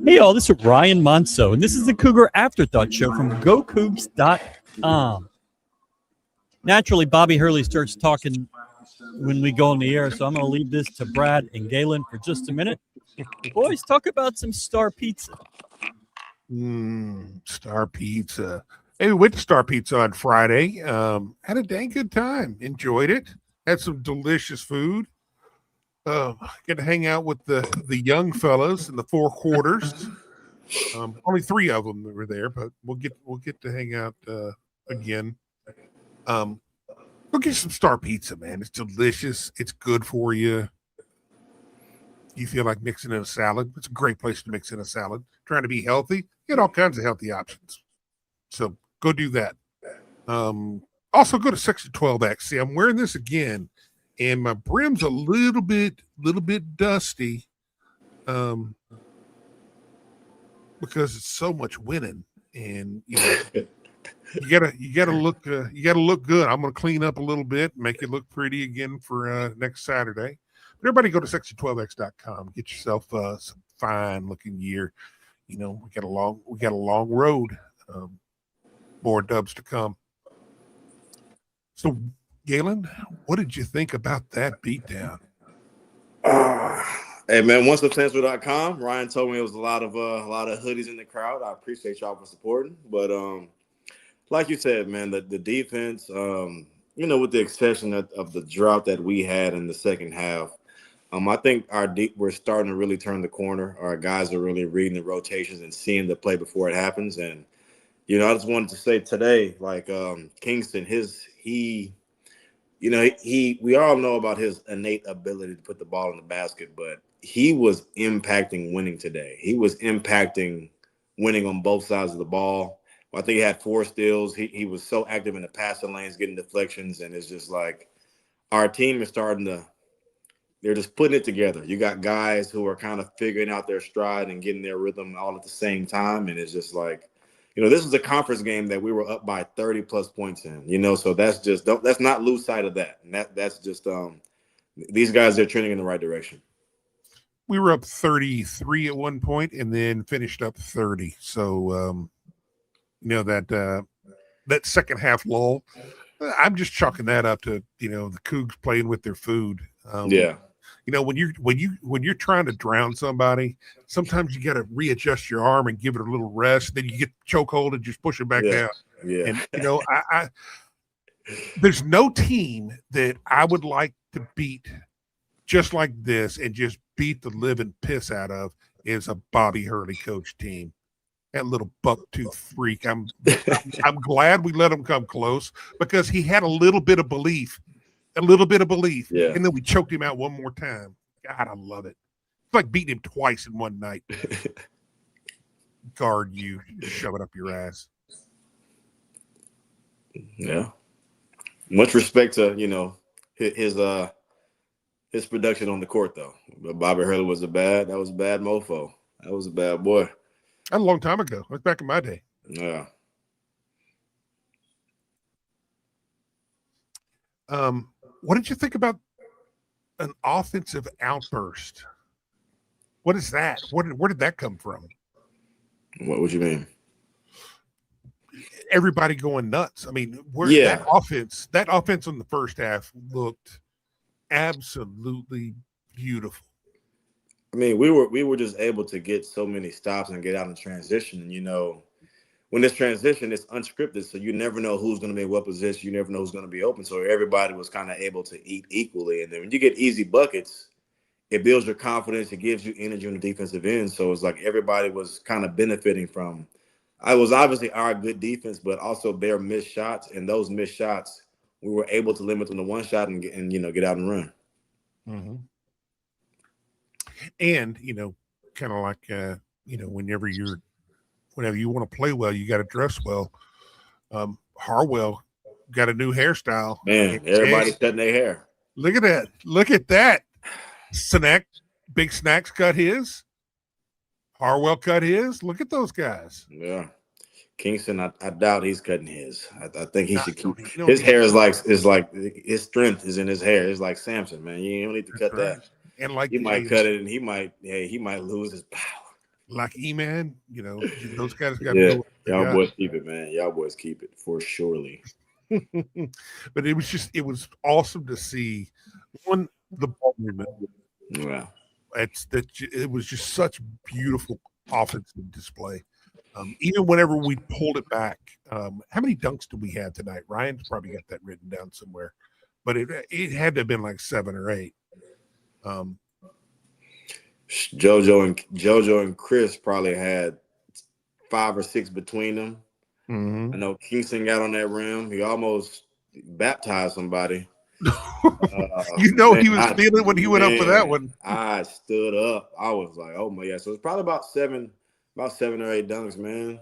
Hey, all, this is Ryan Monso, and this is the Cougar After Thoughts Show from GoCoogs.com. Naturally, Bobby Hurley starts talking when we go on the air, so I'm going to leave this to Brad and Galen for just a minute. Boys, talk about some Star Pizza. Star Pizza. Hey, we went to Star Pizza on Friday. Had a dang good time. Enjoyed it. Had some delicious food. Get to hang out with the young fellas in the four quarters. Only three of them that were there, but we'll get to hang out again. Go get some Star Pizza, man. It's delicious. It's good for you. You feel like mixing in a salad. It's a great place to mix in a salad. Trying to be healthy, get all kinds of healthy options. So go do that. Also go to Section 12X. See, I'm wearing this again, and my brim's a little bit dusty, because it's so much winning, and you know, you gotta look good. I'm gonna clean up a little bit, make it look pretty again for next Saturday. But everybody go to section12x.com, get yourself some fine looking gear. You know, we got a long road. More dubs to come. So, Galen, what did you think about that beatdown? Hey man, onceofcensored.com. Ryan told me it was a lot of hoodies in the crowd. I appreciate y'all for supporting. But like you said, man, the defense, you know, with the exception of the drought that we had in the second half, I think we're starting to really turn the corner. Our guys are really reading the rotations and seeing the play before it happens. And you know, I just wanted to say today, like Kingston, we all know about his innate ability to put the ball in the basket, but he was impacting winning today. He was impacting winning on both sides of the ball. I think he had 4 steals. He was so active in the passing lanes, getting deflections, and it's just like our team is they're just putting it together. You got guys who are kind of figuring out their stride and getting their rhythm all at the same time, and it's just like, you know, this is a conference game that we were up by 30-plus points in, you know, so let's not lose sight of that. And that's just these guys are trending in the right direction. We were up 33 at one point and then finished up 30. So, you know, that second half lull, I'm just chalking that up to, you know, the Cougs playing with their food. Yeah. You know, when you're trying to drown somebody, sometimes you got to readjust your arm and give it a little rest. Then you get chokehold and just push it back down. Yeah. And you know, I there's no team that I would like to beat just like this and just beat the living piss out of is a Bobby Hurley coach team. That little buck-tooth freak. I'm glad we let him come close because he had a little bit of belief. Yeah. And then we choked him out one more time. God, I love it. It's like beating him twice in one night. Guard you, shove it up your ass. Yeah. Much respect to, you know, his production on the court though. But Bobby Hurley was a bad mofo. That was a bad boy. That was a long time ago. That was back in my day. Yeah. What did you think about an offensive outburst? What is that? Where did that come from? What would you mean? Everybody going nuts. I mean, that offense in the first half looked absolutely beautiful. I mean, we were just able to get so many stops and get out in transition. And, you know, when this transition is unscripted, so you never know who's going to be in what position. You never know who's going to be open. So everybody was kind of able to eat equally. And then when you get easy buckets, it builds your confidence. It gives you energy on the defensive end. So it's like everybody was kind of benefiting from I was obviously our good defense, but also their missed shots, and those missed shots, we were able to limit them to one shot and get out and run. Mm-hmm. And kind of like whenever you want to play well, you got to dress well. Harwell got a new hairstyle. Man, everybody's cutting their hair. Look at that. Look at that. Big Snacks cut his. Harwell cut his. Look at those guys. Yeah. Kingston, I doubt he's cutting his. I think he should keep no, his hair is like his strength is in his hair. It's like Samson, man. You don't need to cut right. that. And like he might cut it, and he might lose his power. Like E-Man, those guys got to y'all boys keep it, man. Y'all boys keep it for surely. But it was awesome to see the ball movement. Yeah. It was just such beautiful offensive display. Even whenever we pulled it back, how many dunks did we have tonight? Ryan's probably got that written down somewhere, but it had to have been like 7 or 8. JoJo and Chris probably had 5 or 6 between them. Mm-hmm. I know Kingston got on that rim. He almost baptized somebody. He was feeling when he went up for that one. I stood up. I was like, oh my God. So it's probably about 7 or 8 dunks, man.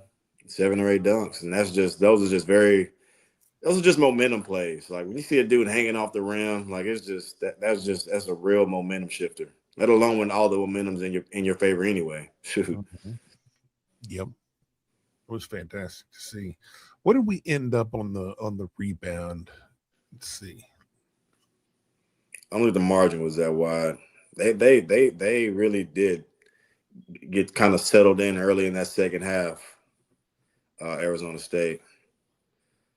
7 or 8 dunks. And those are just momentum plays. Like when you see a dude hanging off the rim, like that's a real momentum shifter. Let alone when all the momentum's in your favor anyway. Mm-hmm. Yep. It was fantastic to see. What did we end up on the rebound? Let's see. Only the margin was that wide. They really did get kind of settled in early in that second half, Arizona State.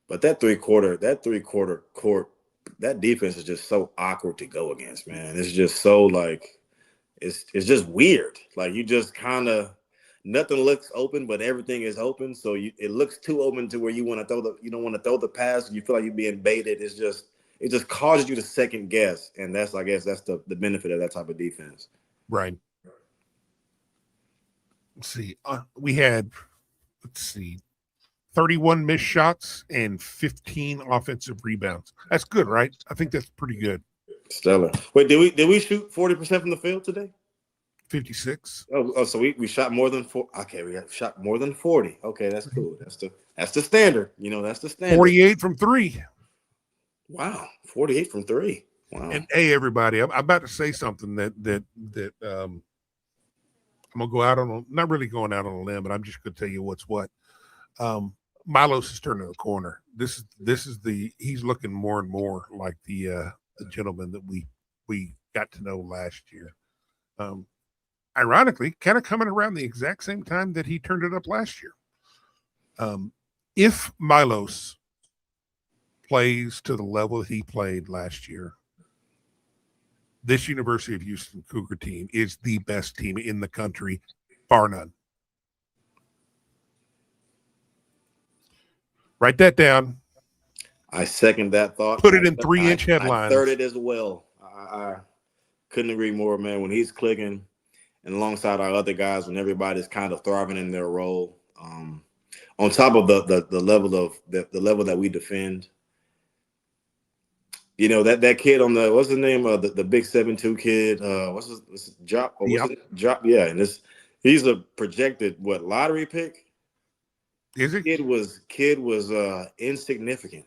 But that three-quarter court, that defense is just so awkward to go against, man. It's just so like it's just weird. Like you just kind of nothing looks open, but everything is open. So it looks too open to where you don't want to throw the pass. You feel like you're being baited. It just causes you to second guess, and I guess that's the benefit of that type of defense. Right. Let's see. We had 31 missed shots and 15 offensive rebounds. That's good, right? I think that's pretty good. Stellar. Wait, did we shoot 40% from the field today? 56. Oh, so we shot more than 4. Okay, we got shot more than 40. Okay, that's cool. That's the standard. That's the standard. 48 from 3. Wow, 48 from 3. Wow. And hey, everybody, I'm about to say something that I'm gonna go out on. Not really going out on a limb, but I'm just gonna tell you what's what. Milos is turning the corner. This is he's looking more and more like the gentleman that we got to know last year. Ironically, kind of coming around the exact same time that he turned it up last year. If Milos plays to the level that he played last year, this University of Houston Cougar team is the best team in the country, bar none. Write that down. I second that thought. Put it in 3-inch headlines. I third it as well. I couldn't agree more, man. When he's clicking, and alongside our other guys, when everybody's kind of thriving in their role, on top of the level that we defend. That kid on what's the name of the big 7'2" kid? What's his Drop? Drop? Yeah, and he's a projected lottery pick. Is he? Kid was insignificant.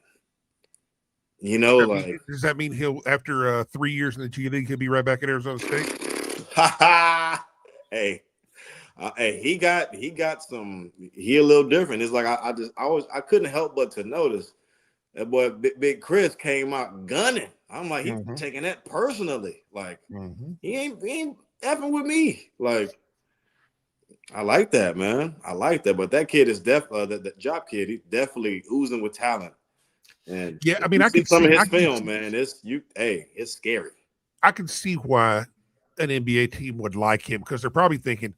Does that mean he'll after 3 years in the G League he'll be right back at Arizona State? Hey, he got some. He a little different. It's like I couldn't help but to notice that boy Big Chris came out gunning. I'm like, he's taking that personally. Like he ain't effing with me. Like I like that, man. I like that. But that kid is the job kid. He's definitely oozing with talent. And yeah, I mean, I can see some of his film, film, man. It's scary. I can see why an NBA team would like him because they're probably thinking,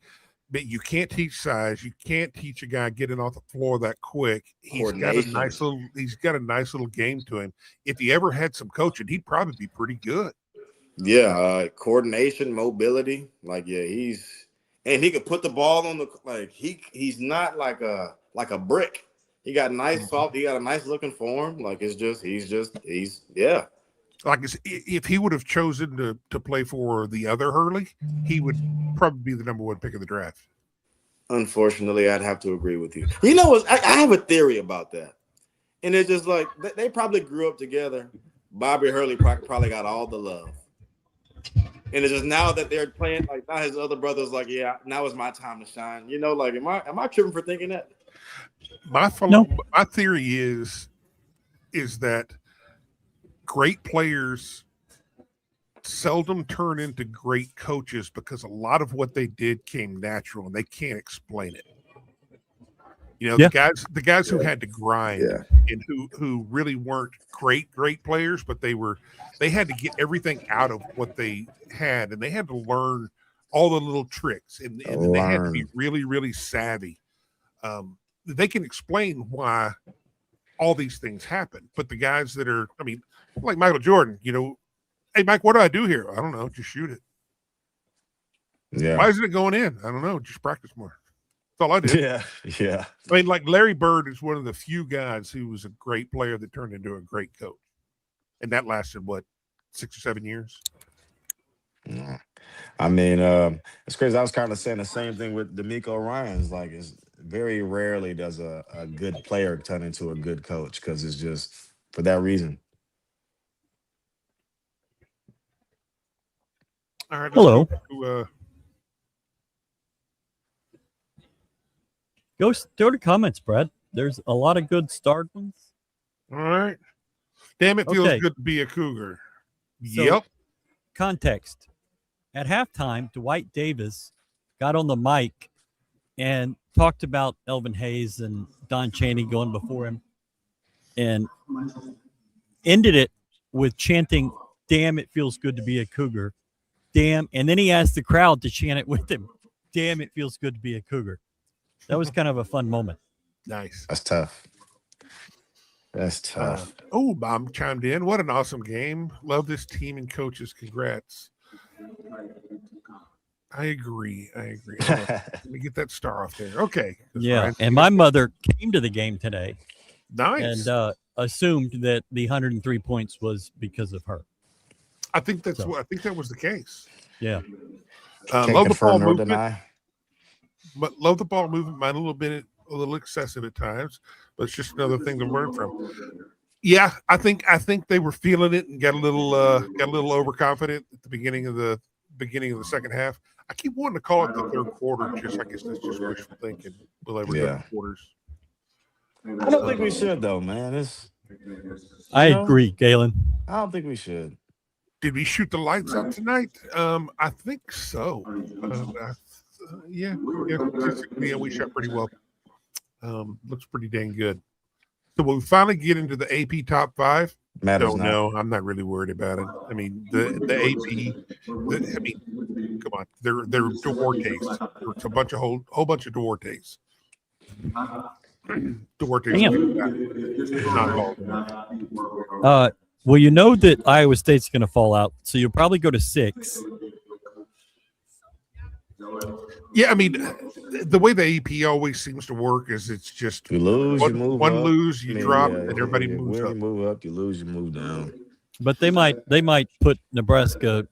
but you can't teach size. You can't teach a guy getting off the floor that quick. He's got a nice little game to him. If he ever had some coaching, he'd probably be pretty good. Yeah, coordination, mobility. Like, yeah, he could put the ball on he's not like a like a brick. He got nice soft. He got a nice looking form. Like he's yeah. Like if he would have chosen to play for the other Hurley, he would probably be the number 1 pick of the draft. Unfortunately, I'd have to agree with you. You know what? I have a theory about that. And it's just like they probably grew up together. Bobby Hurley probably got all the love. And it's just now that they're playing, like now his other brother's like, yeah, now is my time to shine. You know, like am I tripping for thinking that? My theory is that great players seldom turn into great coaches because a lot of what they did came natural and they can't explain it. You know, the guys who had to grind and who really weren't great players, but they had to get everything out of what they had, and they had to learn all the little tricks, and they had to be really, really savvy. They can explain why all these things happen, but the guys that are, I mean, like Michael Jordan, you know, hey Mike, what do I do here? I don't know, just shoot it. Yeah. Why isn't it going in? I don't know, just practice more. That's all I did. Yeah. I mean, like Larry Bird is one of the few guys who was a great player that turned into a great coach, and that lasted what, 6 or 7 years. Yeah. I mean, it's crazy. I was kind of saying the same thing with D'Amico Ryans. Like, it's very rarely does a good player turn into a good coach because it's just for that reason. All right. Hello. Go to comments, Brad. There's a lot of good start ones. All right. Damn, it feels Okay. good to be a Cougar. So, Yep. Context. At halftime, Dwight Davis got on the mic and talked about Elvin Hayes and Don Chaney going before him and ended it with chanting, "Damn, it feels good to be a Cougar." Damn. And then he asked the crowd to chant it with him. Damn, it feels good to be a Cougar. That was kind of a fun moment. Nice. That's tough. That's tough. Bob chimed in. What an awesome game. Love this team and coaches. Congrats. I agree. Let me get that star off there. Okay. Yeah. And my mother came to the game today. Nice. And assumed that the 103 points was because of her. I think that was the case. Yeah. Love the ball movement. But love the ball movement. Might a little excessive at times, but it's just another thing to learn from. Yeah, I think they were feeling it and got a little overconfident at the beginning of the second half. I keep wanting to call it the third quarter. I guess that's just wishful thinking. Quarters. I don't think we should though, man. I agree, Galen. I don't think we should. Did we shoot the lights out tonight? I think so. Yeah, we shot pretty well. Looks pretty dang good. So when we finally get into the AP top 5, don't know. I'm not really worried about it. I mean, the AP. Come on, they're Duarte's. It's a whole bunch of Duarte's. Duarte's. Well, you know that Iowa State's going to fall out, so you'll probably go to 6. Yeah, I mean, the way the AP always seems to work is it's just you lose, you move up. Lose, you drop, and everybody moves up. You move up, you lose, you move down. But they might put Nebraska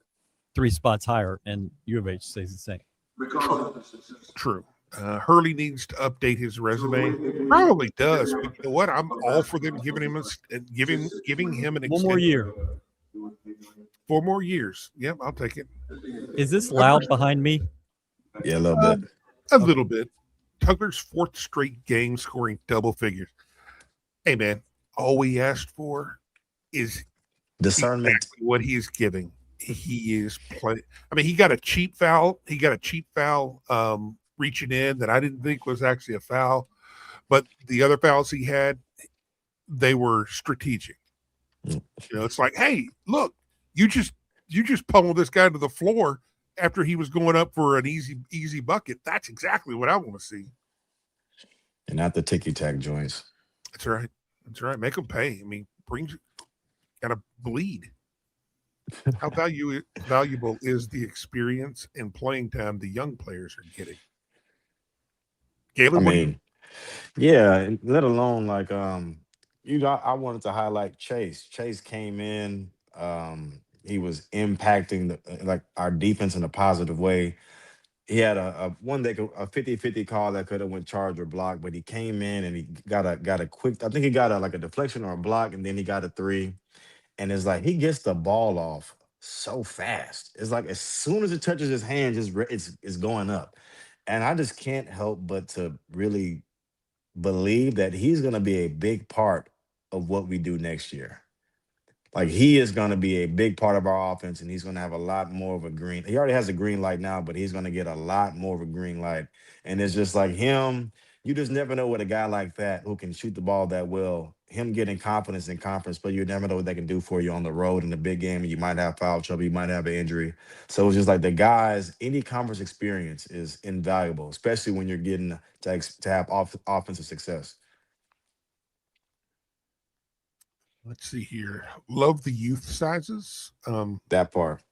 3 spots higher, and U of H stays the same. True. Hurley needs to update his resume. Probably does, but you know what? I'm all for them giving him an one more year. 4 more years. Yep, I'll take it. Is this loud behind me? Yeah, a little bit. A little bit. Tugler's 4th straight game scoring double figures. Hey, man, all we asked for is discernment. Exactly what he is giving. He is playing. I mean, he got a cheap foul. Reaching in that I didn't think was actually a foul, but the other fouls he had, they were strategic. You know, it's like, hey, look, you just pummeled this guy to the floor after he was going up for an easy bucket. That's exactly what I want to see. And not the ticky-tack joints. That's right. Make them pay. I mean, gotta bleed. How valuable is the experience and playing time the young players are getting? Galen, Yeah, and let alone like I wanted to highlight Chase. Chase came in, he was impacting like our defense in a positive way. He had a one that a 50-50 call that could have went charge or block, but he came in and he got a quick, I think he got a like a deflection or a block, and then he got a three. And it's like he gets the ball off so fast. It's like as soon as it touches his hand, it's going up. And I just can't help but to really believe that he's going to be a big part of what we do next year. Like he is going to be a big part of our offense, and he's going to have a lot more of a green. He already has a green light now, but he's going to get a lot more of a green light. And it's just like him. You just never know what a guy like that who can shoot the ball that well, him getting confidence in conference, but you never know what they can do for you on the road in the big game. And you might have foul trouble, you might have an injury. So it's just like the guys, any conference experience is invaluable, especially when you're getting to have offensive success. Let's see here. Love the youth sizes. That part.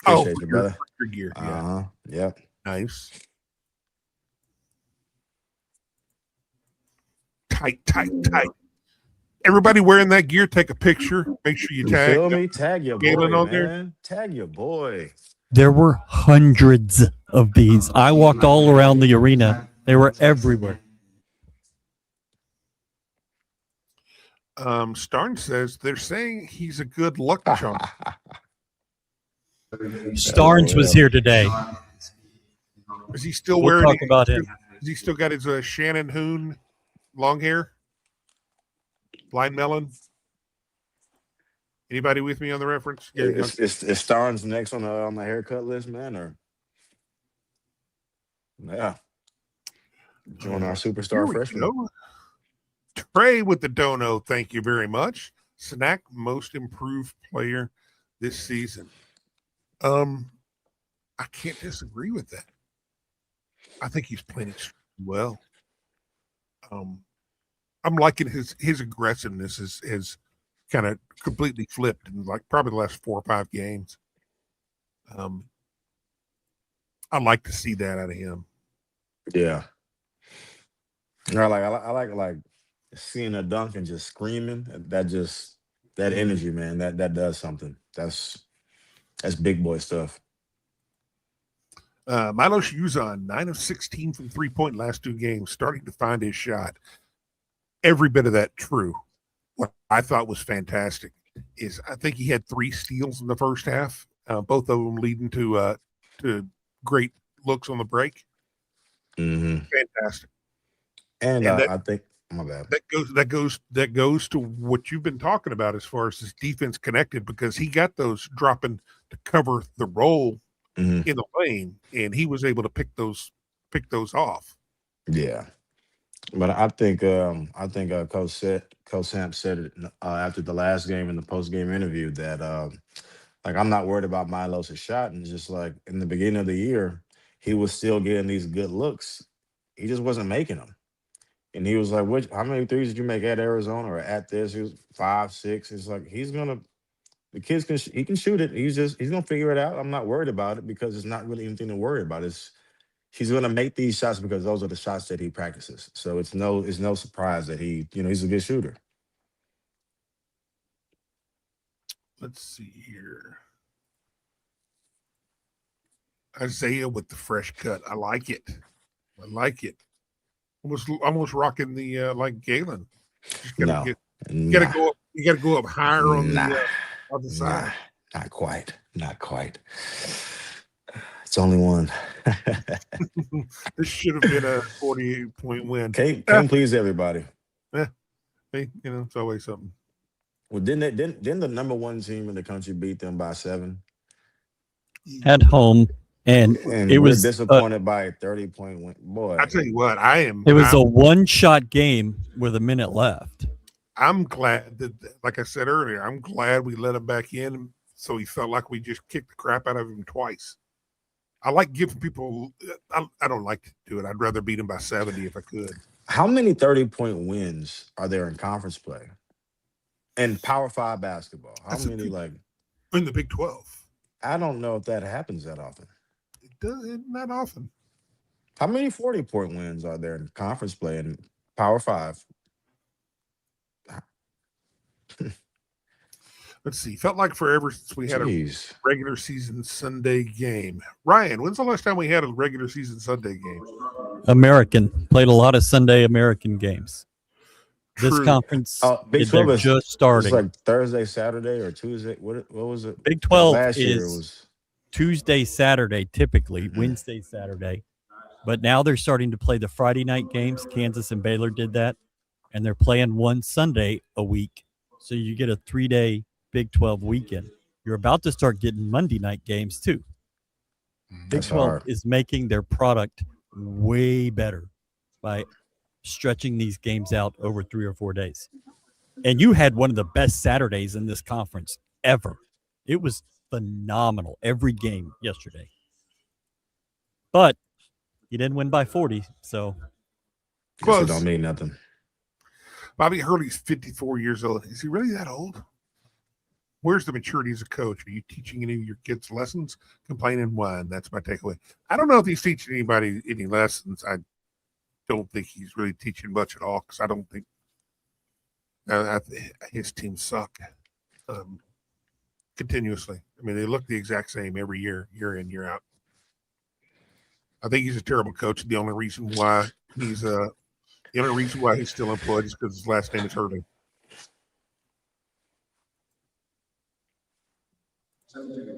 Oh, Appreciate you, brother. for gear. Yeah. Uh-huh. Yep. Nice. Tight. Everybody wearing that gear, take a picture. Make sure you You tag. feel me? Tag your boy, Galen on man. there. Tag your boy. There were hundreds of these. I walked all around the arena. They were everywhere. Starn says they're saying he's a good luck charm. Starnes was here today. Is he still We'll wearing? talk about him. Has he still got his Shannon Hoon long hair? Blind melon. Anybody with me on the reference? Yeah, Is Starnes next on the haircut list, man? Or yeah, join our superstar freshman. Trey with the dono. Thank you very much. Snack most improved player this season. I can't disagree with that. I think he's playing extremely well. I'm liking his aggressiveness is kind of completely flipped in like probably the last 4 or 5 games. I like to see that out of him. Yeah. I like seeing a dunk and just screaming. That energy, man. That does something. That's big boy stuff. Milo Shuzan, 9 of 16 from 3-point last 2 games, starting to find his shot. Every bit of that true. What I thought was fantastic is I think he had 3 steals in the first half, both of them leading to great looks on the break. Mm-hmm. Fantastic. And I think my bad. That goes to what you've been talking about as far as his defense connected, because he got those dropping to cover the roll in the lane, and he was able to pick those off. Yeah. But I think Coach Samp said it after the last game in the post-game interview that like I'm not worried about Milo's shot, and just like in the beginning of the year, he was still getting these good looks. He just wasn't making them. And he was like, how many threes did you make at Arizona or at this? He was 5, 6. It's like the kids he can shoot it. He's gonna figure it out. I'm not worried about it because it's not really anything to worry about. He's gonna make these shots because those are the shots that he practices. So it's no surprise that he's a good shooter. Let's see here. Isaiah with the fresh cut. I like it. Almost rocking the like Galen. You gotta go up higher on the side. Not quite. It's only one. This should have been a 48-point win. Can't please everybody. Hey, it's always something. Well, didn't the number 1 team in the country beat them by 7 at home? And it was disappointed by a 30-point win. Boy, I tell you what, It was a one-shot game with a minute left. I'm glad that, like I said earlier, I'm glad we let him back in, so he felt like we just kicked the crap out of him twice. I like giving people. I don't like to do it. I'd rather beat him by 70 if I could. How many 30-point wins are there in conference play? And Power 5 basketball? How many in the Big 12? I don't know if that happens that often. It does not often. How many 40-point wins are there in conference play and Power 5? Let's see. Felt like forever since we had a Jeez. regular season Sunday game. Ryan, when's the last time we had a regular season Sunday game? American. Played a lot of Sunday American games. This True. conference, Big they're 12 is just starting. It's like Thursday, Saturday, or Tuesday. What was it? Big 12 Last year is was Tuesday, Saturday, typically Wednesday, Saturday. But now they're starting to play the Friday night games. Kansas and Baylor did that. And they're playing one Sunday a week. So you get a 3-day Big 12 weekend. You're about to start getting Monday night games too. Big 12 is making their product way better by stretching these games out over 3 or 4 days. And you had one of the best Saturdays in this conference ever. It was phenomenal, every game yesterday. But you didn't win by 40, so. Close. It don't mean nothing. Bobby Hurley's 54 years old. Is he really that old? Where's the maturity as a coach? Are you teaching any of your kids lessons? Complaining whine. That's my takeaway. I don't know if he's teaching anybody any lessons. I don't think he's really teaching much at all because I don't think his teams suck continuously. I mean, they look the exact same every year, year in, year out. I think he's a terrible coach. The only reason why he's still employed is because his last name is Hurley.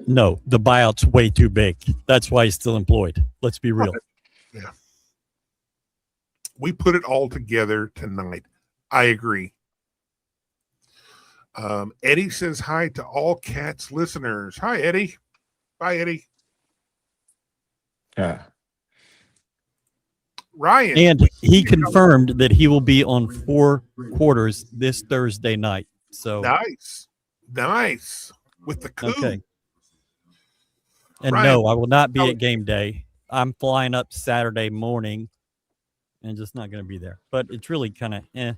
No, the buyout's way too big. That's why he's still employed. Let's be real. Yeah. We put it all together tonight. I agree. Eddie says hi to all Cats listeners. Hi, Eddie. Bye, Eddie. Yeah. Ryan. And he confirmed that he will be on 4 quarters this Thursday night. So Nice. With the Cougs. Okay. And Ryan, no, I will not be at game day. I'm flying up Saturday morning and just not going to be there. But it's really kind of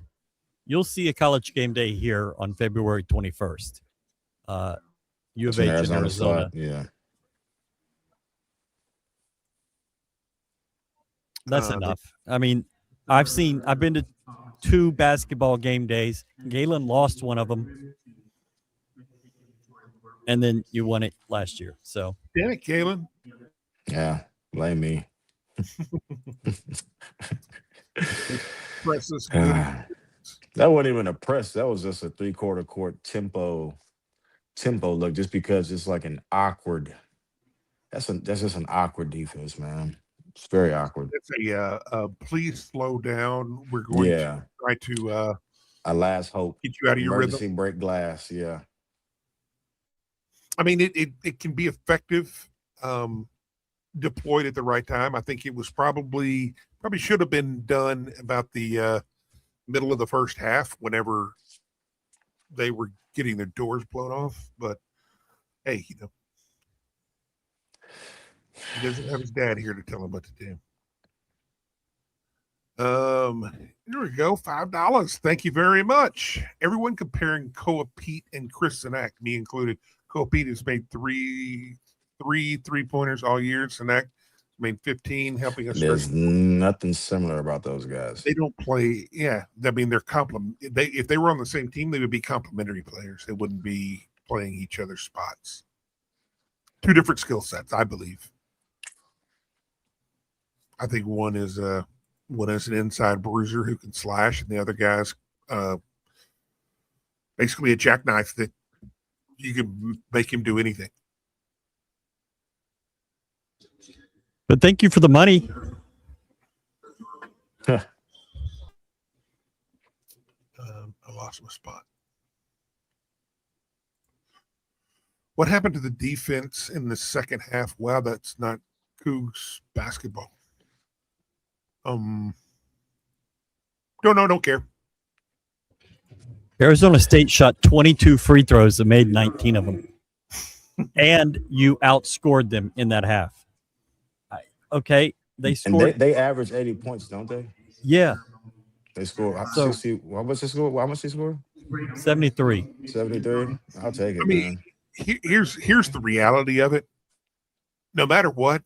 You'll see a college game day here on February 21st. U of H in Arizona. Yeah. That's enough. I mean, I've been to 2 basketball game days. Galen lost one of them. And then you won it last year. So Damn it, Galen. Yeah. Blame me. That wasn't even a press. That was just a 3-quarter court tempo look, just because it's like an awkward. That's just an awkward defense, man. It's very awkward. It's a please slow down. We're going to try to a last hope. Get you out of your emergency rhythm. Break glass. Yeah. I mean, it can be effective, deployed at the right time. I think it was probably should have been done about the middle of the first half whenever they were getting their doors blown off. But hey, he doesn't have his dad here to tell him what to do. Here we go. $5. Thank you very much. Everyone comparing Koa Pete and Chris Sinak, me included. Koa Pete has made three 3-pointers all year. Sinak made 15, helping us. There's nothing similar about those guys. They don't play. Yeah, I mean they're if they were on the same team, they would be complementary players. They wouldn't be playing each other's spots. 2 different skill sets, I believe. I think one is an inside bruiser who can slash, and the other guy's basically a jackknife that you can make him do anything. But thank you for the money. I lost my spot. What happened to the defense in the second half? Wow, that's not Cougs basketball. Don't care. Arizona State shot 22 free throws and made 19 of them. And you outscored them in that half. Okay, they scored. And they average 80 points, don't they? Yeah. They score 60. How much they score? How much they score? 73. 73. I'll take it. I mean, man. Here's the reality of it. no matter what,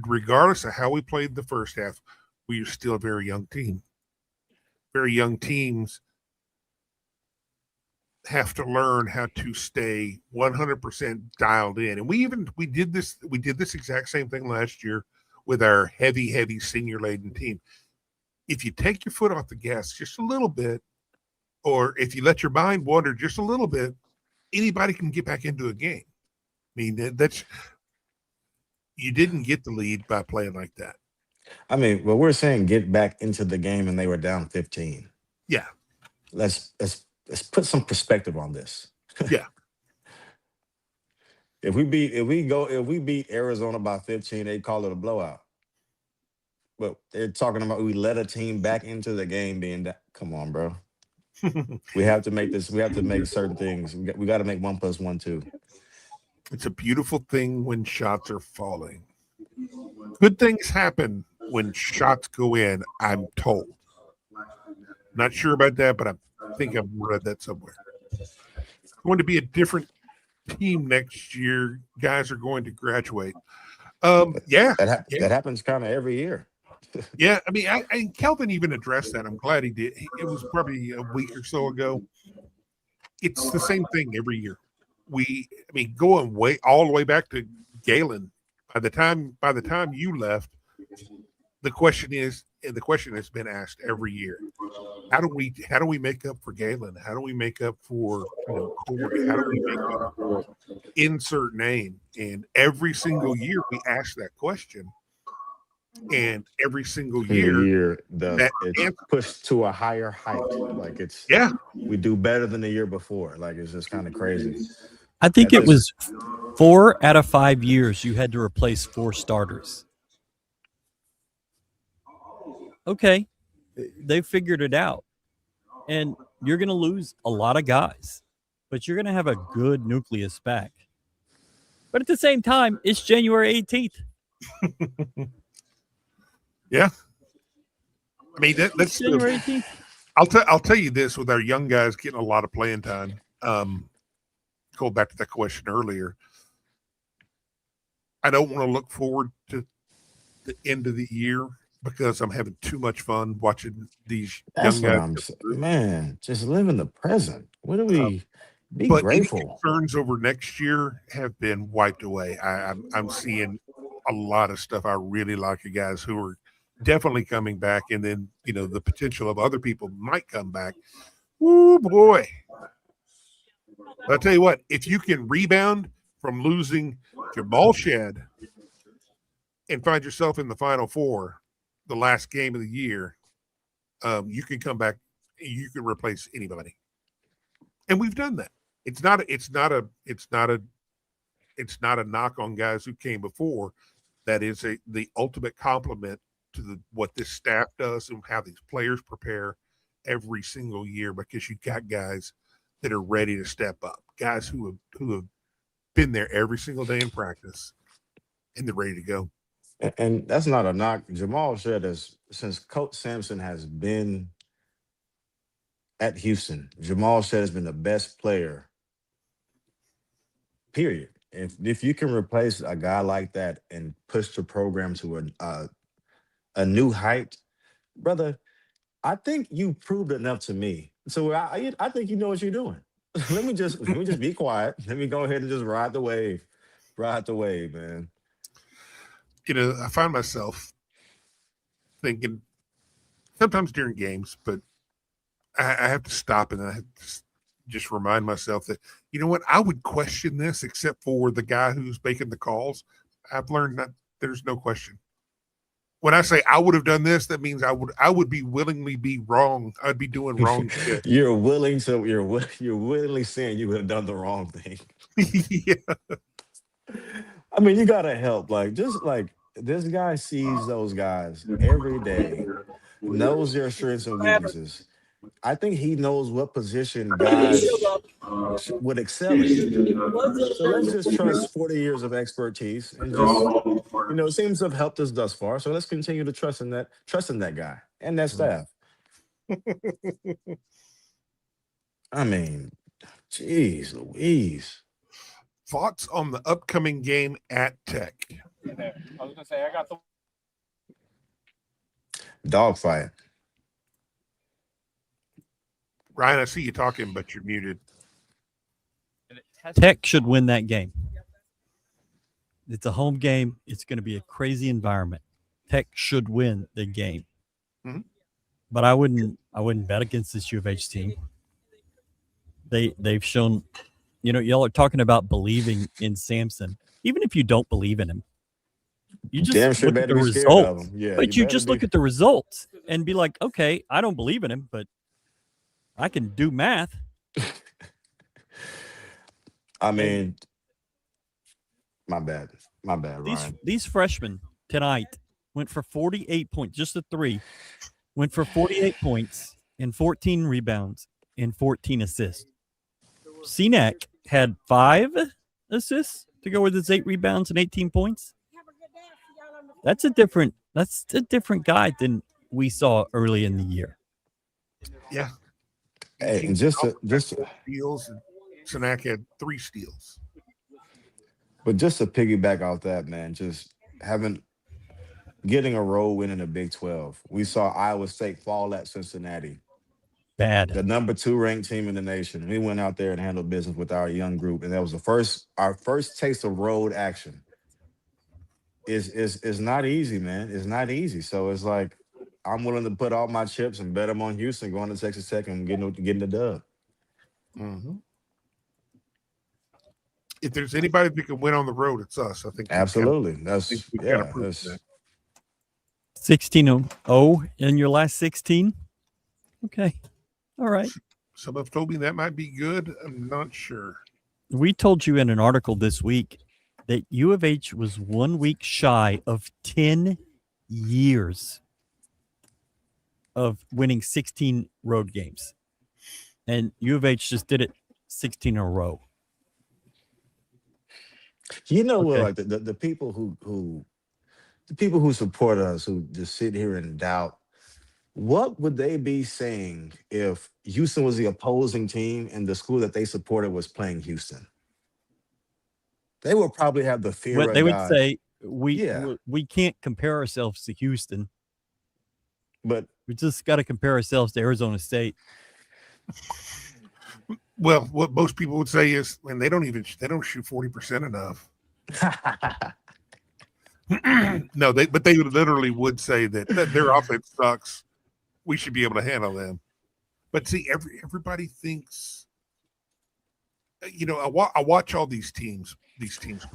regardless of how we played the first half, we are still a very young team. Very young teams have to learn how to stay 100% dialed in. And we did this exact same thing last year with our heavy senior laden team. If you take your foot off the gas just a little bit, or if you let your mind wander just a little bit, anybody can get back into a game. I mean, that's you didn't get the lead by playing like that. I mean, well, we're saying get back into the game and they were down 15. Yeah. Let's put some perspective on this. Yeah. If we beat Arizona by 15, they call it a blowout. But they're talking about we let a team back into the game being that. Come on, bro. We have to make this. We have to make certain things. We got to make 1 + 1 2. It's a beautiful thing when shots are falling. Good things happen when shots go in, I'm told. Not sure about that, but I think I've read that somewhere. It's going to be a different team next year. Guys are going to graduate. That happens kind of every year. Yeah, I mean, I Kelvin even addressed that. I'm glad he did. It was probably a week or so ago. It's the same thing every year. Going all the way back to Galen. By the time you left, the question has been asked every year: How do we make up for Galen? How do we make up for Corey? How do we make up for insert name? And every single year we ask that question. And every single year, it's pushed to a higher height. Like we do better than the year before. Like it's just kind of crazy. I think it was 4 out of 5 years you had to replace 4 starters. Okay, they figured it out, and you're going to lose a lot of guys, but you're going to have a good nucleus back. But at the same time, it's January 18th. Yeah, I mean that's January 18th. I'll tell you this: with our young guys getting a lot of playing time. Go back to that question earlier. I don't want to look forward to the end of the year because I'm having too much fun watching these young guys. Man, just live in the present. What do we be grateful? Any concerns over next year have been wiped away. I'm seeing a lot of stuff I really like. The guys who are definitely coming back, and then the potential of other people might come back. Woo boy. I'll tell you what, if you can rebound from losing Jamal Shedd and find yourself in the Final Four, the last game of the year, you can come back. You can replace anybody, and we've done that. It's not a knock on guys who came before. That is the ultimate compliment to what this staff does and how these players prepare every single year, because you got guys that are ready to step up, guys who have been there every single day in practice, and they're ready to go. And that's not a knock. Jamal Shedd since Coach Sampson has been at Houston, Jamal Shedd has been the best player, period. If you can replace a guy like that and push the program to a new height, brother, I think you proved enough to me. So I think you know what you're doing. let me just be quiet. Let me go ahead and just ride the wave. Ride the wave, man. I find myself thinking sometimes during games, but I have to stop and I have to just remind myself that, I would question this except for the guy who's making the calls. I've learned that there's no question. When I say I would have done this, that means I would be willingly be wrong. I'd be doing wrong shit. You're willingly saying you would have done the wrong thing. Yeah. I mean, you gotta help. Just this guy sees those guys every day, knows their strengths and weaknesses. I think he knows what position guys would excel in. So let's just trust 40 years of expertise and just, it seems to have helped us thus far. So let's continue to trust in that guy and that staff. I mean, geez Louise. Thoughts on the upcoming game at Tech? Dogfight. Ryan, I see you talking, but you're muted. Tech should win that game. It's a home game. It's going to be a crazy environment. Tech should win the game. Mhm. But I wouldn't bet against this U of H team. They've shown, y'all are talking about believing in Samson. Even if you don't believe in him, you just Damn sure look at better the be scared of results. him. Yeah, But you better just be. look at the results and be like, okay, I don't believe in him, but I can do math. I mean, my bad, Ryan. These freshmen tonight went for 48 points, just a three, went for 48 points and 14 rebounds and 14 assists. CNAC had 5 assists to go with his 8 rebounds and 18 points. That's a different guy than we saw early in the year. Yeah. Hey, and just steals, and Sanak had 3 steals. But just to piggyback off that, man, just getting a road win in the Big 12. We saw Iowa State fall at Cincinnati. Bad. The number 2 ranked team in the nation. We went out there and handled business with our young group, and that was our first taste of road action. Is not easy, man. It's not easy. So it's like I'm willing to put all my chips and bet them on Houston going to Texas Tech and getting the dub. Mm-hmm. If there's anybody that can win on the road, it's us. I think absolutely. That's 16-0 in your last 16. Okay, all right. Some have told me that might be good. I'm not sure. We told you in an article this week that U of H was 1 week shy of 10 years of winning 16 road games, and U of H just did it 16 in a row. What? Like the people who support us, who just sit here and doubt, what would they be saying if Houston was the opposing team and the school that they supported was playing Houston? They would probably have the fear of they would God. say we can't compare ourselves to Houston, but we just got to compare ourselves to Arizona State. Well, what most people would say is, man, they don't shoot 40% enough. No, they literally would say that their offense sucks. We should be able to handle them. But see, everybody thinks, I watch all these teams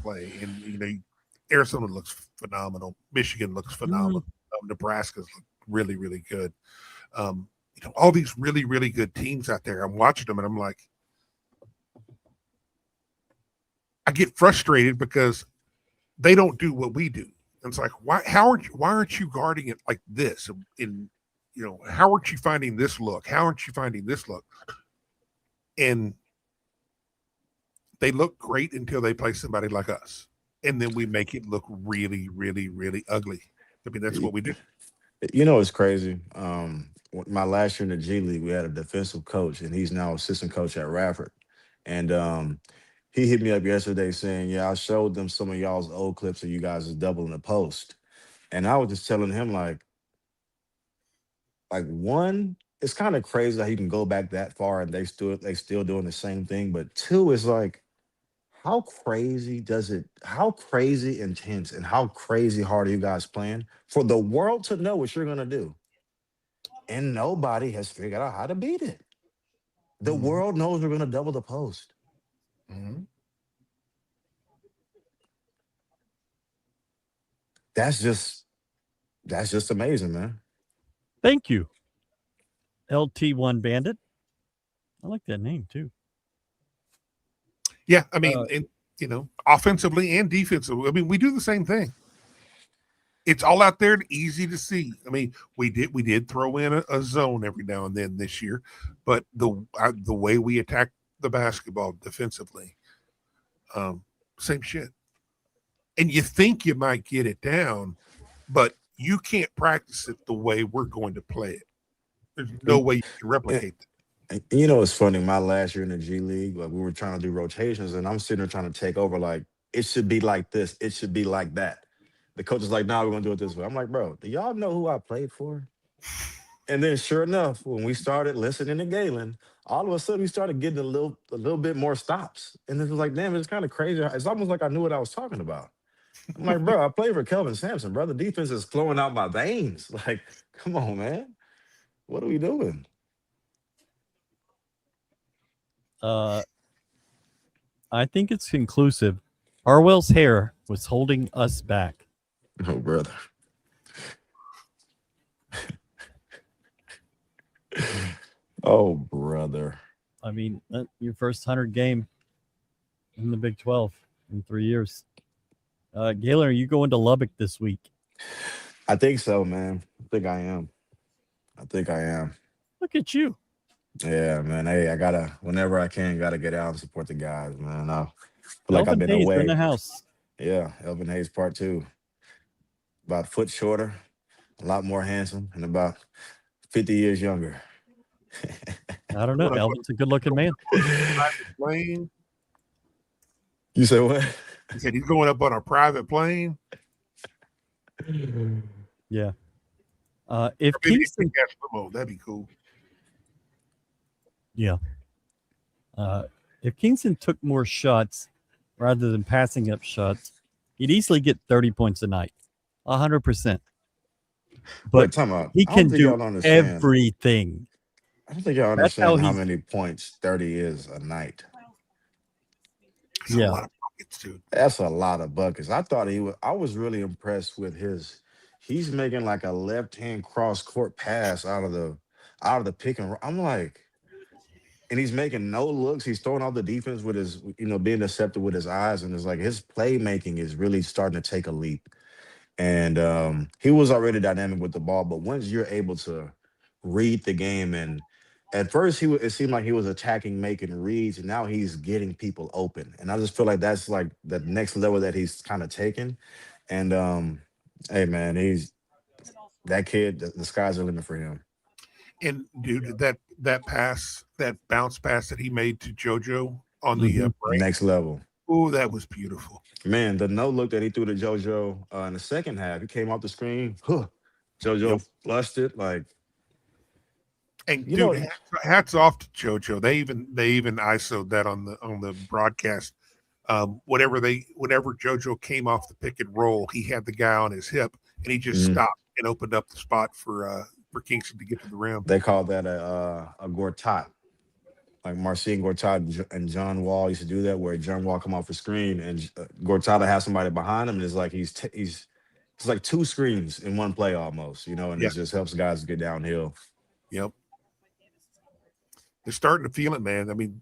play, and Arizona looks phenomenal. Michigan looks phenomenal. Nebraska's look really, really good. All these really, really good teams out there. I'm watching them, and I'm like, I get frustrated because they don't do what we do. And it's like, why aren't you guarding it like this? How aren't you finding this look? How aren't you finding this look? And they look great until they play somebody like us. And then we make it look really, really, really ugly. I mean, that's what we do. It's crazy. My last year in the G League, we had a defensive coach, and he's now assistant coach at Radford. And he hit me up yesterday saying, yeah, I showed them some of y'all's old clips of you guys is doubling the post. And I was just telling him, like one, it's kind of crazy that he can go back that far and they still doing the same thing. But 2 is like, how crazy intense and how crazy hard are you guys playing for the world to know what you're going to do? And nobody has figured out how to beat it. The world knows we're going to double the post. Mm-hmm. That's just amazing, man. Thank you, LT1 Bandit. I like that name too. Yeah, I mean, offensively and defensively, I mean, we do the same thing. It's all out there and easy to see. I mean, we did throw in a zone every now and then this year, but the way we attack the basketball defensively, same shit. And you think you might get it down, but you can't practice it the way we're going to play it. There's no way you can replicate it. It's funny. My last year in the G League, like we were trying to do rotations, and I'm sitting there trying to take over. Like it should be like this. It should be like that. The coach is like, "Nah, we're gonna do it this way." I'm like, "Bro, do y'all know who I played for?" And then, sure enough, when we started listening to Galen, all of a sudden we started getting a little bit more stops, and it was like, damn, it's kind of crazy. It's almost like I knew what I was talking about. I'm like, bro, I played for Kelvin Sampson, bro. The defense is flowing out my veins. Like, come on, man, what are we doing? I think it's conclusive. Harwell's hair was holding us back. Oh, brother. Oh, brother. I mean, your first 100 game in the Big 12 in 3 years. Galen, are you going to Lubbock this week? I think so, man. I think I am. Look at you. Yeah, man. Hey, I gotta, whenever I can, gotta get out and support the guys, man. I feel like I've Elvin been Hayes away. in the house. Yeah, Elvin Hayes part 2. About a foot shorter, a lot more handsome, and about 50 years younger. I don't know. Elvin's a good-looking man. Plane. You say what? He said he's going up on a private plane. Yeah. If Maybe Kingston, that'd be cool. yeah. If Kingston took more shots rather than passing up shots, he'd easily get 30 points a night, 100%. But time out. he I don't can think do y'all understand. everything. I don't think y'all That's how understand how he's- many points 30 is a night. That's Yeah. a lot of buckets, dude. That's a lot of buckets. I was really impressed with he's making like a left-hand cross court pass out of the pick and roll. I'm like, and he's making no looks. He's throwing off the defense with his, being deceptive with his eyes. And it's like his playmaking is really starting to take a leap. And he was already dynamic with the ball, but once you're able to read the game, and at first it seemed like he was attacking, making reads, and now he's getting people open. And I just feel like that's like the next level that he's kind of taken. And hey man, that kid, the sky's the limit for him. And dude, that pass, that bounce pass that he made to JoJo on the break, Next level. oh, that was beautiful. Man, the no look that he threw to JoJo in the second half, he came off the screen. JoJo flushed it like. And dude, hats off to JoJo. They even ISO'd that on the broadcast. Whenever JoJo came off the pick and roll, he had the guy on his hip, and he just stopped and opened up the spot for Kingston to get to the rim. They call that a Gortat. Like Marcin Gortat and John Wall used to do that, where John Wall come off the screen and Gortat will have somebody behind him, and it's like it's like 2 screens in one play almost, and it just helps guys get downhill. Yep. They're starting to feel it, man. I mean,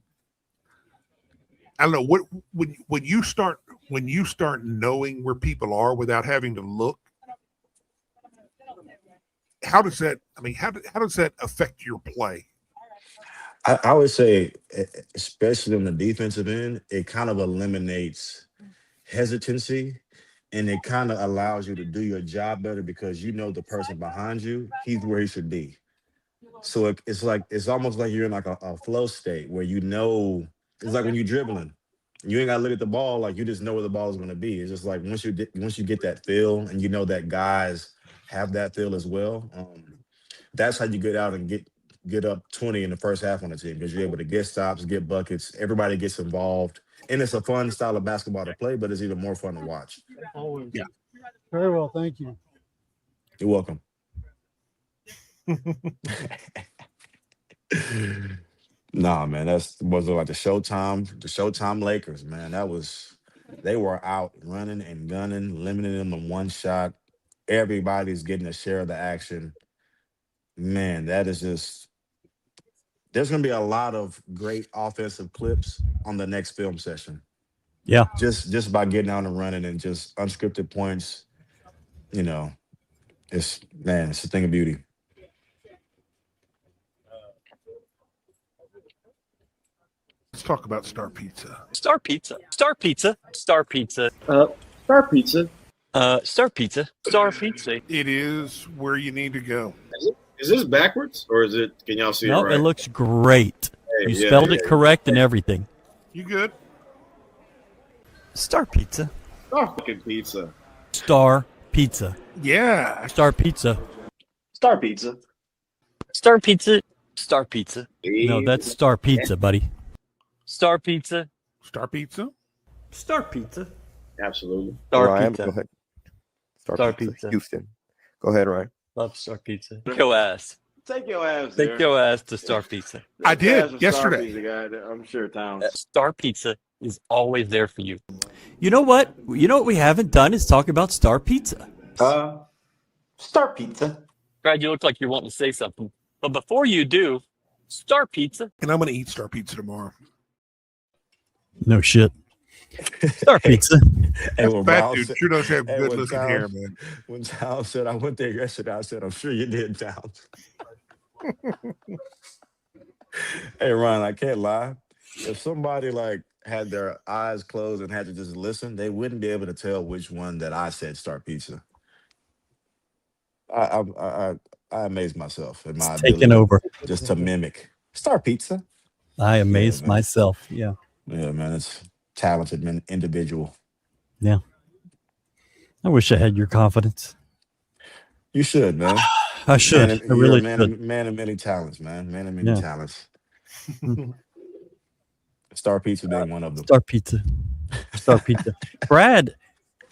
I don't know when you start knowing where people are without having to look. How does that? I mean, how does that affect your play? I would say, especially on the defensive end, it kind of eliminates hesitancy, and it kind of allows you to do your job better because the person behind you, he's where he should be. So it's almost like you're in like a flow state where it's like when you're dribbling, you ain't gotta look at the ball, like you just know where the ball is going to be. It's just like once you get that feel, and that guys have that feel as well. That's how you get out and get up 20 in the first half on the team, because you're able to get stops, get buckets, everybody gets involved, and it's a fun style of basketball to play, but it's even more fun to watch. Always. Yeah. Very well, thank you. You're welcome. Nah, man, was like the Showtime Lakers, man. They were out running and gunning, limiting them in one shot. Everybody's getting a share of the action. Man, that is just. There's going to be a lot of great offensive clips on the next film session. Yeah. Just by getting out and running and just unscripted points, it's a thing of beauty. Let's talk about Star Pizza. Star Pizza. Star Pizza. Star Pizza. Star Pizza. Star Pizza. Star Pizza. It is where you need to go. Is this backwards, or is it? Can y'all see No, it right? it looks great. Hey, You yeah, spelled yeah, it correct and everything. You good? Star Pizza. Star fucking pizza. Star Pizza. Yeah. Star Pizza. Star Pizza. Star Pizza. Star Pizza. No, that's Star Pizza, buddy. Star Pizza. Star Pizza. Star Pizza. Absolutely. Star Ryan, Pizza. go ahead. Star Pizza. Pizza. Houston. Go ahead, Ryan. Love Star Pizza. Take your ass. Take your ass there. Take your ass to Star Pizza. I Take your ass did to Star yesterday. Pizza, guy. I'm sure, Towns. Star Pizza is always there for you. You know what? You know what we haven't done is talk about Star Pizza. Star Pizza. Brad, you look like you're wanting to say something. But before you do, Star Pizza. And I'm going to eat Star Pizza tomorrow. No shit. Star Pizza. Hey, when Fat Miles dude said- sure does have hey, good when looking Miles- hair, man. When Towns said I went there yesterday, I said, I'm sure you did, Towns. Hey, Ron, I can't lie. If somebody like had their eyes closed and had to just listen, they wouldn't be able to tell which one that I said Star Pizza. I amaze myself in my ability Taking over. just to mimic Star Pizza. I amaze man. myself. Yeah. Yeah, man, it's talented individual. I wish I had your confidence. You should, man. I should. Man, I you're really a man, should. man of many talents, man. Man of many Yeah. talents. Star Pizza being one of them. Star Pizza. Star Pizza. Brad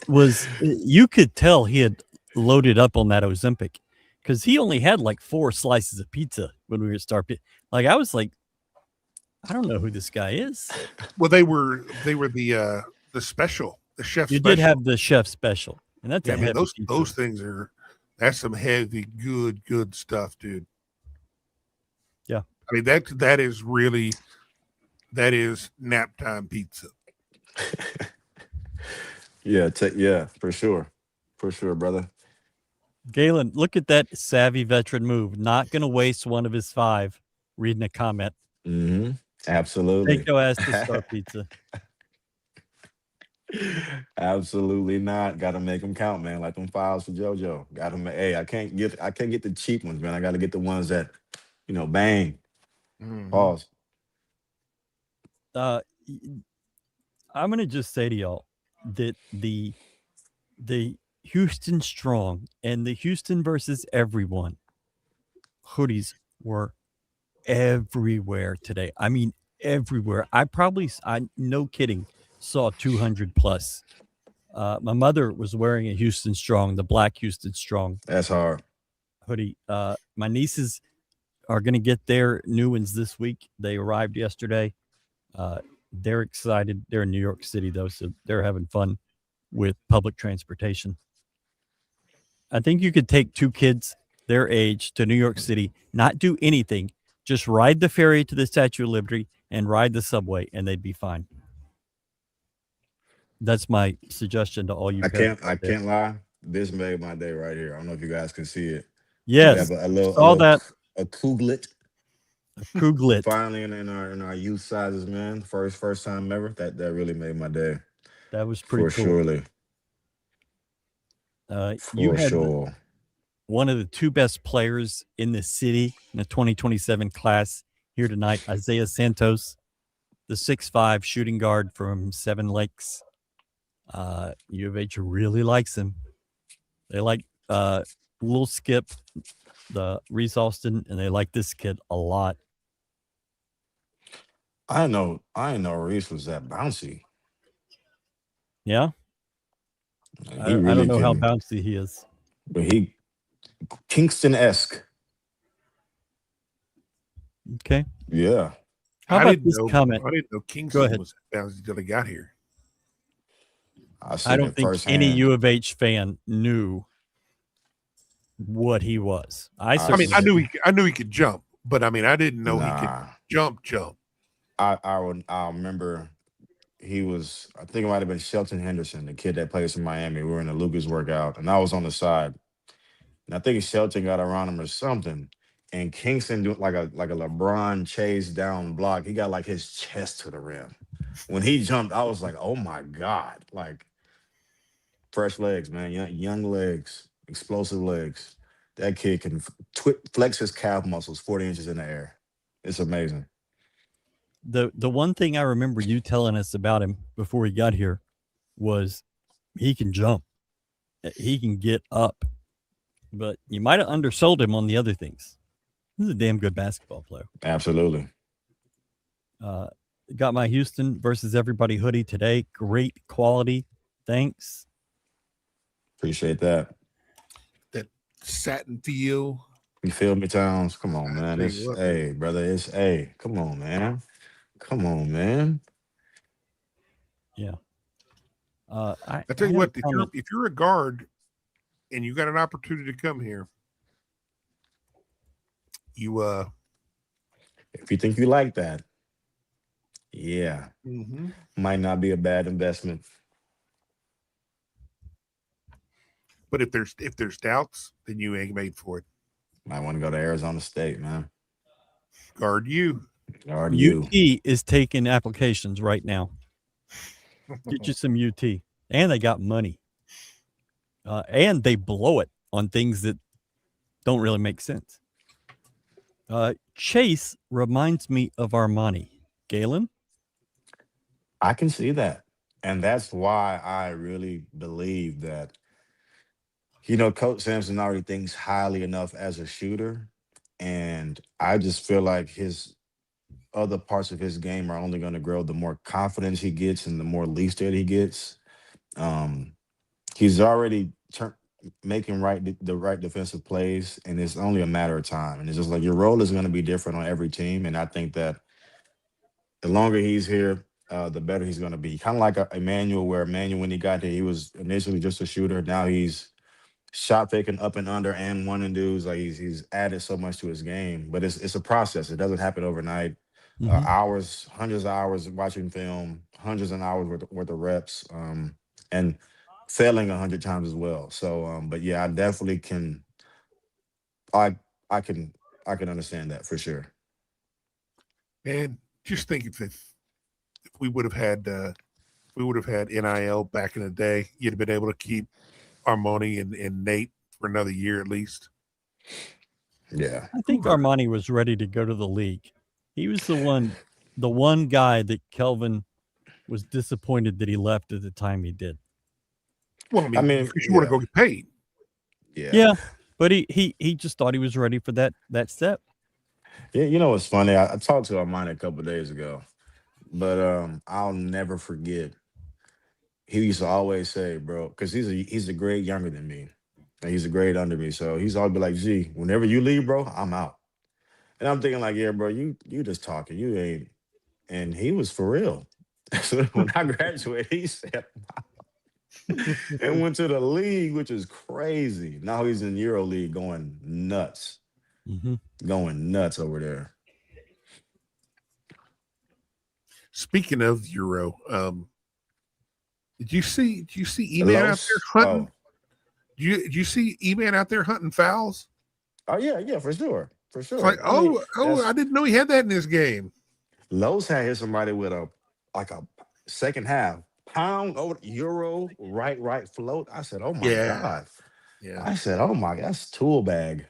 was, you could tell he had loaded up on that Ozempic because he only had like 4 slices of pizza when we were at Star Pizza. Like, I was like, I don't know who this guy is. Well, they were the special, the chef You special. did have the chef special, and that's Yeah, a man, heavy pizza. those things that's some heavy, good stuff, dude. Yeah. I mean, that is nap time pizza. Yeah, for sure, brother. Galen, look at that savvy veteran move. Not going to waste one of his 5 reading a comment. Mm-hmm. Absolutely. Take your ass to Star Pizza. Absolutely not. Got to make them count, man. Like them files for JoJo. Got to. Hey, I can't get the cheap ones, man. I got to get the ones that, bang. Mhm. Pause. I'm going to just say to y'all that the Houston Strong and the Houston versus everyone hoodies were everywhere today. I mean, everywhere. I no kidding, saw 200 plus. My mother was wearing a Houston Strong, the black Houston Strong That's hard. hoodie. My nieces are going to get their new ones this week. They arrived yesterday. They're excited. They're in New York City, though, so they're having fun with public transportation. I think you could take 2 kids their age to New York City, not do anything, just ride the ferry to the Statue of Liberty and ride the subway, and they'd be fine. That's my suggestion to all you. I can't lie. This made my day right here. I don't know if you guys can see it. Yes, We have a little Couglet. Couglet. Finally in our youth sizes, man. First time ever. That really made my day. That was pretty For cool. surely. You For had sure. one of the 2 best players in the city in the 2027 class here tonight, Isaiah Santos, the 6'5" shooting guard from Seven Lakes. U of H really likes him. They like Lil Skip, the Reese Austin, and they like this kid a lot. I know Reese was that bouncy. Yeah, He I really don't know how can- bouncy he is. But he Kingston-esque. Okay. Yeah. How I about didn't this know, comment? I didn't know Kingston ahead. was bouncy until I got here. seen I don't it think firsthand. any U of H fan knew what he was. I mean, I knew he could jump, but I mean, I didn't know he could jump. I remember he was, I think it might have been Shelton Henderson, the kid that plays in Miami. We were in the Lucas workout, and I was on the side. And I think Shelton got around him or something. And Kingston doing like a LeBron chase down block. He got like his chest to the rim. When he jumped, I was like, oh my God. Like fresh legs, man. Young legs, explosive legs. That kid can flex his calf muscles 40 inches in the air. It's amazing. The one thing I remember you telling us about him before he got here was he can jump. he can get up, but you might have undersold him on the other things. He's a damn good basketball player. Absolutely. Got my Houston versus everybody hoodie today. Great quality. Thanks. Appreciate that. That satin feel. You feel me, Towns? Come on, I man. tell It's you what, hey, brother. It's hey. Come on, man. Come on, man. Yeah. I tell you what, if you're a guard and you got an opportunity to come here, you If you think you like that, yeah, mm-hmm. might not be a bad investment. But if there's doubts, then you ain't made for it. Might want to go to Arizona State, man. Guard you. Guard you. UT is taking applications right now. Get you some UT. And they got money. And they blow it on things that don't really make sense. Chase reminds me of Armani. Galen? I can see that. And that's why I really believe that, Coach Sampson already thinks highly enough as a shooter. And I just feel like his other parts of his game are only going to grow the more confidence he gets and the more leash that he gets. He's already making the right defensive plays, and it's only a matter of time. And it's just like your role is going to be different on every team. And I think that the longer he's here, the better he's going to be. Kind of like Emmanuel, where Emmanuel, when he got there, he was initially just a shooter. Now he's shot faking up and under and one and dudes. Like he's added so much to his game, but it's a process. It doesn't happen overnight. Hours, hundreds of hours watching film, hundreds of hours worth of reps, and failing 100 times as well. So, but yeah, I definitely can. I can understand that for sure. And just think if we would have had NIL back in the day, you'd have been able to keep Armani and Nate for another year at least. Yeah, I think Armani was ready to go to the league. He was the one guy that Kelvin was disappointed that he left at the time he did. Well, I mean because you want to go get paid. Yeah, but he just thought he was ready for that step. Yeah, what's funny? I talked to Armani a couple of days ago, but I'll never forget. He used to always say, bro, because he's a grade younger than me, and he's a grade under me. So he's always be like, "Gee, whenever you leave, bro, I'm out." And I'm thinking like, "Yeah, bro, you just talking, you ain't." And he was for real. So when I graduated, he said, and went to the league, which is crazy. Now he's in Euro League, going nuts, going nuts over there. Speaking of Euro, did you see E-Man out there hunting? Oh. Did you see E-Man out there hunting fouls? Oh yeah, for sure. It's like, I didn't know he had that in his game. Lowe's had hit somebody with a second half pound over Euro right float. I said, oh my God. Yeah. I said, oh my, that's tool bag.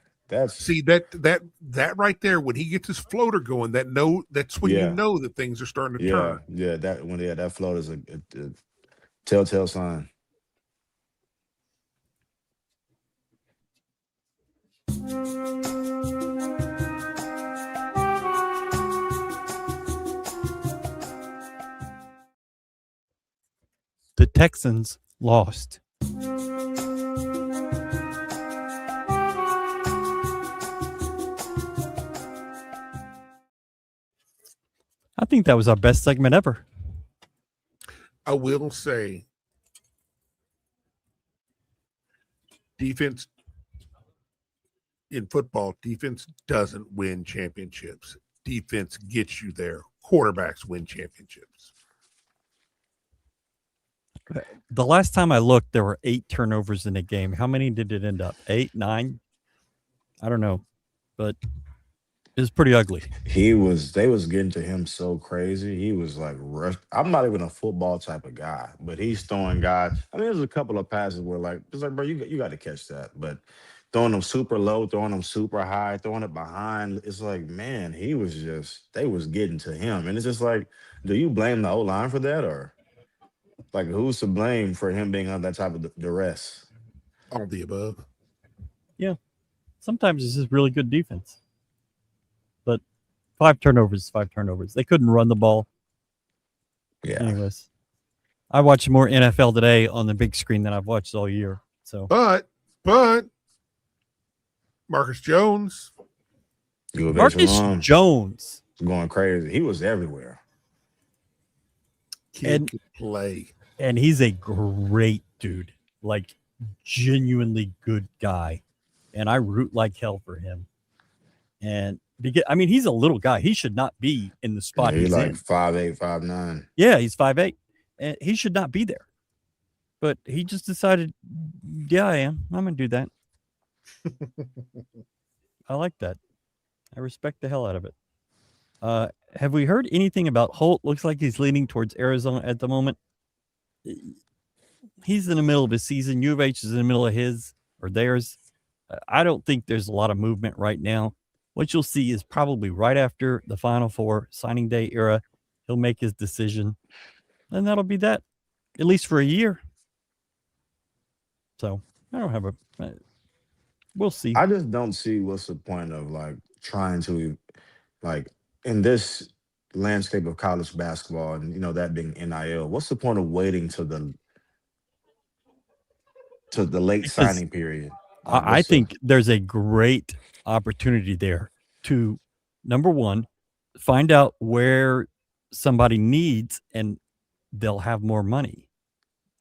See that right there, when he gets his floater going, that's when you know that things are starting to turn. Yeah, that float is a telltale sign. The Texans lost. I think that was our best segment ever. I will say, defense in football, defense doesn't win championships. Defense gets you there. Quarterbacks win championships. The last time I looked, there were 8 turnovers in a game. How many did it end up? 8, 9? I don't know, but it was pretty ugly. They was getting to him so crazy. He was like, I'm not even a football type of guy, but he's throwing guys. I mean, there's a couple of passes where it's like, bro, you got to catch that. But throwing them super low, throwing them super high, throwing it behind, it's like, man, they was getting to him. And it's just like, do you blame the O-line for that, or like who's to blame for him being under that type of duress? All the above. Sometimes it's just really good defense. But 5 turnovers is 5 turnovers. They couldn't run the ball. Yeah. Anyways, I watched more NFL today on the big screen than I've watched all year. So, But Marcus Jones, Marcus Jones, going crazy. He was everywhere. kid could play. and he's a great dude, like genuinely good guy. And I root like hell for him. And he's a little guy. He should not be in the spot He's he's like in. 5'8", 5'9". Yeah, he's 5'8", and he should not be there. But he just decided, yeah, I am. I'm gonna do that. I like that. I respect the hell out of it. Have we heard anything about Holt? Looks like he's leaning towards Arizona at the moment. He's in the middle of his season. U of H is in the middle of his or theirs. I don't think there's a lot of movement right now. What you'll see is probably right after the Final Four signing day era, he'll make his decision, and that'll be that, at least for a year. So I don't have we'll see. I just don't see what's the point of like trying to like in this landscape of college basketball and that being NIL. What's the point of waiting to the late Because signing period? I think there's a great opportunity there to, number one, find out where somebody needs, and they'll have more money.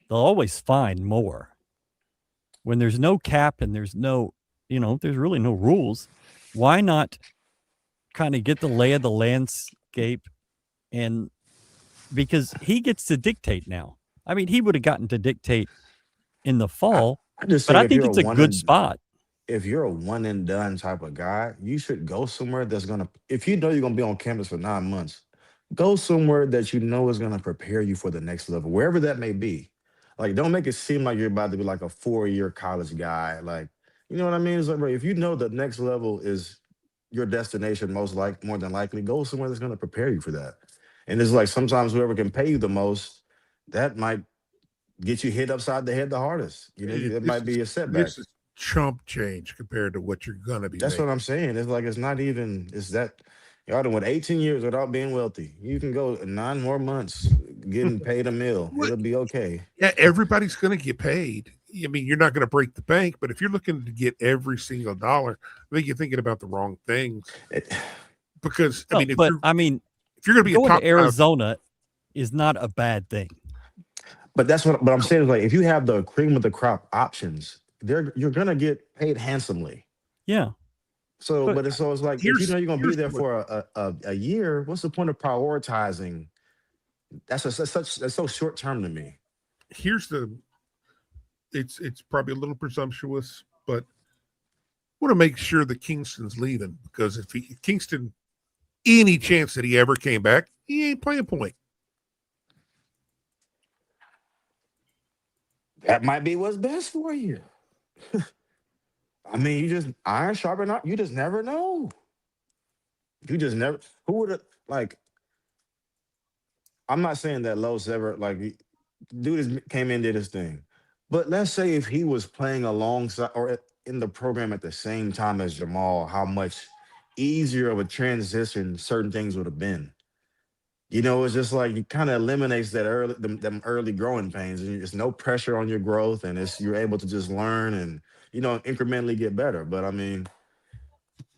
They'll always find more. When there's no cap and there's no, there's really no rules, why not kind of get the lay of the landscape? And because he gets to dictate now. I mean, he would have gotten to dictate in the fall, but I think it's a good spot. If you're a one and done type of guy, you should go somewhere that's if you know you're gonna be on campus for 9 months, go somewhere that you know is gonna prepare you for the next level, wherever that may be. Like, don't make it seem like you're about to be like a 4-year college guy. Like, you know what I mean? It's like, bro, if you know the next level is your destination, more than likely, go somewhere that's gonna prepare you for that. And it's like sometimes whoever can pay you the most, that might get you hit upside the head the hardest. It might be a setback. This is chump change compared to what you're gonna be. That's making. what I'm saying. It's like it's that y'all done went 18 years without being wealthy. You can go 9 more months getting paid a meal. It'll be okay. Yeah, everybody's gonna get paid. I mean, you're not gonna break the bank, but if you're looking to get every single dollar, I think you're thinking about the wrong things. Because if you're gonna be going a top to Arizona is not a bad thing. But that's what I'm saying is like if you have the cream of the crop options, you're gonna get paid handsomely. Yeah. So, it's like if you know you're gonna be there for a year, what's the point of prioritizing? That's so short term to me. It's probably a little presumptuous, but I want to make sure that Kingston's leaving, because if Kingston, any chance that he ever came back, he ain't playing point. That might be what's best for you. I mean, you just iron sharpen up. You just never know. Who would have I'm not saying that Los ever dude came in, did his thing. But let's say if he was playing alongside or in the program at the same time as Jamal, how much easier of a transition certain things would have been. It's just like it kind of eliminates that them early growing pains, and there's no pressure on your growth, and you're able to just learn and incrementally get better. But I mean,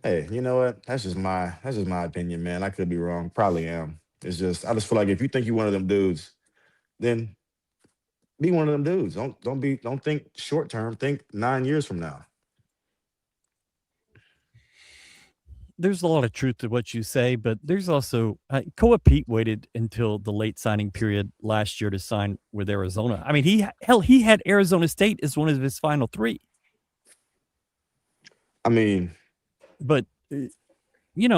hey, you know what? That's just my opinion, man. I could be wrong. Probably am. I just feel like if you think you're one of them dudes, then be one of them dudes. Don't think short term. Think 9 years from now. There's a lot of truth to what you say, but there's also Koa Pete waited until the late signing period last year to sign with Arizona. I mean, he had Arizona State as one of his final 3. I mean, but you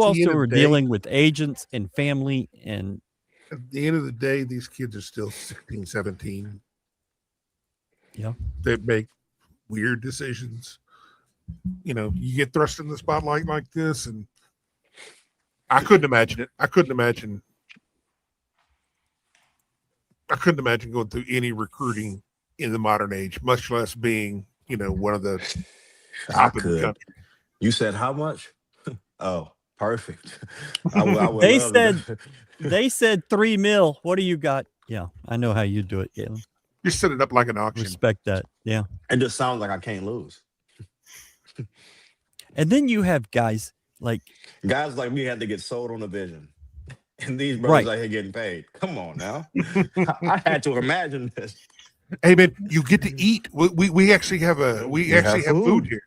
also are dealing with agents and family, and at the end of the day, these kids are still 16, 17. Yeah, they make weird decisions. You get thrust in the spotlight like this, and I couldn't imagine it. I couldn't imagine going through any recruiting in the modern age, much less being, one of the I top in the could. country. You said how much? Oh, perfect. I would They love said to. they said $3 million. What do you got? Yeah, I know how you do it, Galen. Just set it up like an auction. Respect that. Yeah. It just sounds like I can't lose. And then you have guys like Guys like me had to get sold on a vision. And these brothers out here getting paid. Come on now. I had to imagine this. Hey man, you get to eat. We actually have have food here.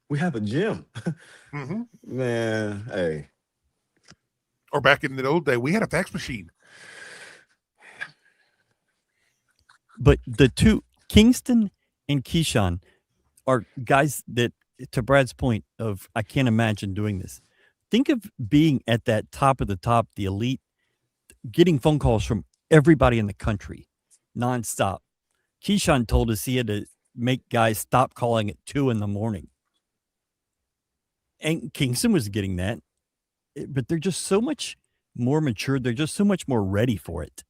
We have a gym. Mm-hmm. Man, hey. Or back in the old day, we had a fax machine. But the two, Kingston and Keyshawn, are guys that, to Brad's point of, I can't imagine doing this. Think of being at that top of the top, the elite, getting phone calls from everybody in the country nonstop. Keyshawn told us he had to make guys stop calling at 2 a.m. And Kingston was getting that. But they're just so much more mature. They're just so much more ready for it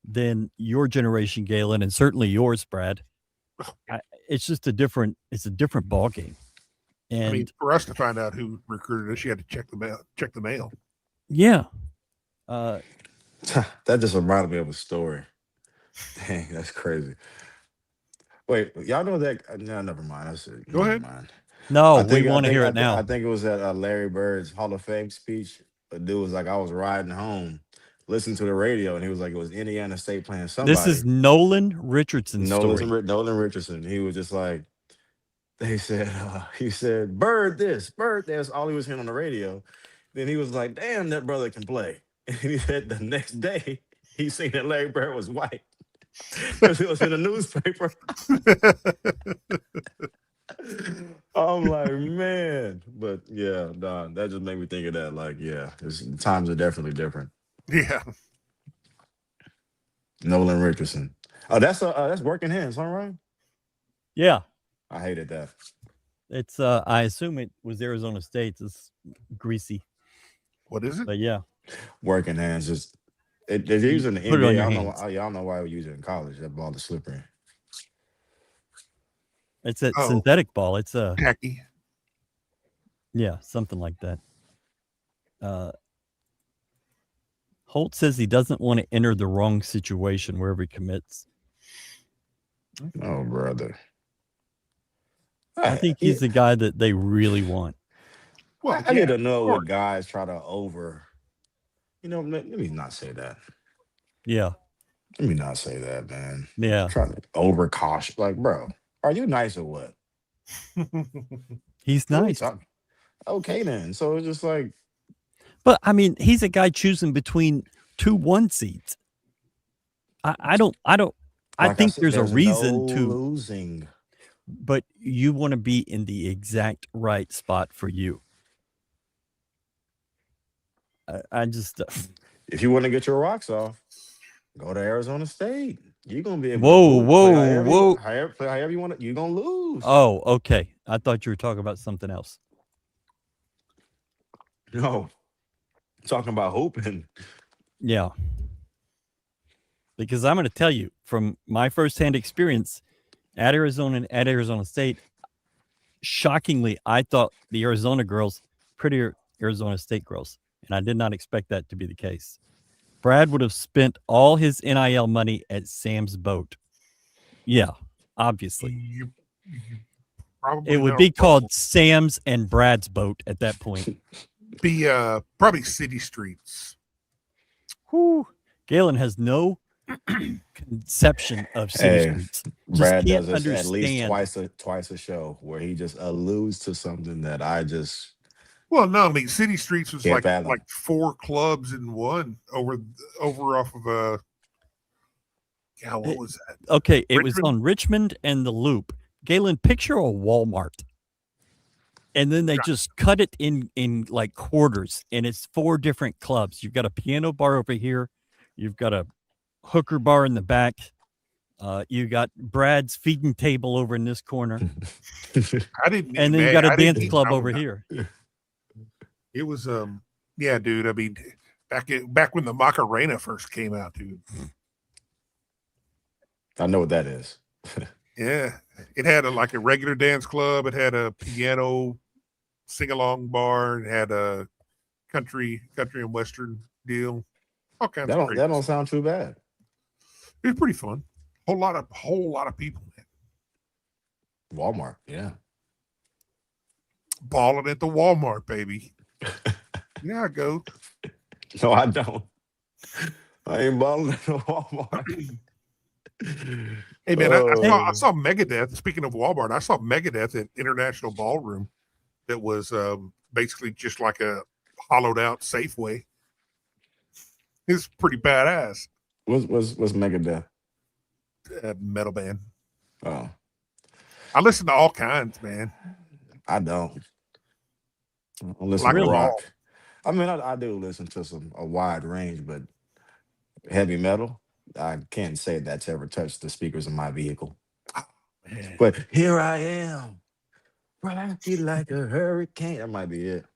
than your generation, Galen, and certainly yours, Brad. It's just a different ball game. And I mean, for us to find out who recruited us, you had to check the mail. Yeah. That just reminded me of a story. Dang, that's crazy. Wait, y'all know that? No, never mind. Go ahead. No, we want to hear it now. I think it was at Larry Bird's Hall of Fame speech. A dude was like, I was riding home, listening to the radio, and he was like, it was Indiana State playing somebody. This is Nolan Richardson's story. Nolan Richardson. He was just like, he said, Bird this, Bird this. All he was hearing on the radio. Then he was like, damn, that brother can play. And he said the next day, he seen that Larry Bird was white. Because it was in the newspaper. I'm like, man. But yeah, Don, that just made me think of that. Like, yeah, times are definitely different. Yeah. Nolan Richardson. Oh, that's Working Hands, all right? Yeah. I hated that. It's I assume it was Arizona State. It's greasy. What is it? But yeah. Working Hands is they're using the Put it on NBA. your Y'all know why we use it in college. That ball is slippery. It's a synthetic ball. It's a tacky. Yeah, something like that. Holt says he doesn't want to enter the wrong situation wherever he commits. Oh, brother. I think he's the guy that they really want. Well, I need to know what guys try to over. Let me not say that. Yeah. Let me not say that, man. Yeah. Trying to over caution. Like, bro, are you nice or what? He's nice. Okay, then. So it's just like. But I mean, he's a guy choosing between 2 1 seeds. I think there's a reason to losing. But you want to be in the exact right spot for you. I just if you want to get your rocks off, go to Arizona State. You're gonna be able whoa. Play however you want. You're gonna lose. Oh, okay. I thought you were talking about something else. No, talking about hooping. Yeah. Because I'm going to tell you from my firsthand experience at Arizona State, shockingly, I thought the Arizona girls prettier Arizona State girls, and I did not expect that to be the case. Brad would have spent all his NIL money at Sam's boat. Yeah, obviously. It would be called Sam's and Brad's boat at that point. Be probably City Streets. Whew. Galen has no conception of City Streets. Brad does this at least twice a show where he just alludes to something that I just. Well, no, I mean City Streets was like 4 clubs in one over off of what was that? Okay, it was on Richmond and the Loop. Galen, picture a Walmart. And then they just cut it in like quarters, and it's 4 different clubs. You've got a piano bar over here. You've got a hooker bar in the back. You got Brad's feeding table over in this corner. And then you got a dance club over here. It was yeah, dude. I mean, back when the Macarena first came out, dude. I know what that is. Yeah, it had like a regular dance club. It had a piano sing-along bar. It had a country and western deal. All kinds That of don't crazy stuff. sound too bad. It was pretty fun. Whole lot of people. Walmart, yeah. Balling at the Walmart, baby. Yeah, I go. No, I don't. I ain't balling at the Walmart. Hey man, I saw Megadeth. Speaking of Walmart, I saw Megadeth at International Ballroom. That was basically just like a hollowed out Safeway. It's pretty badass. What's Megadeth? Metal band. Oh, I listen to all kinds, man. I don't listen Like to them rock. all. I mean, I do listen to a wide range, but heavy metal, I can't say that's ever touched the speakers in my vehicle. Man. But here I am, rocky like a hurricane. That might be it.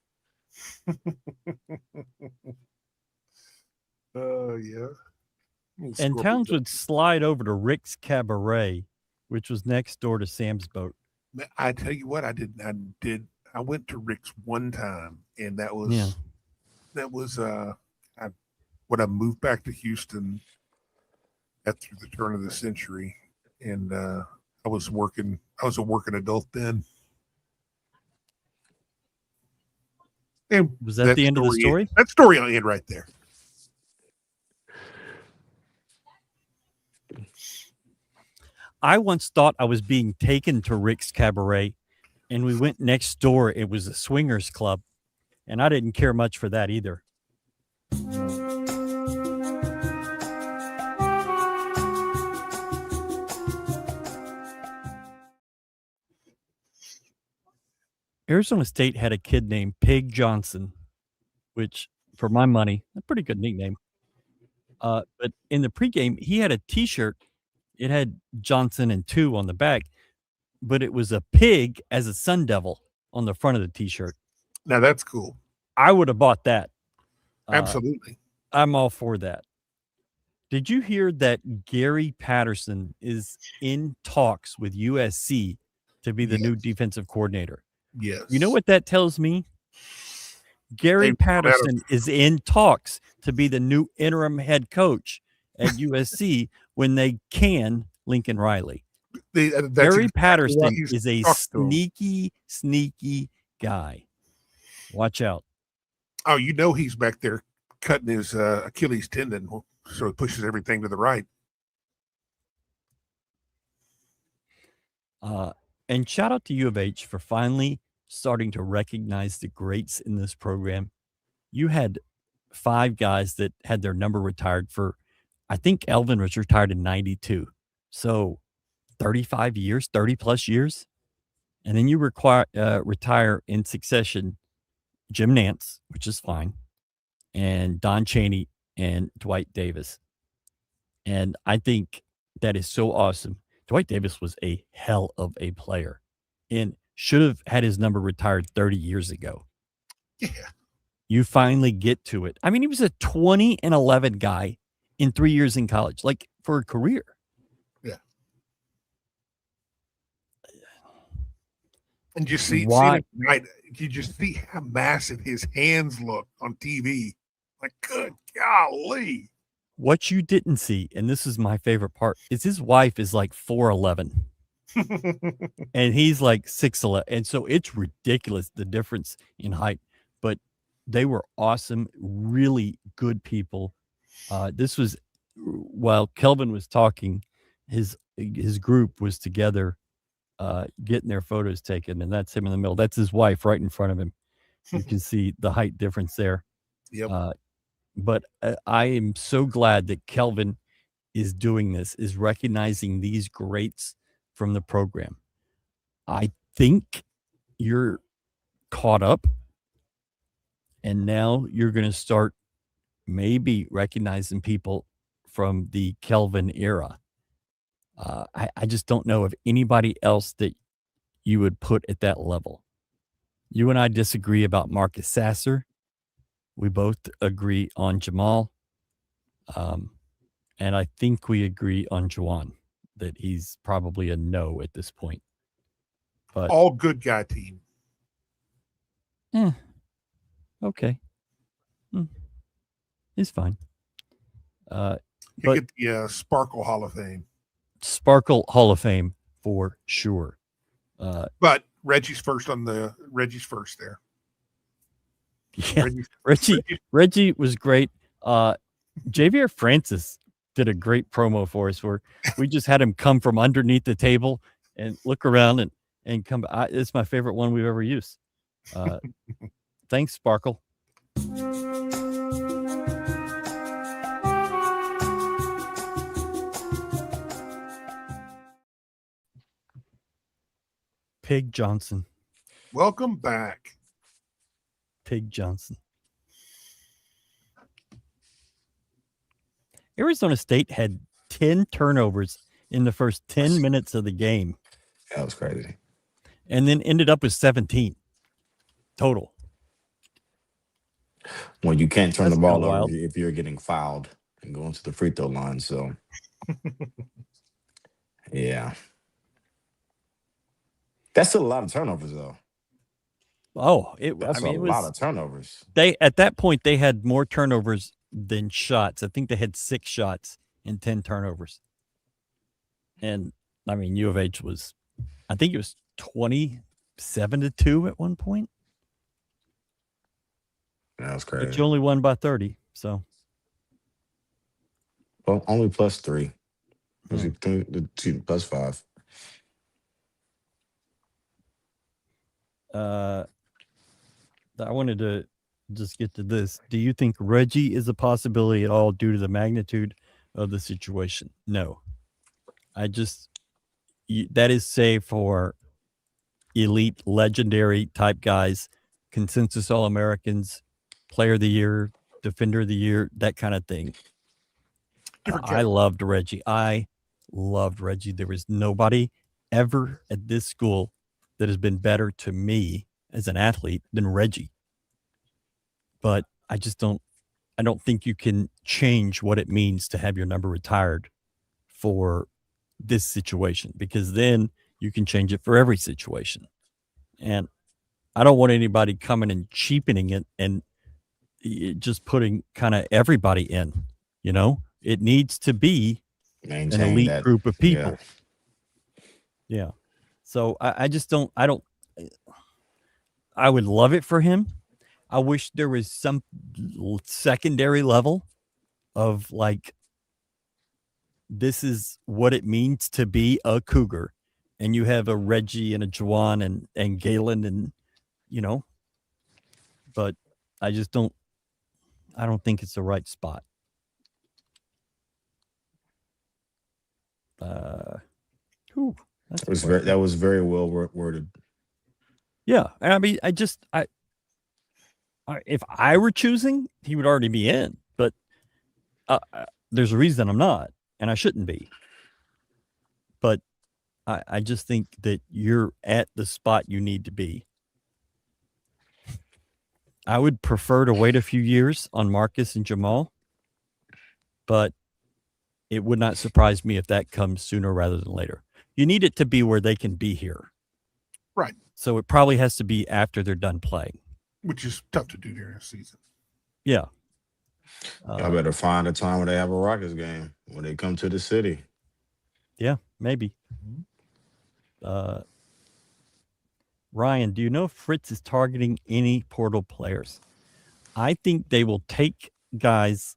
Yeah. And Towns would slide over to Rick's Cabaret, which was next door to Sam's Boat. I tell you what, I went to Rick's one time, and that was when I moved back to Houston after the turn of the century, and I was a working adult then. And was that the end of the story? That story will end right there. I once thought I was being taken to Rick's Cabaret, and we went next door. It was a swingers club, and I didn't care much for that either. Arizona State had a kid named Pig Johnson, which, for my money, a pretty good nickname. But in the pregame, he had a T-shirt. It had Johnson and 2 on the back, but it was a pig as a Sun Devil on the front of the T-shirt. Now that's cool. I would have bought that. Absolutely. I'm all for that. Did you hear that Gary Patterson is in talks with USC to be the new defensive coordinator? Yes. You know what that tells me? Gary Patterson is in talks to be the new interim head coach at USC when they can Lincoln Riley. Gary Patterson is a sneaky guy. Watch out. Oh, you know he's back there cutting his Achilles tendon, so it pushes everything to the right. And shout out to U of H for finally starting to recognize the greats in this program. You had 5 guys that had their number retired for, I think Elvin was retired in 92. So 35 years, 30 plus years. And then you retire in succession Jim Nance, which is fine, and Don Chaney and Dwight Davis. And I think that is so awesome. Dwight Davis was a hell of a player and should have had his number retired 30 years ago. Yeah. You finally get to it. I mean, he was a 20-11 guy in 3 years in college, like for a career. Yeah. And you you just see how massive his hands look on TV. Like, good golly. What you didn't see, and this is my favorite part, is his wife is like 4'11". And he's like 6'11". And so it's ridiculous, the difference in height. But they were awesome, really good people. This was while Kelvin was talking, his group was together getting their photos taken, and that's him in the middle. That's his wife right in front of him. You can see the height difference there. Yep. But I am so glad that Kelvin is doing this, is recognizing these greats from the program. I think you're caught up, and now you're going to start maybe recognizing people from the Kelvin era. I just don't know of anybody else that you would put at that level. You and I disagree about Marcus Sasser. We both agree on Jamal. And I think we agree on Juwan. that he's probably a no at this point. But All good guy team. okay. He's fine. You But get the Sparkle Hall of Fame. Sparkle Hall of Fame for sure. But Reggie's first there. Yeah, Reggie was great. Javier Francis did a great promo for us where we just had him come from underneath the table and look around and come. It's my favorite one we've ever used. Thanks, Sparkle. Pig Johnson. Welcome back. Pig Johnson. Arizona State had 10 turnovers in the first 10 minutes of the game. That was crazy. And then ended up with 17 total. Well, you can't turn That's the ball kinda over wild. if you're getting fouled and going to the free throw line. So, yeah. That's still a lot of turnovers, though. Oh, That's a lot of turnovers. At that point they had more turnovers than shots. I think they had 6 shots and 10 turnovers. And I mean, U of H was, I think it was 27-2 at one point. That was crazy. But you only won by 30. So, well, only +3. +5. I wanted to just get to this. Do you think Reggie is a possibility at all due to the magnitude of the situation? No. That is say for elite, legendary type guys, consensus All-Americans, player of the year, defender of the year, that kind of thing. I loved Reggie. There was nobody ever at this school that has been better to me as an athlete than Reggie. But I don't think you can change what it means to have your number retired for this situation, because then you can change it for every situation. And I don't want anybody coming and cheapening it and just putting kind of everybody in, it needs to be an elite group of people. Yeah. So I would love it for him. I wish there was some secondary level of like, this is what it means to be a Cougar. And you have a Reggie and a Juwan and Galen and, but I don't think it's the right spot. That was very well worded. Yeah. I mean, if I were choosing, he would already be in, but there's a reason I'm not, and I shouldn't be. But I just think that you're at the spot you need to be. I would prefer to wait a few years on Marcus and Jamal, but it would not surprise me if that comes sooner rather than later. You need it to be where they can be here. Right. So it probably has to be after they're done playing. Which is tough to do during a season. Yeah. Y'all better find a time when they have a Rockets game, when they come to the city. Yeah, maybe. Ryan, do you know if Fritz is targeting any portal players? I think they will take guys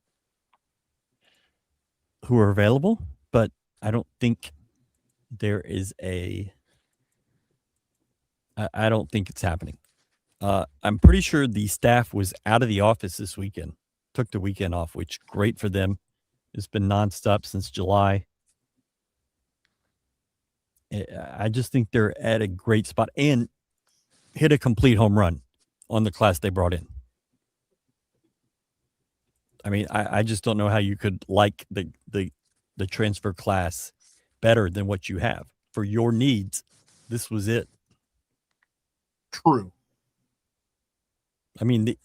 who are available, but I don't think there is I don't think it's happening. I'm pretty sure the staff was out of the office this weekend, took the weekend off, which great for them. It's been nonstop since July. I just think they're at a great spot and hit a complete home run on the class they brought in. I mean, I just don't know how you could like the transfer class better than what you have. For your needs, this was it. True. I mean,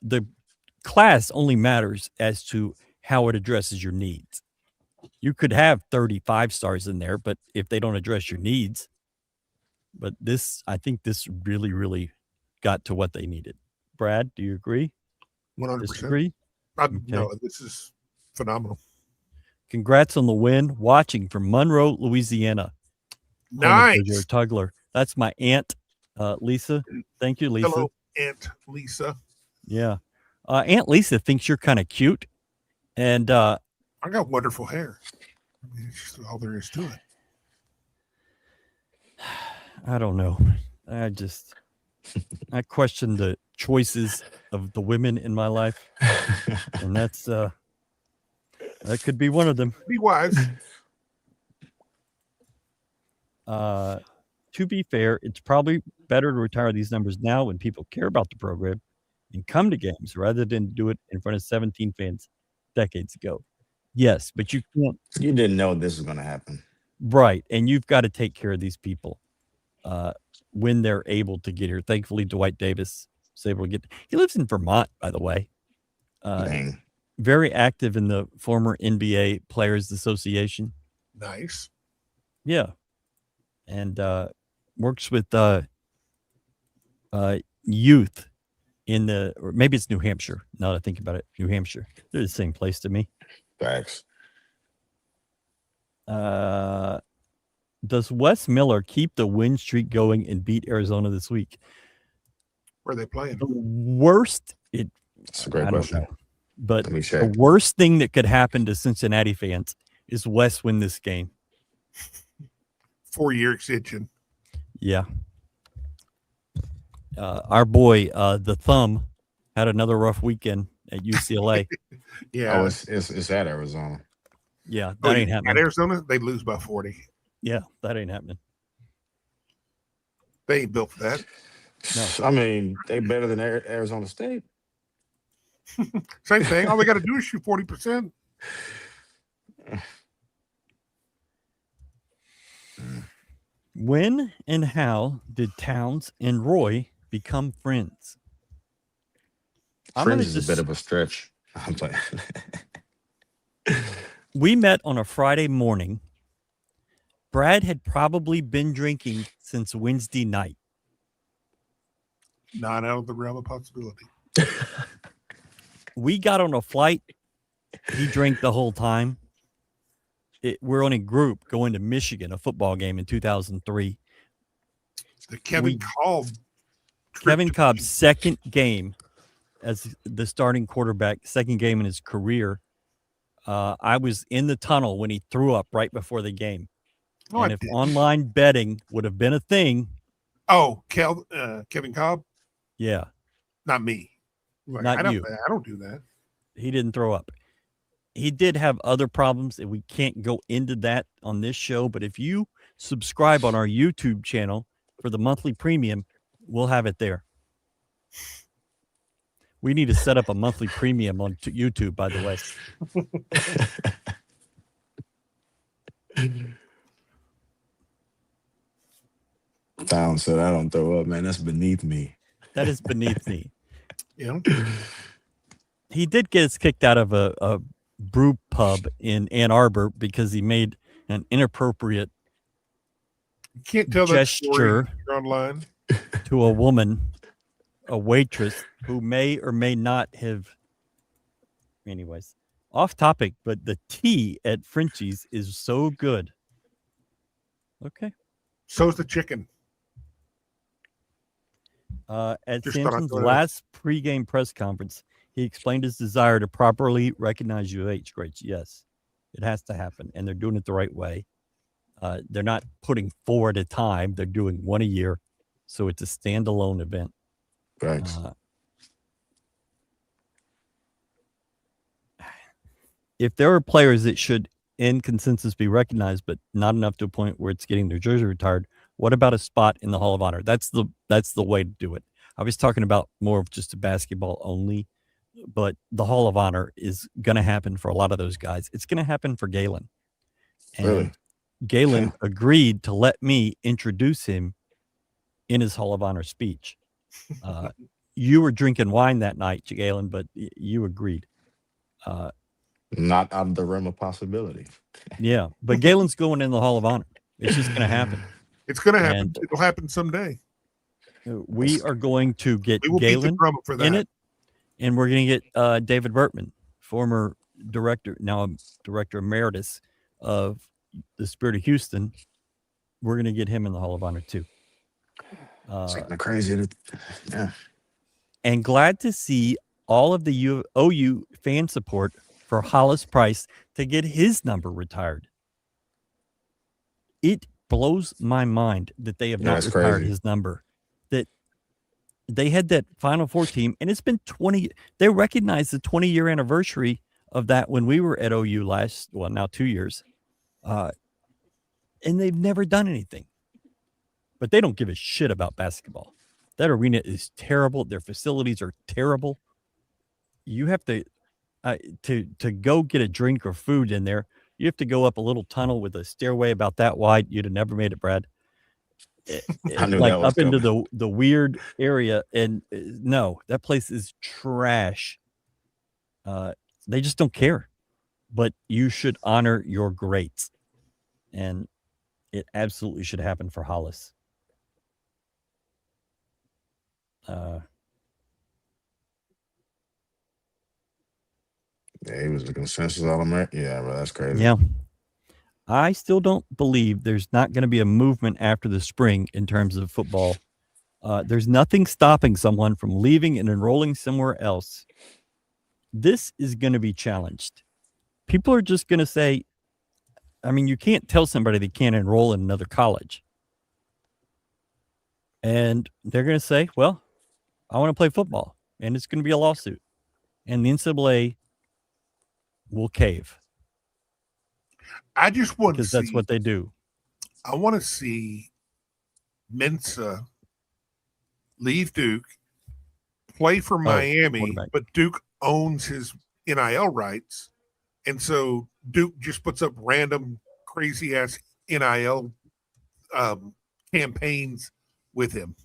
the class only matters as to how it addresses your needs. You could have 35 stars in there, but if they don't address your needs, but I think this really, really got to what they needed. Brad, do you agree? 100%. Disagree? No, this is phenomenal. Congrats on the win. Watching from Monroe, Louisiana. Nice. Tugler. That's my aunt, Lisa. Thank you, Lisa. Hello, Aunt Lisa. Yeah. Aunt Lisa thinks you're kind of cute. And I got wonderful hair. I mean, it's just all there is to it. I don't know. I question the choices of the women in my life. And that's that could be one of them. Be wise. To be fair, it's probably better to retire these numbers now when people care about the program and come to games rather than do it in front of 17 fans decades ago. Yes, but you can't. You didn't know this was going to happen. Right. And you've got to take care of these people when they're able to get here. Thankfully, Dwight Davis is able to get. He lives in Vermont, by the way. Dang. Very active in the former NBA Players Association. Nice. Yeah. And works with youth in or maybe it's New Hampshire. Now that I think about it, New Hampshire. They're the same place to me. Facts. Does Wes Miller keep the win streak going and beat Arizona this week? Where are they playing? The worst. That's a great question. But Let me check. the worst thing that could happen to Cincinnati fans is Wes win this game. 4-year extension. Yeah. Our boy, the Thumb, had another rough weekend at UCLA. Yeah. Oh, it's at Arizona. Yeah, that ain't happening. At Arizona, they lose by 40. Yeah, that ain't happening. They ain't built for that. No. I mean, they better than Arizona State. Same thing. All they got to do is shoot 40%. When and how did Towns and Roy become friends? Friends is a bit of a stretch. I'm playing. We met on a Friday morning. Brad had probably been drinking since Wednesday night. Not out of the realm of possibility. We got on a flight. He drank the whole time. We're on a group going to Michigan, a football game in 2003. The Kevin Cobb's second game as the starting quarterback, second game in his career. I was in the tunnel when he threw up right before the game. No, and if online betting would have been a thing. Oh, Kevin Cobb? Yeah. Not me. Like, Not I you. I don't do that. He didn't throw up. He did have other problems, and we can't go into that on this show. But if you subscribe on our YouTube channel for the monthly premium, we'll have it there. We need to set up a monthly premium on YouTube, by the way. Town said, I don't throw up, man. That's beneath me. That is beneath me. Yeah. He did get us kicked out of a brew pub in Ann Arbor because he made an inappropriate You can't tell that story gesture if you're online. to a woman, a waitress who may or may not have. Anyways, off topic, but the tea at Frenchie's is so good. Okay. So's the chicken. At Just thought I'd Samson's throw that out. last pregame press conference, he explained his desire to properly recognize UH grades. Yes, it has to happen, and they're doing it the right way. They're not putting 4 at a time. They're doing 1 a year, so it's a standalone event. Thanks. If there are players that should, in consensus, be recognized, but not enough to a point where it's getting their jersey retired, what about a spot in the Hall of Honor? That's the way to do it. I was talking about more of just a basketball only, but the Hall of Honor is going to happen for a lot of those guys. It's going to happen for Galen. And Really? Galen agreed to let me introduce him in his Hall of Honor speech. You were drinking wine that night, Galen, but you agreed. Not out of the realm of possibility. Yeah, but Galen's going in the Hall of Honor. It's just going to happen. It's going to happen. And It'll happen someday. we are going to get We will beat the Galen drum for that. in it, and we're going to get David Bertman, former director, now director emeritus of the Spirit of Houston. We're going to get him in the Hall of Honor too. It's kind of crazy. Yeah. And glad to see all of the OU fan support for Hollis Price to get his number retired. It blows my mind that they have not retired his number. That they had that Final Four team, and it's been 20. They recognized the 20-year anniversary of that when we were at OU now 2 years. And they've never done anything. But they don't give a shit about basketball. That arena is terrible. Their facilities are terrible. You have to go get a drink or food in there. You have to go up a little tunnel with a stairway about that wide. You'd have never made it, Brad. I knew like that was up into the weird area. And no, that place is trash. They just don't care. But you should honor your greats. And it absolutely should happen for Hollis. Yeah, he was the consensus All-American. Yeah, bro, that's crazy. Yeah. I still don't believe there's not going to be a movement after the spring in terms of football. There's nothing stopping someone from leaving and enrolling somewhere else. This is going to be challenged. People are just going to say, I mean, you can't tell somebody they can't enroll in another college. And they're going to say, well, I want to play football. And it's going to be a lawsuit. And the NCAA will cave. I just want to see. Because that's what they do. I want to see Mensa leave Duke, play for Miami, but Duke owns his NIL rights. And so Duke just puts up random crazy-ass NIL campaigns with him.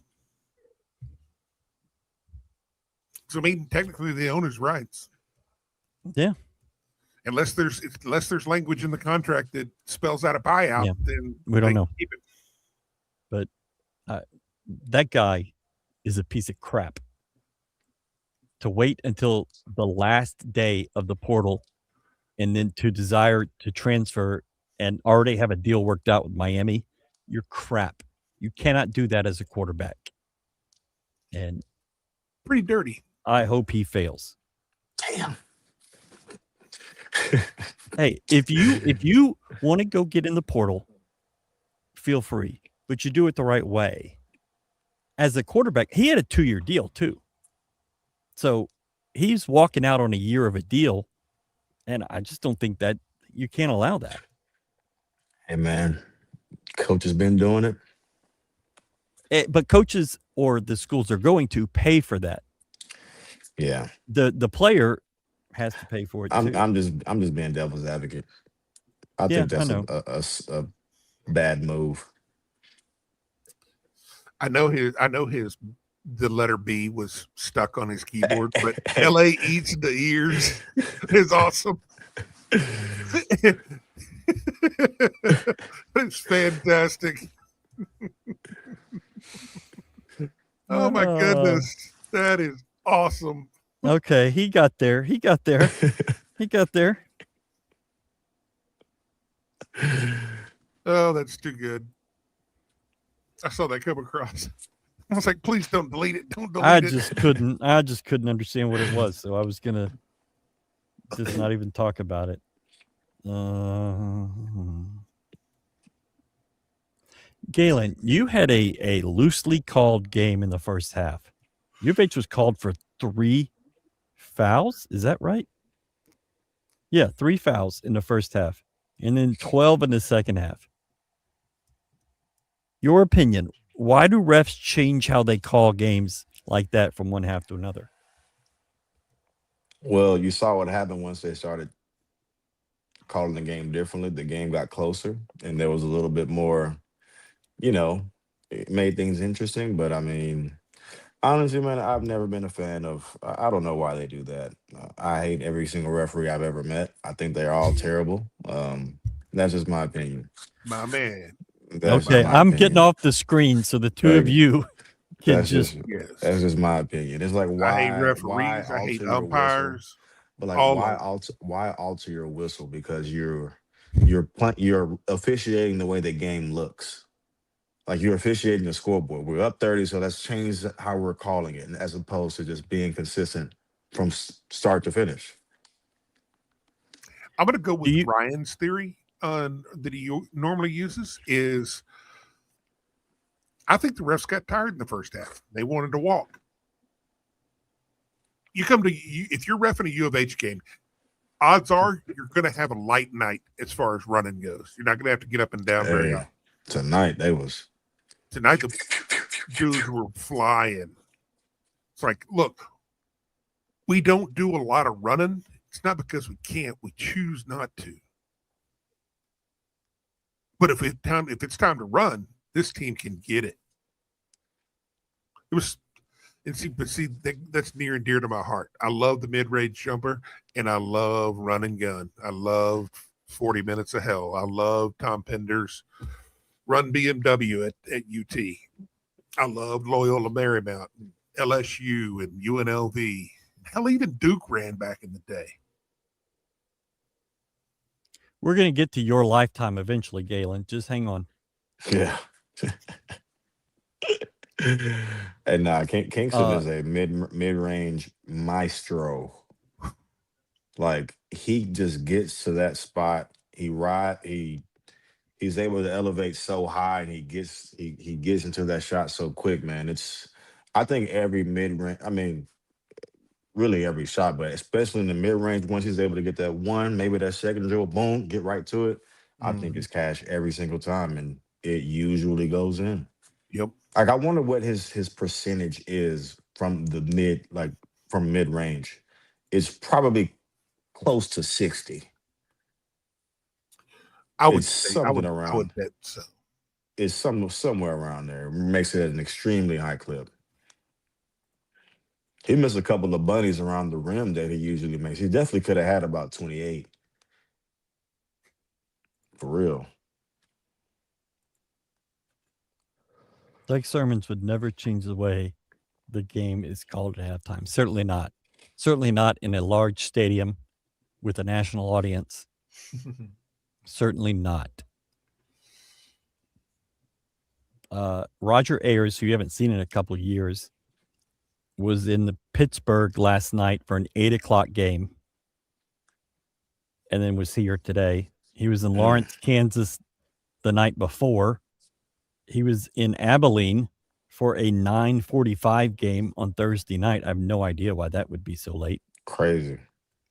So, I mean, technically they own his rights. Yeah. Unless there's language in the contract that spells out a buyout, then we don't know. Keep it. But that guy is a piece of crap. To wait until the last day of the portal and then to desire to transfer and already have a deal worked out with Miami, you're crap. You cannot do that as a quarterback. And pretty dirty. I hope he fails. Damn. Hey, if you want to go get in the portal, feel free, but you do it the right way. As a quarterback, he had a 2-year deal too. So he's walking out on a year of a deal, and I just don't think that you can't allow that. Hey, man, coach has been doing it. But coaches or the schools are going to pay for that. Yeah. The player has to pay for it too. I'm just being devil's advocate. I think that's a bad move. I know the letter B was stuck on his keyboard, but LA eats the ears is awesome. It's fantastic. Oh my goodness. That is awesome. Okay, he got there. He got there. Oh, that's too good. I saw that come across. I was like, please don't delete it. Don't delete it. I just couldn't understand what it was. So I was going to just not even talk about it. Galen, you had a loosely called game in the first half. U of H was called for 3 fouls. Is that right? Yeah, 3 fouls in the first half and then 12 in the second half. Your opinion, why do refs change how they call games like that from one half to another? Well, you saw what happened once they started calling the game differently. The game got closer, and there was a little bit more, it made things interesting. But, I mean, Honestly, man, I've never been a fan of. I don't know why they do that. I hate every single referee I've ever met. I think they're all terrible. That's just my opinion. My man. That's just Okay, my I'm getting opinion. off the screen so the two of Like, you can that's just. just Yes. that's just my opinion. It's like I hate why referees. I hate alter your whistle? umpires. But like All of them. why alter your whistle because you're officiating the way the game looks. Like you're officiating the scoreboard. We're up 30, so let's change how we're calling it, and as opposed to just being consistent from start to finish. I'm going to go with Do you- Ryan's theory that he normally uses is I think the refs got tired in the first half. They wanted to walk. If you're reffing a U of H game, odds are you're going to have a light night as far as running goes. You're not going to have to get up and down very Hey, often. tonight Tonight, the dudes were flying. It's like, look, we don't do a lot of running. It's not because we can't. We choose not to. But if it's time to run, this team can get it. That's near and dear to my heart. I love the mid-range jumper, and I love run and gun. I love 40 minutes of hell. I love Tom Pender's run BMW at UT. I love Loyola Marymount, and LSU, and UNLV. Hell, even Duke ran back in the day. We're going to get to your lifetime eventually, Galen. Just hang on. yeah. And Kingston is a mid-range maestro. Like he just gets to that spot. He's able to elevate so high, and he gets into that shot so quick, man. I think every mid-range, I mean, really every shot, but especially in the mid-range, once he's able to get that one, maybe that second dribble, boom, get right to it. I think it's cash every single time, and it usually goes in. Yep. Like I wonder what his percentage is from the mid-range. It's probably close to 60. I would It's say something I around. would bet so. It's somewhere around there. Makes it an extremely high clip. He missed a couple of bunnies around the rim that he usually makes. He definitely could have had about 28. For real. Doug Sermons would never change the way the game is called at halftime. Certainly not. Certainly not in a large stadium with a national audience. Certainly not. Roger Ayers, who you haven't seen in a couple of years, was in the Pittsburgh last night for an 8:00 game and then was here today. He was in Lawrence, Kansas the night before. He was in Abilene for a 9:45 game on Thursday night. I have no idea why that would be so late. Crazy.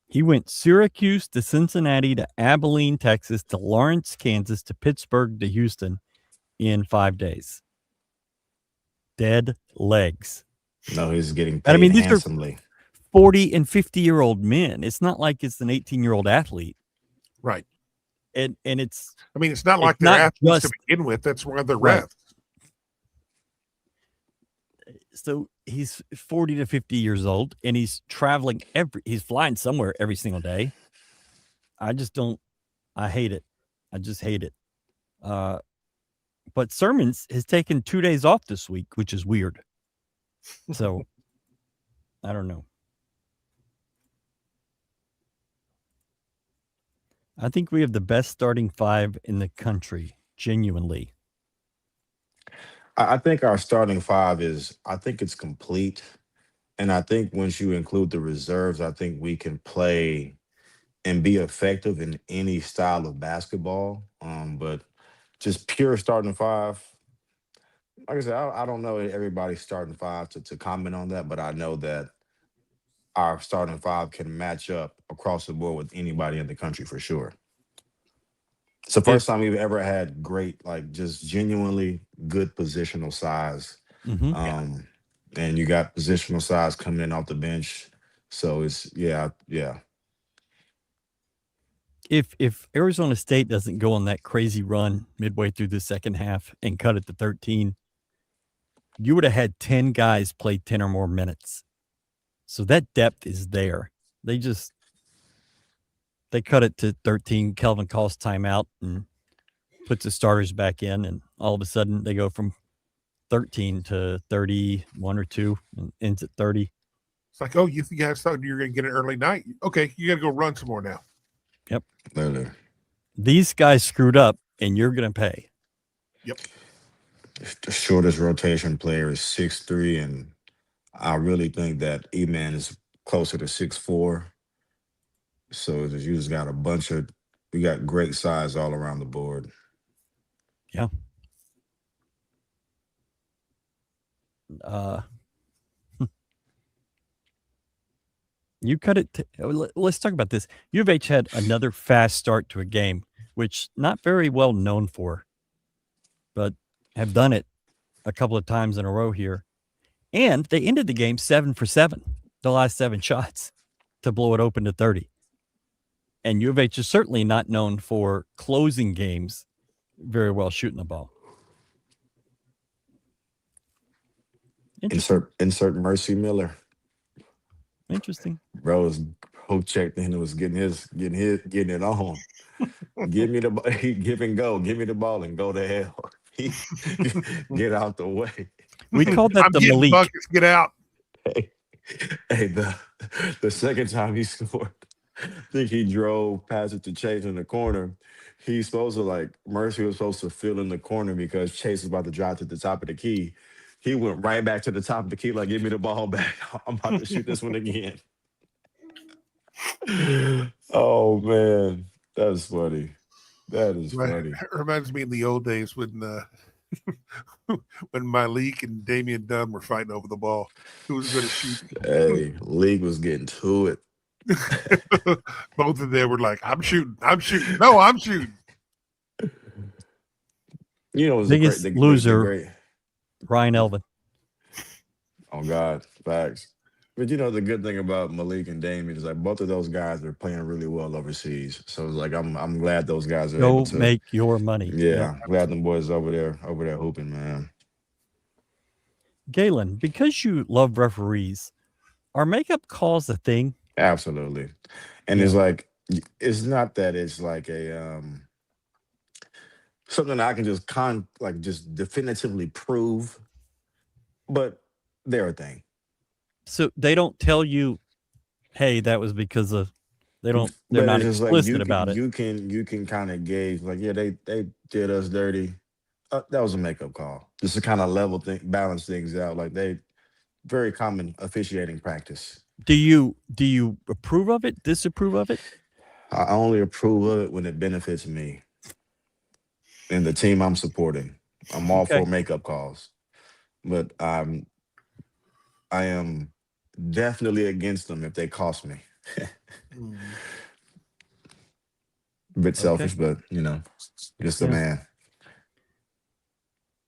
He went Syracuse to Cincinnati to Abilene, Texas to Lawrence, Kansas to Pittsburgh to Houston in 5 days. Dead legs. No, he's getting paid And I mean, these handsomely. are 40 and 50-year-old men. It's not like it's an 18-year-old athlete. Right. And it's not like they're not athletes just- to begin with. That's why they're Right. refs. So he's 40 to 50 years old, and he's traveling he's flying somewhere every single day. I hate it. I just hate it. But Sermons has taken 2 days off this week, which is weird. So I don't know. I think we have the best starting five in the country, genuinely. I think our starting five I think it's complete. And I think once you include the reserves, I think we can play and be effective in any style of basketball. But just pure starting five, like I said, I don't know everybody's starting five to comment on that, but I know that our starting five can match up across the board with anybody in the country for sure. It's the first time we've ever had great, like just genuinely good positional size. Mhm. And you got positional size coming in off the bench. So it's yeah. If Arizona State doesn't go on that crazy run midway through the second half and cut it to 13, you would have had 10 guys play 10 or more minutes. So that depth is there. They cut it to 13. Kelvin calls timeout and puts the starters back in, and all of a sudden they go from 13 to 31 or 2 and ends at 30. It's like, oh, you guys thought you were going to get an early night. Okay, you got to go run some more now. Yep. Literally. These guys screwed up, and you're going to pay. Yep. The shortest rotation player is 6'3", and I really think that E-Man is closer to 6'4". So you just got we got great size all around the board. Yeah. You cut it. Let's talk about this. U of H had another fast start to a game, which not very well known for, but have done it a couple of times in a row here. And they ended the game 7 for 7, the last 7 shots to blow it open to 30. And U of H is certainly not known for closing games very well shooting the ball. Insert Mercy Miller. Interesting. Bro was hope checked in and was getting it on. Give me the ball. Give and go. Give me the ball and go to hell. Get out the way. We called that I'm the getting Malik. buckets. Get out. Hey, the second time he scored, I think he drove past it to Chase in the corner. He's supposed to Mercy was supposed to fill in the corner because Chase was about to drive to the top of the key. He went right back to the top of the key, give me the ball back. I'm about to shoot this one again. Oh, man. That's funny. That is funny. It reminds me in the old days when when Malik and Damian Dunn were fighting over the ball. Who was going to shoot? Hey, League was getting to it. Both of them were like, I'm shooting. No, I'm shooting. You know, it was biggest loser, Ryan Elvin. Oh, God. Facts. But, the good thing about Malik and Damian is both of those guys are playing really well overseas. So, it's I'm glad those guys are able to make your money. Yeah, I'm glad them boys over there hooping, man. Galen, because you love referees, are makeup calls a thing? Absolutely. And it's it's not that it's a something I can just just definitively prove, but they're a thing. So they don't tell you, hey, that was because of they're not explicit about it. You can kind of gauge they did us dirty. That was a makeup call. Just to kind of balance things out. They very common officiating practice. Do you approve of it, disapprove of it? I only approve of it when it benefits me and the team I'm supporting. I'm all for makeup calls, but I am definitely against them if they cost me. A bit selfish, but just a man.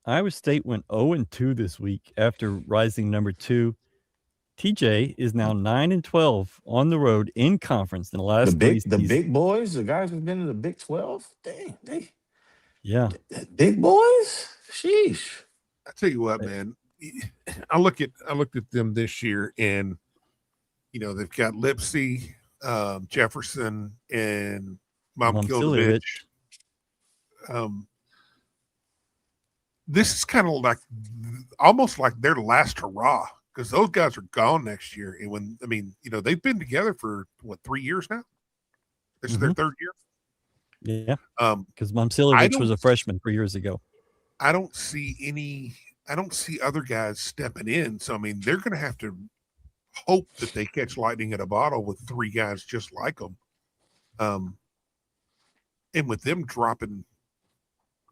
Iowa State went 0-2 this week after rising number 2. TJ is now 9-12 on the road in conference in the last the big boys, the guys who've been in the Big 12. Dang, big boys. Sheesh. I tell you what, man. I looked at them this year, and they've got Lipsy, Jefferson, and Momkilovich. This is kind of almost like their last hurrah, because those guys are gone next year. And they've been together for 3 years now. This is their third year. Yeah. Because Momkilovich was a freshman 3 years ago. I don't see other guys stepping in. So they're going to have to hope that they catch lightning in a bottle with 3 guys just like them. And with them dropping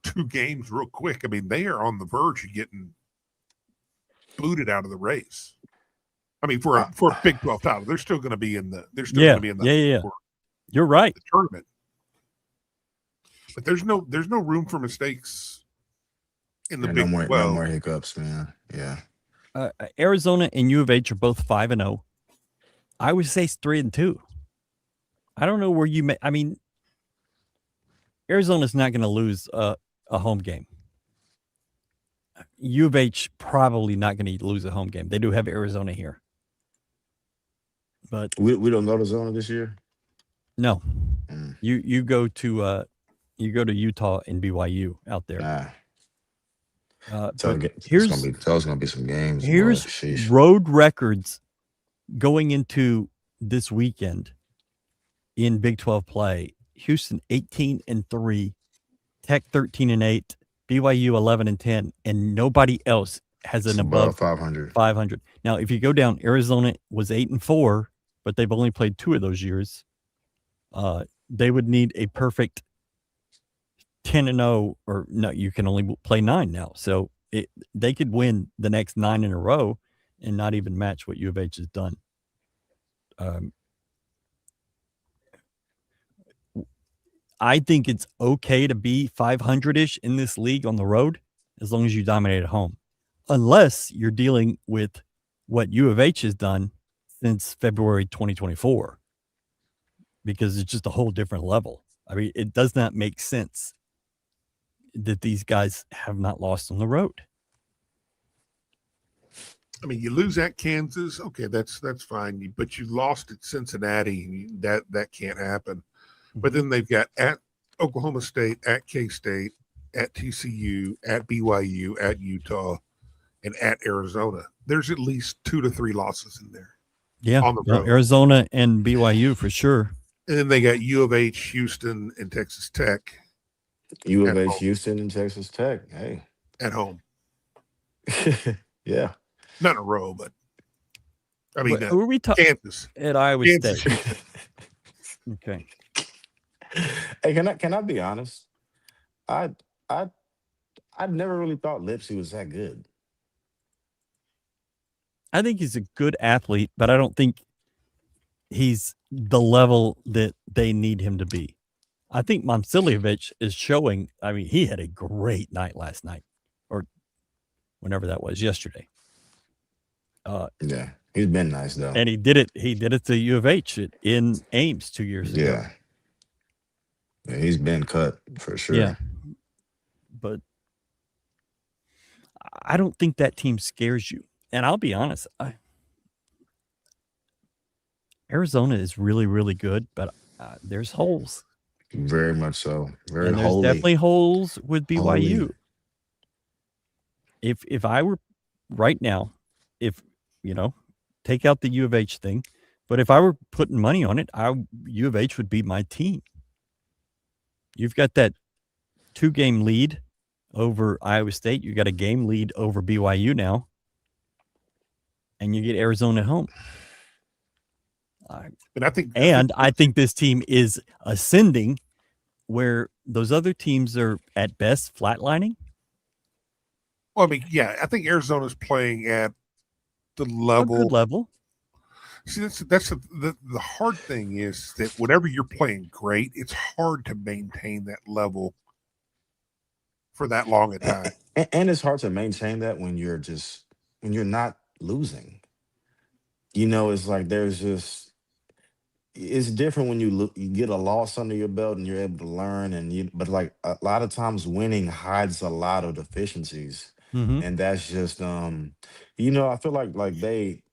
2 games real quick, they are on the verge of getting booted out of the race. For a Big 12 title, they're still going to be in the. They're still going to be in the. Yeah. You're right. The tournament, but there's no room for mistakes in the Big 12. No more hiccups, man. Yeah. Arizona and U of H are both 5-0. I would say 3-2. I don't know where you may. Arizona's not going to lose a home game. U of H probably not going to lose a home game. They do have Arizona here, but We don't go to Zona this year. no, you go to Utah and BYU out there. But It's gonna be some games. Here's Sheesh. road records going into this weekend in Big 12 play. Houston 18-3, Tech 13-8, BYU 11-10, and nobody else has an above 500. 500. Now, if you go down, Arizona was 8-4, but they've only played 2 of those years. They would need a perfect 10-0, or no, you can only play 9 now. So they could win the next 9 in a row and not even match what U of H has done. I think it's okay to be 500-ish in this league on the road as long as you dominate at home, unless you're dealing with what U of H has done since February 2024, because it's just a whole different level. I mean, it does not make sense that these guys have not lost on the road. I mean, you lose at Kansas, okay, that's fine. But you lost at Cincinnati, that can't happen. But then they've got at Oklahoma State, at K-State, at TCU, at BYU, at Utah, and at Arizona. There's at least 2 to 3 losses in there. Yeah, on the road. Arizona and BYU for sure. And then they got U of H, Houston, and Texas Tech. U of H, Houston, and Texas Tech. Hey, at home. Yeah, not in a row, but I mean, who are we talking? Kansas At Iowa Kansas. State. Okay. Hey, can I be honest? I never really thought Lipsy was that good. I think he's a good athlete, but I don't think he's the level that they need him to be. I think Momcilovic is showing. I mean, he had a great night last night, or whenever that was, yesterday. Yeah, he's been nice though, and he did it. He did it to U of H in Ames 2 years ago. Yeah, he's been cut for sure. Yeah, but I don't think that team scares you. And I'll be honest, Arizona is really, really good, but there's holes. Very much so. Very and there's holy. definitely holes with BYU. Holy. If I were right now, take out the U of H thing, but if I were putting money on it, U of H would be my team. You've got that 2-game lead over Iowa State. You got a game lead over BYU now, and you get Arizona at home. I think this team is ascending, where those other teams are at best flatlining. Well, I mean, yeah, I think Arizona's playing at the level. A good level. See, that's the hard thing is that whenever you're playing great, it's hard to maintain that level for that long a time. And it's hard to maintain that when you're not losing. It's like it's different when you get a loss under your belt and you're able to learn, but like a lot of times winning hides a lot of deficiencies. Mm-hmm. And that's just I feel like they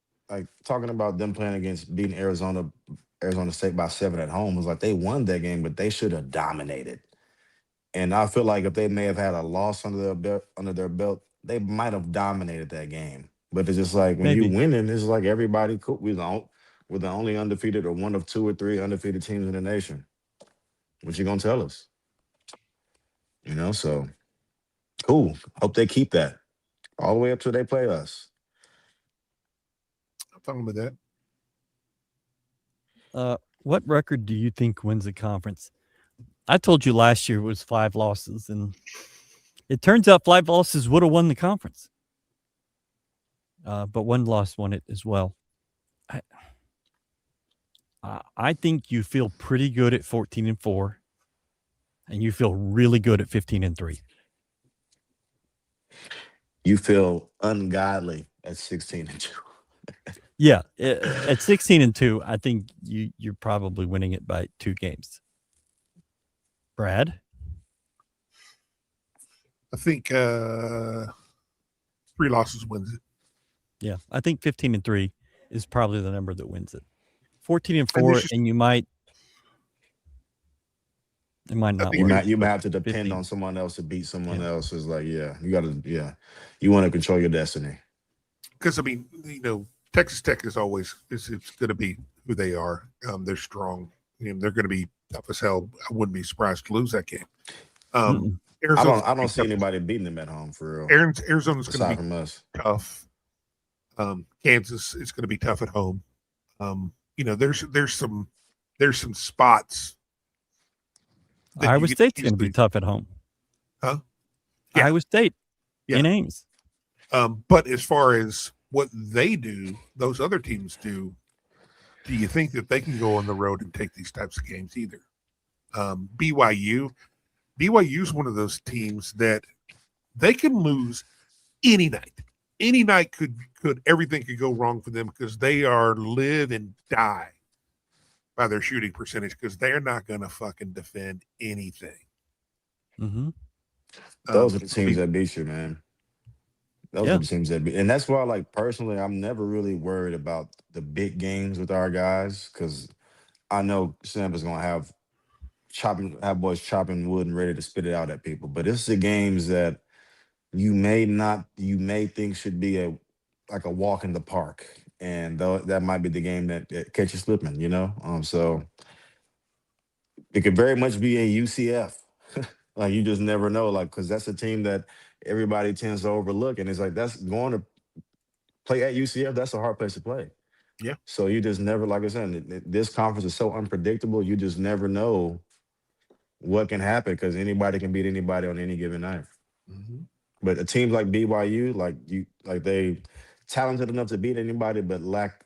talking about them playing against beating Arizona State by 7 at home was like they won that game, but they should have dominated. And I feel like if they may have had a loss under their belt, they might have dominated that game. But it's just like when you're winning, it's like everybody cool. We're the only undefeated or one of 2 or 3 undefeated teams in the nation. What you gonna tell us? So cool. Hope they keep that all the way up till they play us. I'm talking about that. What record do you think wins the conference? I told you last year it was 5 losses, and it turns out 5 losses would have won the conference. But 1 loss won it as well. I think you feel pretty good at 14-4, and you feel really good at 15-3. You feel ungodly at 16-2. Yeah, at 16-2, I think you're probably winning it by 2 games. Brad? I think 3 losses wins it. Yeah, I think 15-3 is probably the number that wins it. 14-4, and you might. It might not You work. might have to depend 15. on someone else to beat someone else. Is like, you got to, you want to control your destiny. Because I mean, Texas Tech is always it's going to be who they are. They're strong. They're going to be tough as hell. I wouldn't be surprised to lose that game. I don't see anybody beating them at home for real. Arizona's going to be from us. tough. Kansas is going to be tough at home. There's some spots. Iowa State's going to be tough at home. Huh? Yeah. Iowa State in Ames. But as far as what they do, those other teams do you think that they can go on the road and take these types of games either? BYU is one of those teams that they can lose any night. Any night could everything could go wrong for them because they are live and die by their shooting percentage because they're not going to fucking defend anything. Mm-hmm. Those are the teams that beat you, man. Those are the teams that beat. And that's why, like, personally, I'm never really worried about the big games with our guys because I know Sam is going to have boys chopping wood and ready to spit it out at people. But it's the games that you may think should be a walk in the park. And that might be the game that catch you slipping, So it could very much be a UCF. Like, you just never know, like, because that's a team that everybody tends to overlook. And it's like, that's going to play at UCF. That's a hard place to play. Yeah. So you just never, like I said, this conference is so unpredictable. You just never know what can happen because anybody can beat anybody on any given night. Mm-hmm. But a team like BYU, they talented enough to beat anybody, but lack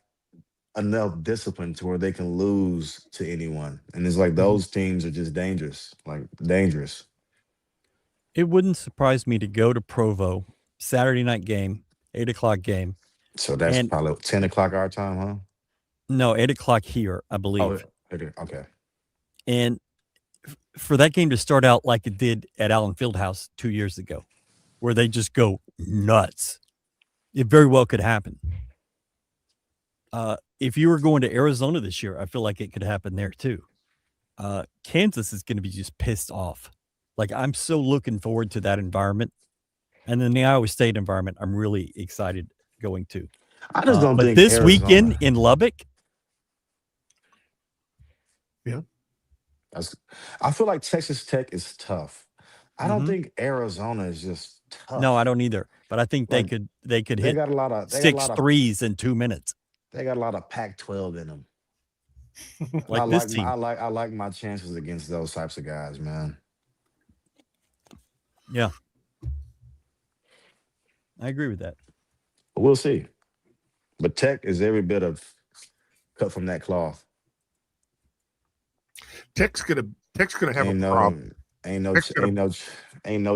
enough discipline to where they can lose to anyone. And it's like those teams are just dangerous. It wouldn't surprise me to go to Provo, Saturday night game, 8:00 game. So that's probably 10 o'clock our time, huh? No, 8:00 here, I believe. Oh, okay. And for that game to start out like it did at Allen Fieldhouse 2 years ago, where they just go nuts, it very well could happen. If you were going to Arizona this year, I feel like it could happen there too. Kansas is going to be just pissed off. Like, I'm so looking forward to that environment. And then the Iowa State environment, I'm really excited going to. I just don't think this Arizona. Weekend in Lubbock. Yeah. I feel like Texas Tech is tough. I don't think Arizona is just tough. No, I don't either. But I think they could hit got a lot of 6 threes in 2 minutes. They got a lot of Pac-12 in them. Like this team. I like my chances against those types of guys, man. Yeah. I agree with that. We'll see. But Tech is every bit of cut from that cloth. Tech's gonna have a problem. Ain't no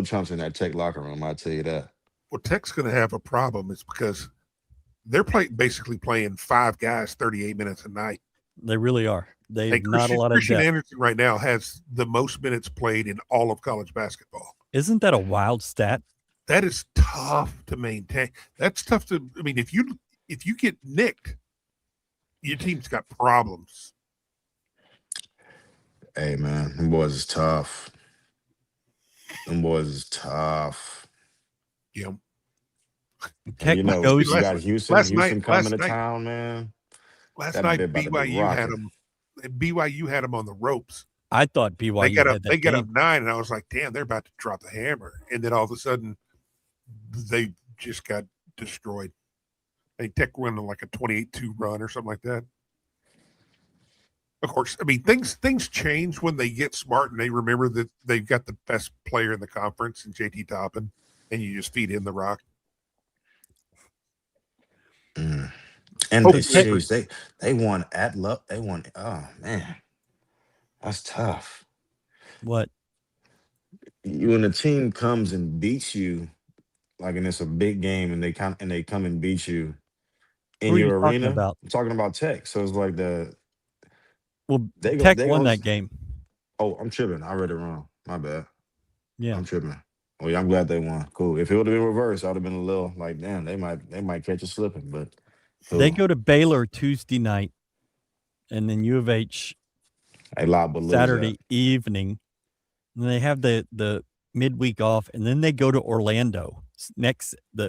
chumps in that Tech locker room, I'll tell you that. Well, Tech's gonna have a problem. It's because they're basically playing 5 guys 38 minutes a night. They really are. They've not a lot of Christian depth. Anderson right now has the most minutes played in all of college basketball. Isn't that a wild stat? That is tough to maintain. That's tough to. I mean, if you get nicked, your team's got problems. Hey, man, them boys is tough. Yeah. Tech you goes. You got Houston coming to town, man. Last night, BYU had them. BYU had them on the ropes. I thought BYU they got up 9, and I was like, damn, they're about to drop the hammer. And then all of a sudden, they just got destroyed. I think Tech went on like a 28-2 run or something like that. Of course, I mean, things change when they get smart and they remember that they've got the best player in the conference in JT Toppin, and you just feed him the rock. And they won at Love. They won. Oh man, that's tough. What? When a team comes and beats you, like, and it's a big game, and they come and beat you in your arena. I'm talking about Tech. So it's like Tech won that game. Oh, I'm tripping. I read it wrong. My bad. Yeah, I'm tripping. Well, yeah, I'm glad they won. Cool. If it would have been reversed, I would have been a little like, damn, they might catch us slipping. But They cool. go to Baylor Tuesday night, and then U of H A lot but lose Saturday evening. And they have the midweek off, and then they go to Orlando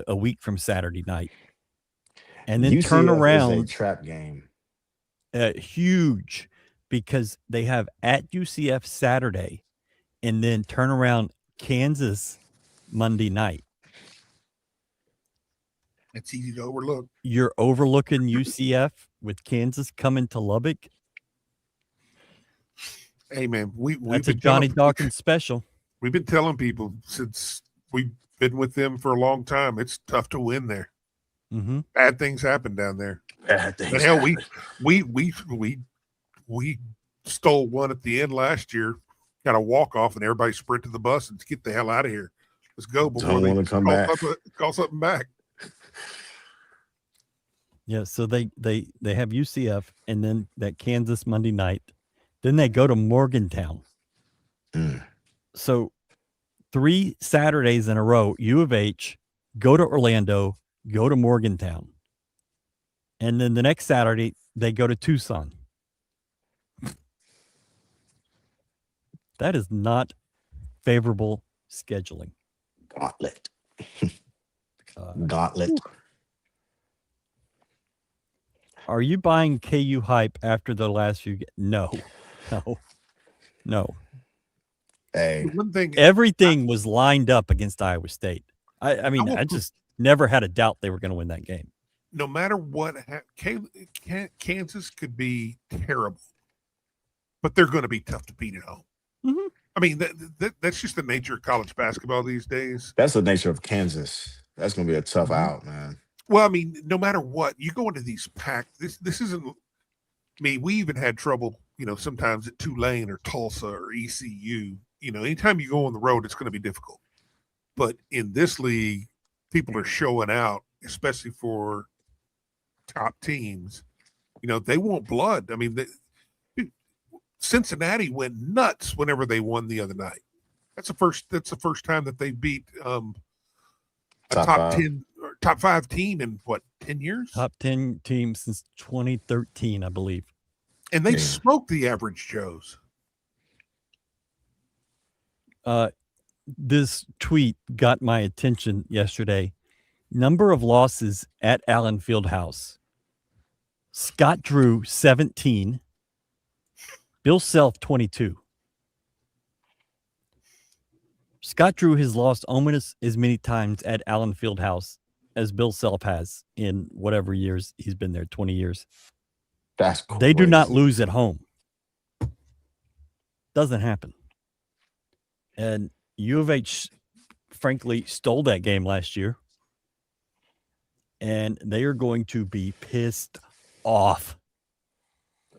a week from Saturday night, and then UCF turn around. is a trap game. Huge, because they have at UCF Saturday, and then turn around Kansas Monday night. It's easy to overlook. You're overlooking UCF with Kansas coming to Lubbock. Hey, man, we've That's a been Johnny telling- Dawkins special. We've been telling people since we've been with them for a long time. It's tough to win there. Mm-hmm. Bad things happen down there. Bad things. But hell, we stole one at the end last year. Got a walk off, and everybody sprint to the bus and get the hell out of here. Let's go before Don't they want to come call back. call something back. Yeah, so they have UCF, and then that Kansas Monday night. Then they go to Morgantown. Mm. So 3 Saturdays in a row, U of H, go to Orlando, go to Morgantown. And then the next Saturday, they go to Tucson. That is not favorable scheduling. Gauntlet. Uh, Gauntlet. Are you buying KU hype after the last few? No. Hey, One thing, Everything was lined up against Iowa State. I mean, will I put- just never had a doubt they were going to win that game. no matter what, Kansas could be terrible, but they're going to be tough to beat at home. Mhm. I mean, that's just the nature of college basketball these days. that's the nature of Kansas. That's gonna be a tough Mhm. out, man. Well, I mean, no matter what, you go into these packed. This isn't. I mean, we even had trouble, sometimes at Tulane or Tulsa or ECU. Anytime you go on the road, it's going to be difficult. But in this league, people are showing out, especially for top teams. They want blood. I mean, Cincinnati went nuts whenever they won the other night. That's the first time that they beat a Top top five. 10 or top 5 team in 10 years? Top 10 team since 2013, I believe. And they Yeah. smoked the average Joes. This tweet got my attention yesterday. Number of losses at Allen Fieldhouse. Scott Drew, 17. Bill Self, 22. Scott Drew has lost almost as many times at Allen Fieldhouse as Bill Self has in whatever years he's been there, 20 years. That's They do not crazy. lose at home. Doesn't happen. And U of H, frankly, stole that game last year. And they are going to be pissed off.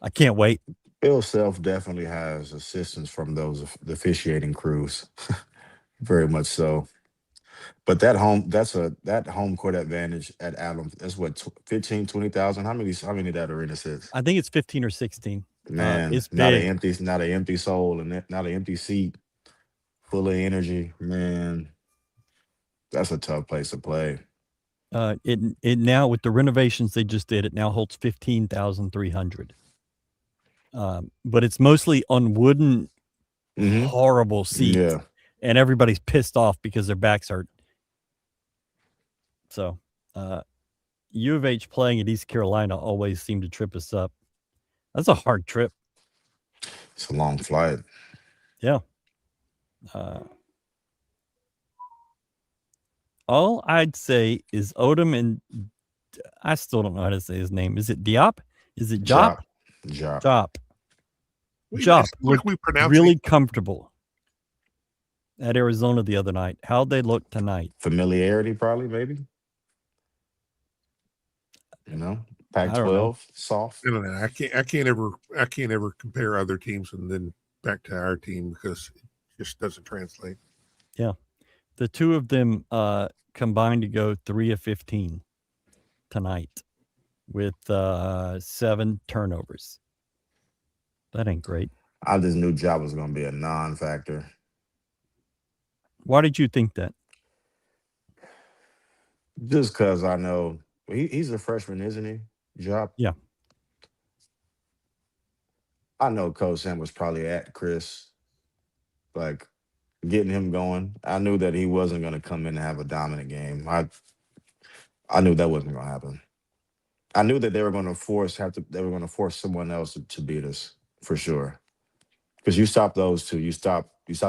I can't wait. Bill Self definitely has assistance from the officiating crews, very much so. But that home court advantage at Allen, that's what 15, 20,000. How many that arena sits? I think it's 15 or 16. Man, it's not big. an empty soul and not an empty seat, full of energy. Man, that's a tough place to play. It now, with the renovations they just did, it now holds 15,300. But it's mostly on wooden, Mhm. horrible seats. Yeah, And everybody's pissed off because their backs hurt. So, U of H playing at East Carolina always seemed to trip us up. That's a hard trip. it's a long flight. Yeah. All I'd say is Odom, and I still don't know how to say his name. Is it Diop? Is it Jop? Job. Jop. We Jop just- like looked we pronounce really it. comfortable at Arizona the other night. How'd they look tonight? Familiarity, probably, maybe. I don't know. Pac-12, soft. No. I can't ever compare other teams and then back to our team because it just doesn't translate. The two of them combined to go 3 of 15 tonight with 7 turnovers. That ain't great. I just knew Job was going to be a non-factor. Why did you think that? Just because I know he's a freshman, isn't he? Job. Yeah. I know Coach Sam was probably at Chris, like getting him going. I knew that he wasn't going to come in and have a dominant game. I knew that wasn't going to happen. I knew that they were going to force someone else to beat us for sure. Because you stop those two, you stop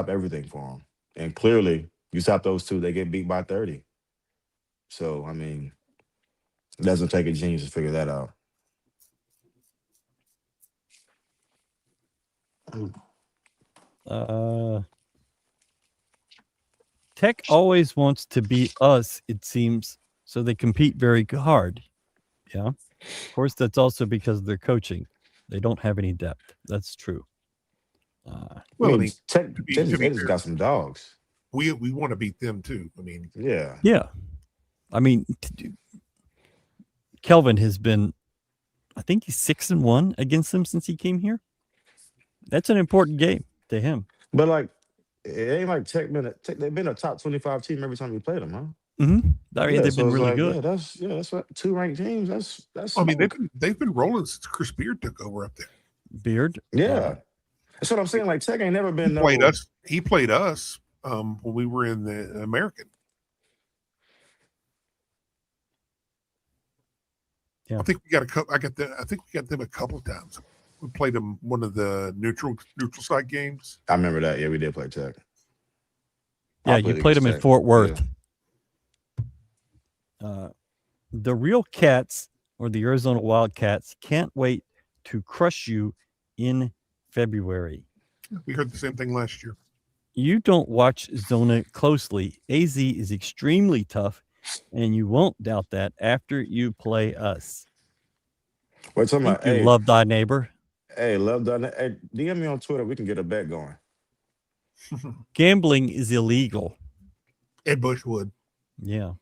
everything for them. And clearly, you stop those two, they get beat by 30. So, I mean, it doesn't take a genius to figure that out. Tech always wants to beat us, it seems, so they compete very hard. Yeah. Of course, that's also because of their coaching. They don't have any depth. That's true. Well, I mean, Tech to be just fair, got some dogs. we want to beat them too. I mean, Yeah. Yeah. I mean, Kelvin has been, I think he's 6-1 against them since he came here. That's an important game to him. But like, it ain't like they've been a top 25 team every time you play them, huh? Mm-hmm. I mean, Yeah, they've so been it's really like, good. that's what 2 ranked teams. That's. I mean, smoke. they've been rolling since Chris Beard took over up there. Beard. Yeah, that's what I'm saying. Like Tech ain't never been He played us when we were in the American. Yeah. I think we got I think we got them a couple of times. We played them one of the neutral site games. I remember that. Yeah, we did play Tech. Yeah, I you played them in Tech. Fort Worth. Yeah. The real Cats, or the Arizona Wildcats, can't wait to crush you in February. We heard the same thing last year. You don't watch Zona closely. AZ is extremely tough, and you won't doubt that after you play us. We're talking Thank about, you, hey, love thy neighbor. hey, love done. Hey, DM me on Twitter. We can get a bet going. Gambling is illegal. Ed Bushwood. Yeah.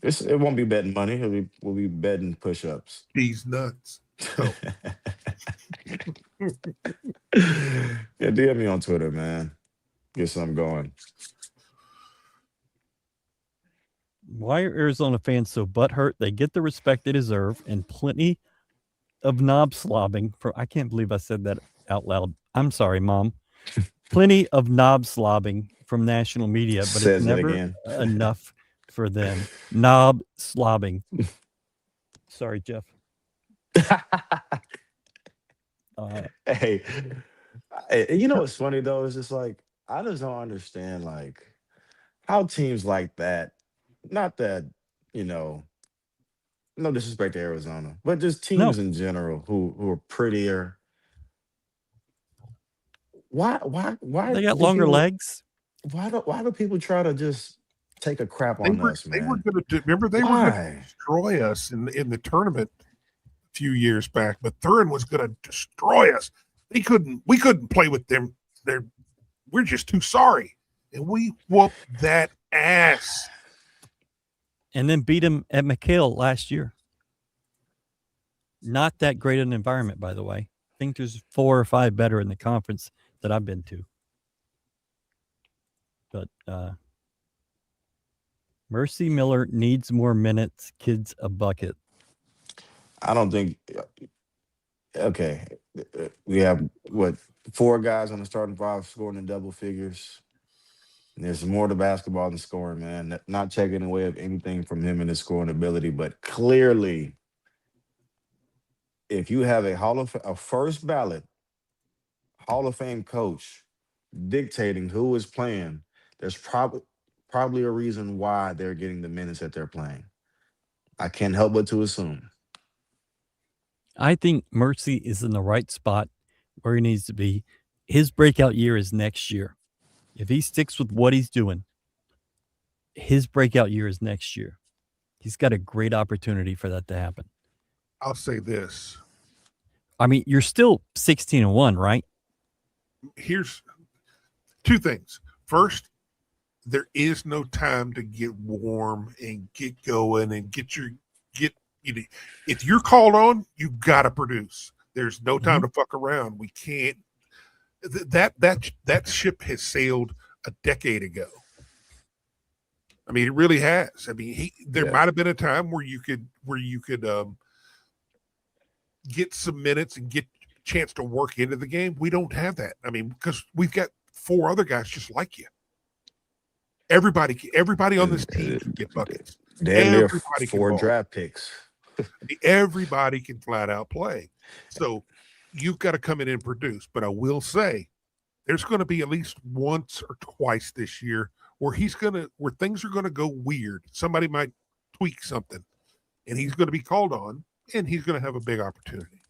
It won't be betting money. We'll be betting push-ups. He's nuts. Oh. Yeah, DM me on Twitter, man. Get something going. Why are Arizona fans so butthurt? They get the respect they deserve and plenty of knob slobbing. I can't believe I said that out loud. I'm sorry, Mom. Plenty of knob slobbing from national media, but Says it's it never again. enough for them. Knob slobbing. Sorry, Jeff. Hey, you know what's funny though? It's just like I just don't understand like how teams like that. Not that no disrespect to Arizona, but just teams in general who are prettier. Why? They got do longer people- legs. Why do people try to just take a crap They on were us, man? going to remember they were going to destroy us in the tournament a few years back, but Thurin was going to destroy us. We couldn't play with them. We're just too sorry, and we whooped that ass. And then beat him at McHale last year. Not that great an environment, by the way. I think there's 4 or 5 better in the conference that I've been to. But Mercy Miller needs more minutes. Kids a bucket. I don't think. Okay, we have 4 guys on the starting 5 scoring in double figures. And there's more to basketball than scoring, man. Not taking away of anything from him and his scoring ability, but clearly, if you have a first ballot Hall of Fame coach dictating who is playing, there's probably a reason why they're getting the minutes that they're playing. I can't help but to assume. I think Mercy is in the right spot where he needs to be. His breakout year is next year. If he sticks with what he's doing, his breakout year is next year. He's got a great opportunity for that to happen. I'll say this. I mean, you're still 16-1, right? Here's 2 things. First, there is no time to get warm and get going and if you're called on, you got to produce. There's no time to fuck around. We can't. That ship has sailed a decade ago. I mean, it really has. I mean, there Yeah. might have been a time where you could get some minutes and get a chance to work into the game. We don't have that. I mean, because we've got 4 other guys just like you. Everybody on this team can get buckets. Damn near Everybody can 4 ball. draft picks. Everybody can flat out play. So you've got to come in and produce. But I will say there's going to be at least once or twice this year where where things are going to go weird. Somebody might tweak something and he's going to be called on and he's going to have a big opportunity.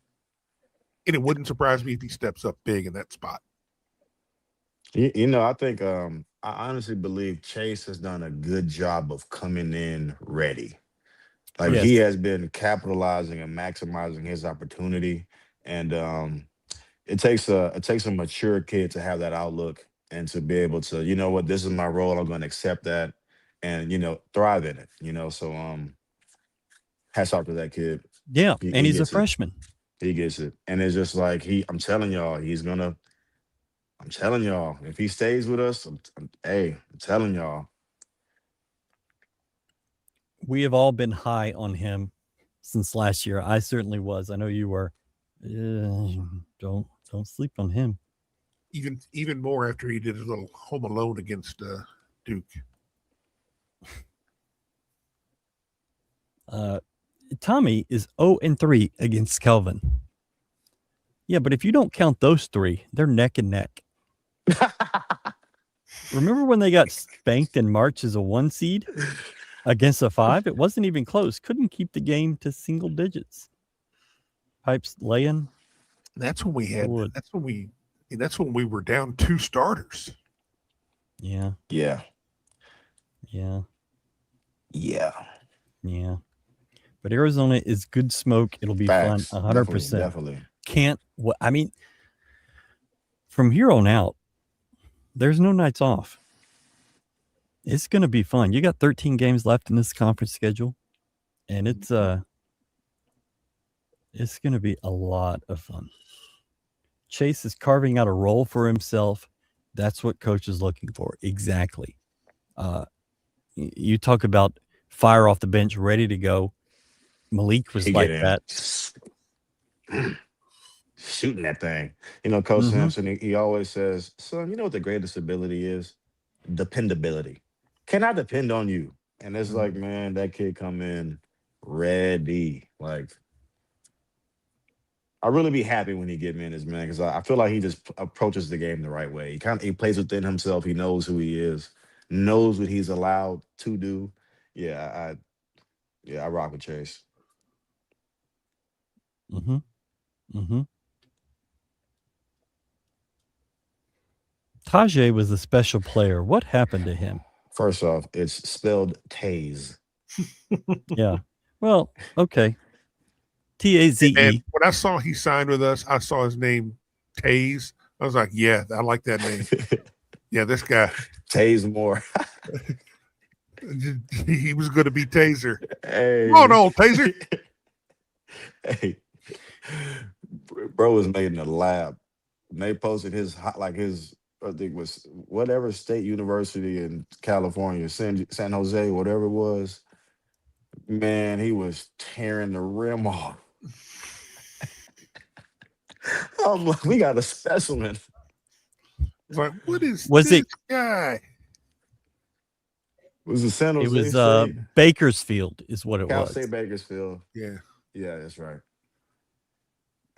And it wouldn't surprise me if he steps up big in that spot. You know, I think I honestly believe Chase has done a good job of coming in ready. Like Yes. he has been capitalizing and maximizing his opportunity, and it takes a mature kid to have that outlook and to be able to, you know what, this is my role. I'm going to accept that, and thrive in it. So hats off to that kid. Yeah, He and he's a gets it. freshman. He gets it, and it's just like I'm telling y'all, I'm telling y'all, if he stays with us, I'm telling y'all. We have all been high on him since last year. I certainly was. I know you were. Don't sleep on him. Even more after he did his little home alone against Duke. Tommy is 0-3 against Kelvin. Yeah, but if you don't count those 3, they're neck and neck. Remember when they got spanked in March as a 1 seed against a 5? It wasn't even close. Couldn't keep the game to single digits. Pipes laying. That's when we had. That's when we were down 2 starters. Yeah. Yeah. Yeah. Yeah. Yeah. But Arizona is good smoke. It'll be Facts. fun. 100%. Definitely. I mean, from here on out, there's no nights off. It's going to be fun. You got 13 games left in this conference schedule, and it's going to be a lot of fun. Chase is carving out a role for himself. That's what coach is looking for. Exactly. You talk about fire off the bench, ready to go. Malik was like that. Shooting that thing. Coach Sampson, he always says, son, you know what the greatest ability is? Dependability. Can I depend on you? And it's like, man, that kid come in ready. Like, I really be happy when he get minutes, man, because I feel like he just approaches the game the right way. He plays within himself. He knows who he is, knows what he's allowed to do. Yeah, I rock with Chase. Tajay was a special player. What happened to him? First off, it's spelled Taze. Yeah. Well, okay. Taze. And when I saw he signed with us, I saw his name, Taze. I was like, yeah, I like that name. Yeah, this guy. Taze Moore. He was going to be Taser. Hey. Oh, no, Taser. Hey. Bro was made in the lab. And they posted his, I think was whatever state university in California, San Jose, whatever it was. Man, he was tearing the rim off. I'm like, we got a specimen. Like, what is this guy? Was it San Jose? It was Bakersfield is what it Cal was. State Bakersfield. Yeah. Yeah, that's right.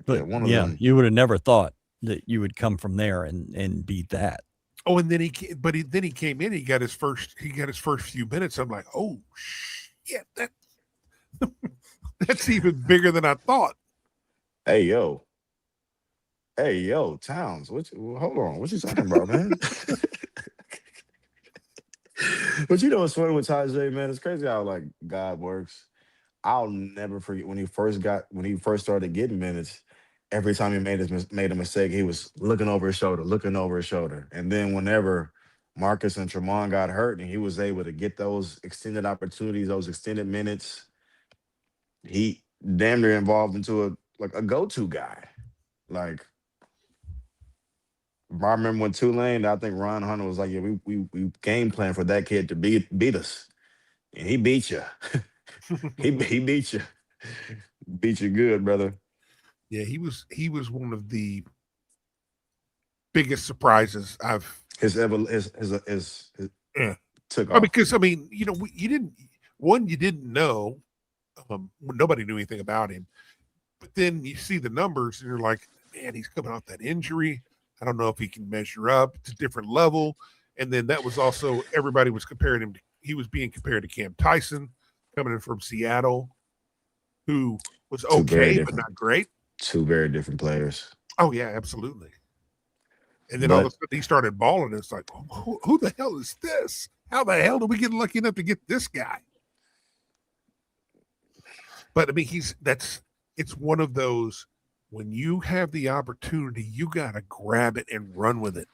But one of them. You would have never thought that you would come from there and beat that. Oh, and then he came in. He got his first few minutes. I'm like, oh shit, that's even bigger than I thought. Hey yo, Towns. Hold on, what you talking about, man? But what's funny with Tajay, man? It's crazy how like God works. I'll never forget when he first started getting minutes. Every time he made a mistake, he was looking over his shoulder. And then whenever Marcus and Tremont got hurt and he was able to get those extended opportunities, those extended minutes, he damn near evolved into a go-to guy. Like, I remember when Tulane, I think Ron Hunter was like, yeah, we game plan for that kid to beat us. And he beat you. he beat you. Beat you good, brother. Yeah, he was one of the biggest surprises I've His yeah. took off. Because I mean, you didn't know, nobody knew anything about him, but then you see the numbers and you're like, man, he's coming off that injury. I don't know if he can measure up. It's a different level. And then that was also, everybody was comparing him. He was being compared to Cam Tyson coming in from Seattle, who was okay, but not great. Two very different players. Oh yeah, absolutely. And then all of a sudden he started balling. And it's like, who the hell is this? How the hell did we get lucky enough to get this guy? But I mean, it's one of those, when you have the opportunity, you got to grab it and run with it.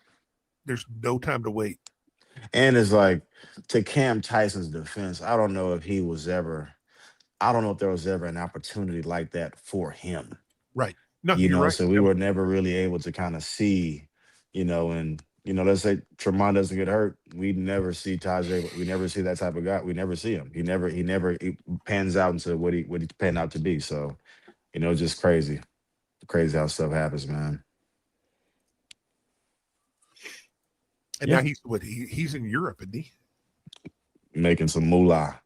There's no time to wait. And it's like, to Cam Tyson's defense, I don't know if there was ever an opportunity like that for him. Right. No, you're right. So we were never really able to kind of see, and let's say Tremont doesn't get hurt, we never see Tajay. We never see that type of guy. We never see him. He never pans out into what he panned out to be. So, just crazy how stuff happens, man. And now he's in Europe, isn't he? Making some moolah.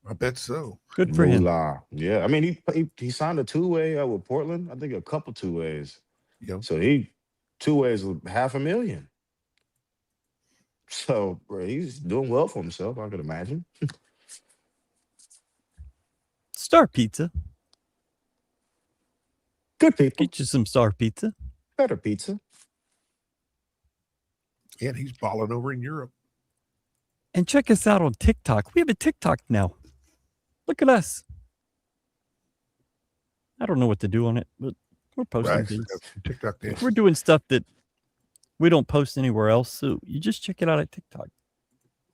I bet so. Good for him. Yeah, I mean, he signed a two-way with Portland. I think a couple two-ways. Yeah. So he two-ways with $500,000. So, bro, he's doing well for himself, I could imagine. Star Pizza. Good people. Get you some Star Pizza. Better pizza. And he's balling over in Europe. And check us out on TikTok. We have a TikTok now. Look at us. I don't know what to do on it, but we're posting things. TikTok dance. We're doing stuff that we don't post anywhere else. So you just check it out at TikTok.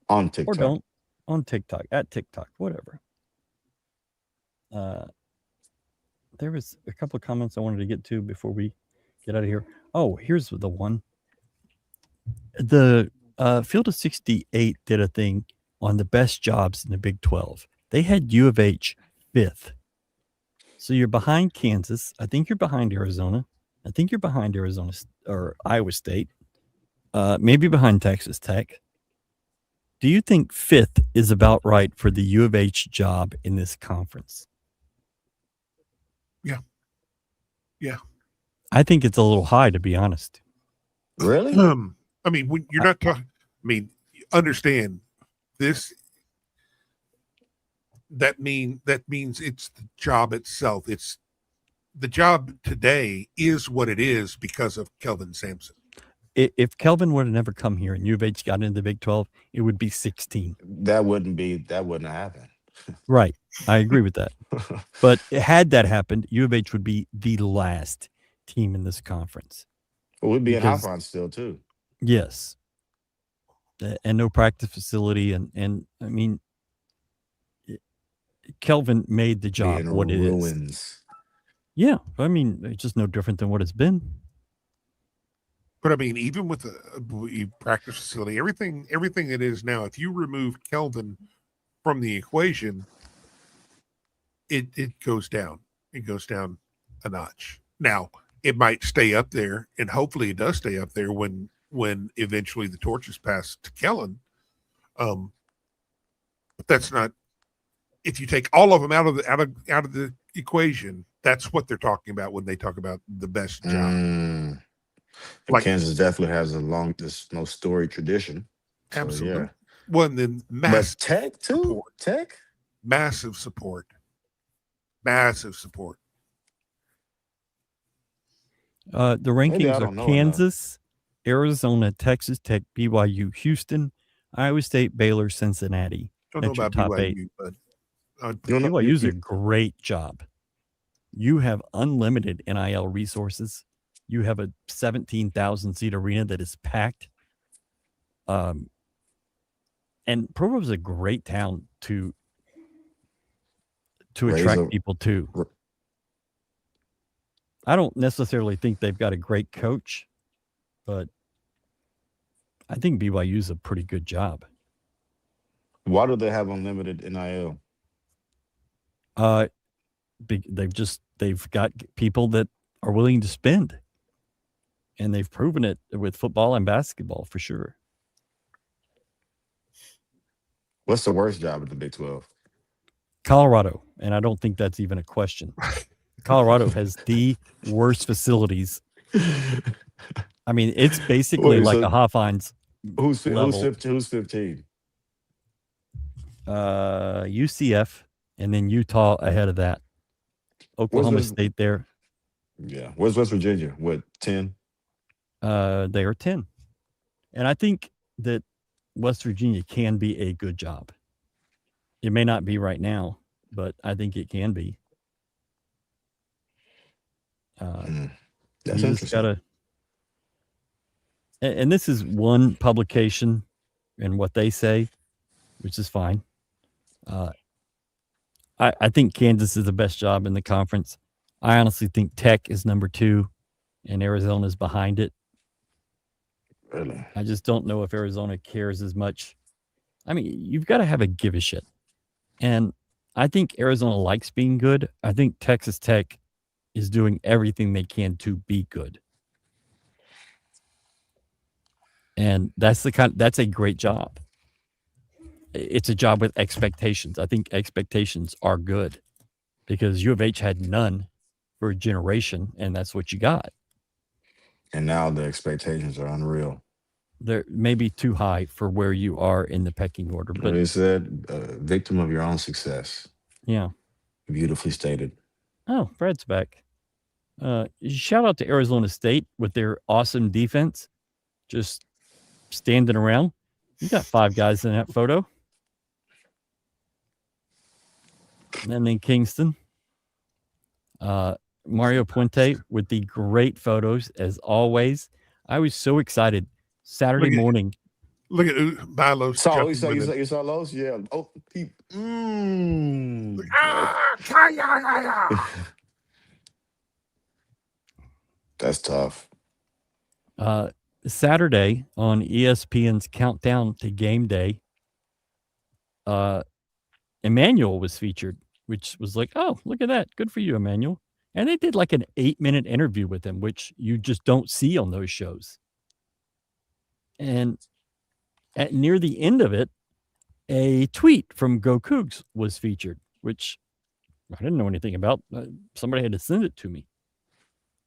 On TikTok. Or don't. On TikTok. At TikTok. Whatever. There was a couple of comments I wanted to get to before we get out of here. Oh, here's the one. The Field of 68 did a thing on the best jobs in the Big 12. They had U of H 5th. So you're behind Kansas. I think you're behind Arizona. I think you're behind Arizona or Iowa State. Maybe behind Texas Tech. Do you think 5th is about right for the U of H job in this conference? Yeah. Yeah. I think it's a little high, to be honest. Really? I mean, when you're not talking, understand this. That means it's the job itself. It's the job today is what it is because of Kelvin Sampson. If Kelvin would have never come here and U of H got into the Big 12, it would be 16. That wouldn't happen. Right. I agree with that. But had that happened, U of H would be the last team in this conference. Well, we'd be in Hop-On still, too. Yes. And no practice facility. And I mean, Kelvin made the job what it is. Yeah. I mean, it's just no different than what it's been. But I mean, even with the practice facility, everything it is now, if you remove Kelvin from the equation, it goes down. It goes down a notch. Now, it might stay up there, and hopefully it does stay up there when eventually the torch is passed to Kellen. But that's not. If you take all of them out of the equation, that's what they're talking about when they talk about the best job. Like, Kansas definitely has this most storied tradition. Absolutely. So, yeah. Well, and then massive Tech too. Support. Tech, massive support. Massive support. The rankings are Kansas, Arizona, Texas Tech, BYU, Houston, Iowa State, Baylor, Cincinnati. Don't know about top BYU, 8. but BYU's a great job. You have unlimited NIL resources. You have a 17,000 seat arena that is packed. And Provo's a great town to attract people to. I don't necessarily think they've got a great coach, but I think BYU's a pretty good job. Why do they have unlimited NIL? They've got people that are willing to spend, and they've proven it with football and basketball for sure. What's the worst job in the Big 12? Colorado, and I don't think that's even a question. Colorado has the worst facilities. I mean, it's basically Wait, like so a Hoffines who's level. 15? UCF, and then Utah ahead of that. Oklahoma State there. Yeah. Where's West Virginia? What, 10? They are 10. And I think that West Virginia can be a good job. It may not be right now, but I think it can be. That's you just gotta, and this is one publication and what they say, which is fine. I think Kansas is the best job in the conference. I honestly think Tech is number 2 and Arizona is behind it. Really? I just don't know if Arizona cares as much. I mean, you've got to have a give a shit. And I think Arizona likes being good. I think Texas Tech is doing everything they can to be good. And that's a great job. It's a job with expectations. I think expectations are good because U of H had none for a generation, and that's what you got. And now the expectations are unreal. They're maybe too high for where you are in the pecking order. But they said, victim of your own success. Yeah. Beautifully stated. Oh, Brad's back. Shout out to Arizona State with their awesome defense. Just standing around. You got 5 guys in that photo. And then Kingston. Mario Puente with the great photos as always. I was so excited. Saturday morning. Look at Milo. You saw Los? Yeah. Oh, that's tough. Saturday on ESPN's Countdown to Game Day, Emmanuel was featured, which was like, oh, look at that. Good for you, Emmanuel. And they did like an 8-minute interview with him, which you just don't see on those shows. And near the end of it, a tweet from GoCoogs was featured, which I didn't know anything about. Somebody had to send it to me.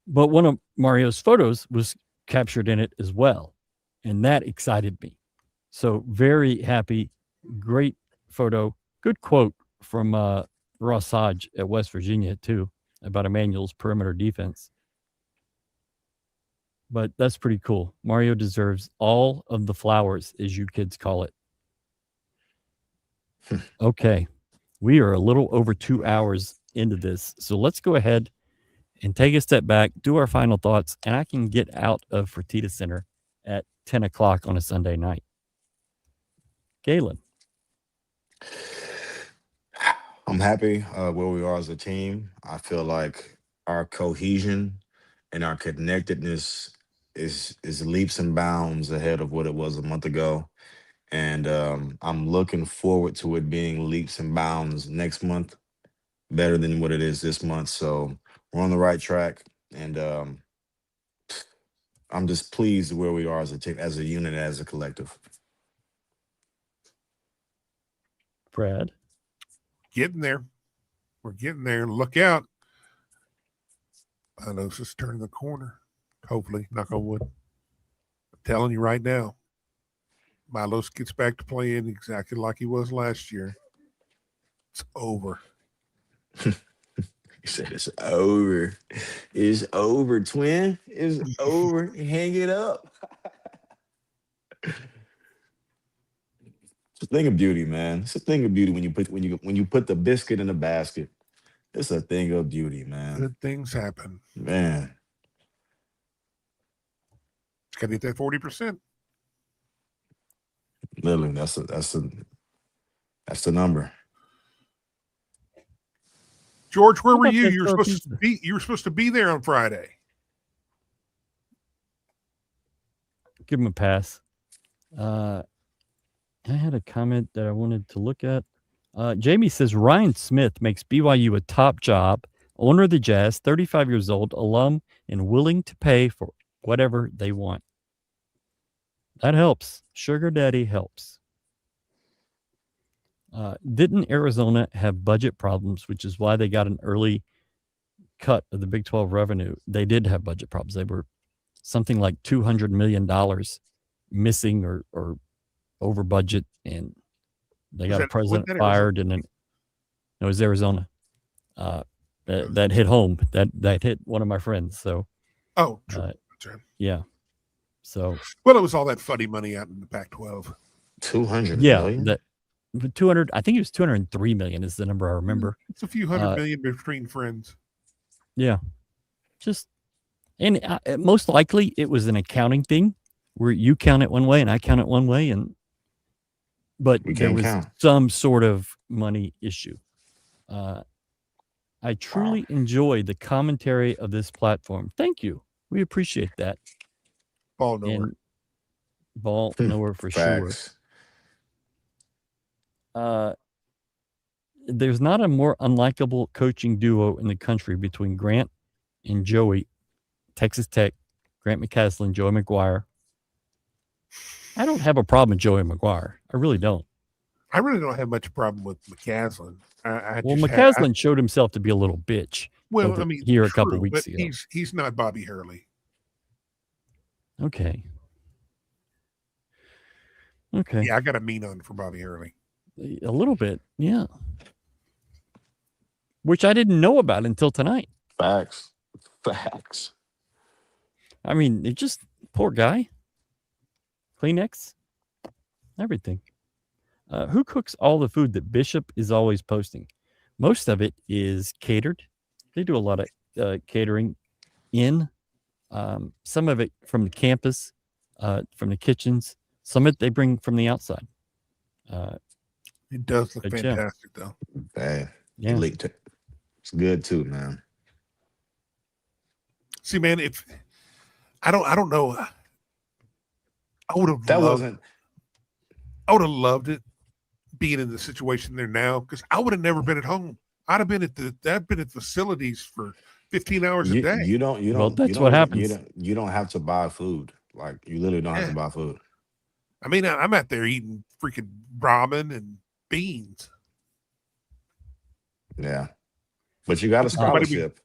But one of Mario's photos was captured in it as well. And that excited me. So very happy. Great photo. Good quote from Ross Hodge at West Virginia, too, about Emmanuel's perimeter defense. But that's pretty cool. Mario deserves all of the flowers, as you kids call it. Okay. We are a little over 2 hours into this. So let's go ahead and take a step back, do our final thoughts, and I can get out of Fertitta Center at 10 o'clock on a Sunday night. Galen. I'm happy where we are as a team. I feel like our cohesion and our connectedness is leaps and bounds ahead of what it was a month ago. And I'm looking forward to it being leaps and bounds next month, better than what it is this month. So we're on the right track. And I'm just pleased where we are as a team, as a unit, as a collective. Brad. Getting there. We're getting there. Look out. I know it's just turning the corner. Hopefully, knock on wood. I'm telling you right now, Milos gets back to playing exactly like he was last year. It's over. You said it's over. It's over, twin. It's over. Hang it up. It's a thing of beauty, man. It's a thing of beauty when you put the biscuit in the basket. It's a thing of beauty, man. Good things happen. Man. It's got to get that 40%. Literally, that's the number. George, where were you? You were supposed to be there on Friday. Give him a pass. I had a comment that I wanted to look at. Jamie says Ryan Smith makes BYU a top job, owner of the Jazz, 35 years old, alum, and willing to pay for whatever they want. That helps. Sugar Daddy helps. Didn't Arizona have budget problems, which is why they got an early cut of the Big 12 revenue? They did have budget problems. They were something like $200 million missing or over budget, and they got a president fired, and then it was Arizona. That hit home. That hit one of my friends. So, true. Yeah. So, well, it was all that funny money out in the Pac-12. 200 yeah, million? that 200. I think it was 203 million is the number I remember. It's a few hundred million between friends. Yeah, and most likely it was an accounting thing where you count it one way and I count it one way, but there was some sort of money issue. I truly enjoy the commentary of this platform. Thank you. We appreciate that. Ball nowhere. Ball nowhere for sure. There's not a more unlikable coaching duo in the country between Grant and Joey, Texas Tech, Grant McCaslin, Joey McGuire. I don't have a problem with Joey McGuire. I really don't. I really don't have much problem with McCaslin. McCaslin showed himself to be a little bitch. Well, I mean, here a couple weeks ago. He's not Bobby Hurley. Okay. Yeah, I got a mean on for Bobby Hurley. A little bit, yeah. Which I didn't know about until tonight. Facts. I mean, it just poor guy. Kleenex, everything. Who cooks all the food that Bishop is always posting? Most of it is catered. They do a lot of catering in. Some of it from the campus, from the kitchens. Some of it they bring from the outside. It does look fantastic, though. Bad. Yeah. It's good too, man. See, man, if I don't know, I would have loved it being in the situation there now, because I would have never been at home. I'd have been at facilities for 15 hours a day. You don't. Well, that's what happens. You don't have to buy food. Like, you literally don't have to buy food. I mean, I'm out there eating freaking ramen and beans. Yeah, but you got a scholarship.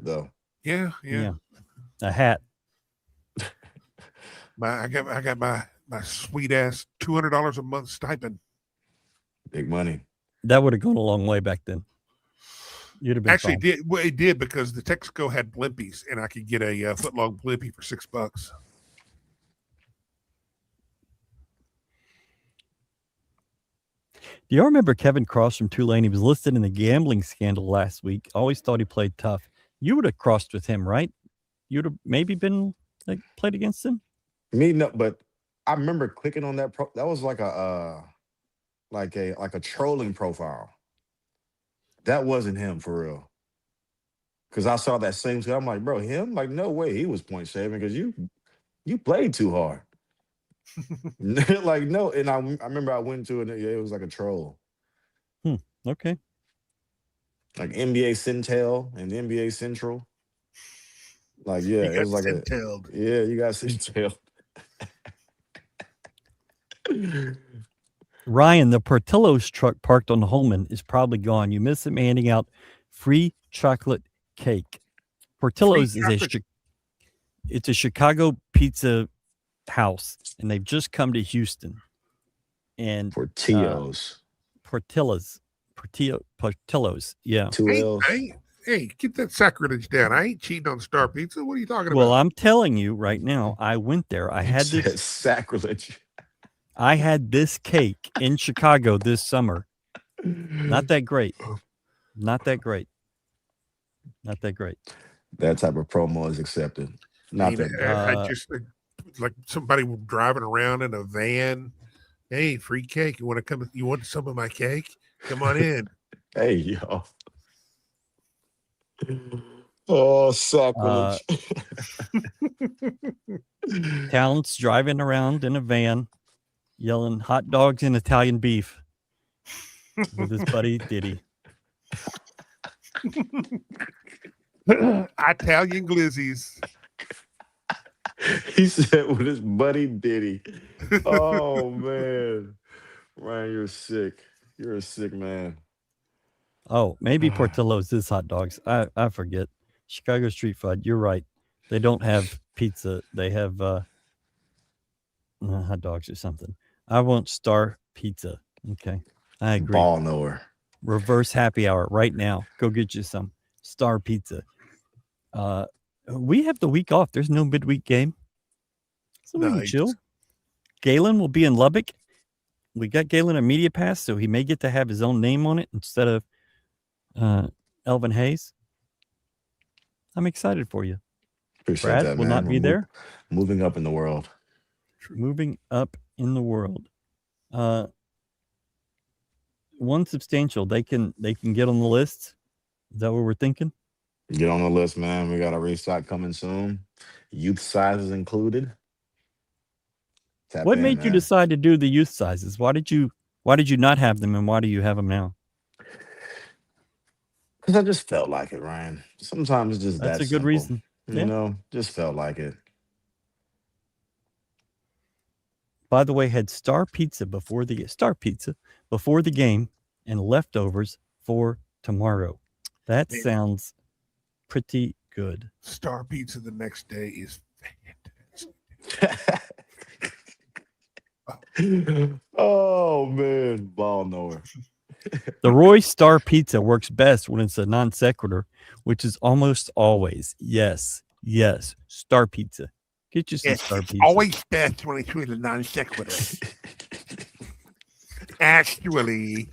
Though. Yeah. A hat. I got my sweet ass $200 a month stipend. Big money. That would have gone a long way back then. You'd have been actually fine. it did because the Texaco had blimpies, and I could get a foot-long blimpie for $6. Do you remember Kevin Cross from Tulane? He was listed in the gambling scandal last week. Always thought he played tough. You would have crossed with him, right? You'd have maybe been played against him. Me, no, but I remember clicking on that. That was like a trolling profile. That wasn't him for real. Because I saw that same. I'm like, bro, him? Like, no way he was point shaving because you played too hard. Like, no. And I remember I went to it. It was like a troll. Okay. Like NBA Centel and NBA Central. Like, yeah, it was like you got Centel. Ryan, the Portillo's truck parked on Holman is probably gone. You miss him handing out free chocolate cake. Portillo's is it's a Chicago pizza house, and they've just come to Houston. And Portillo's, yeah. Hey, get that sacrilege down. I ain't cheating on Star Pizza. What are you talking about? Well, I'm telling you right now, I went there. I had this sacrilege. I had this cake in Chicago this summer. Not that great. Not that great. Not that great. That type of promo is accepted. Not that great. I just like somebody driving around in a van. Hey, free cake. You want to come? You want some of my cake? Come on in. Hey, yo. Oh, sacrilege. Talent's driving around in a van. yelling hot dogs and Italian beef with his buddy Diddy. Italian glizzies. He said with his buddy Diddy. Oh man, Ryan, you're sick. You're a sick man. Oh, maybe Portillo's is hot dogs. I forget. Chicago Street Fried. You're right. They don't have pizza. They have hot dogs or something. I want Star Pizza. Okay, I agree. Ball knower. Reverse happy hour right now. Go get you some Star Pizza. We have the week off. There's no midweek game. So we can Nice. chill. Galen will be in Lubbock. We got Galen a media pass, so he may get to have his own name on it instead of Elvin Hayes. I'm excited for you. Appreciate Brad that, will man. not be there. Moving up in the world. Moving up in the world. One substantial. They can get on the list. Is that what we're thinking? Get on the list, man. We got a restock coming soon. Youth sizes included. Tap What in, made you man. decide to do the youth sizes? Why did you not have them, and why do you have them now? Because I just felt like it, Ryan. Sometimes it's just That's that a good simple. reason. You Yeah. know, just felt like it. By the way, had Star Pizza before the game and leftovers for tomorrow. That Man. sounds pretty good. Star Pizza the next day is fantastic. Oh man, ball knower. The Roy Star Pizza works best when it's a non sequitur, which is almost always. Yes, Star Pizza. Get you some It's Star Pizza. always best when it's with a non sequitur. Actually,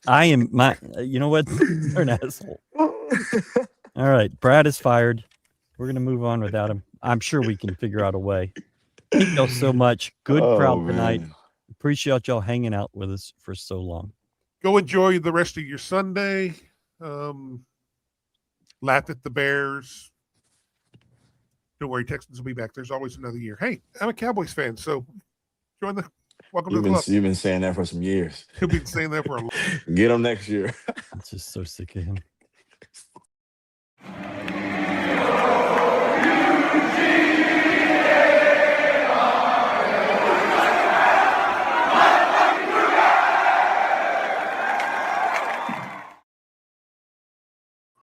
I am my. You know what? You're an asshole. All right, Brad is fired. We're gonna move on without him. I'm sure we can figure out a way. Thank y'all so much. Good crowd tonight. Man. Appreciate y'all hanging out with us for so long. go enjoy the rest of your Sunday. Laugh at the Bears. Don't worry, Texans will be back. There's always another year. Hey, I'm a Cowboys fan, so join the welcome to the club. You've been saying that for some years. He'll be saying that for a long Get them next year. I'm just so sick of him.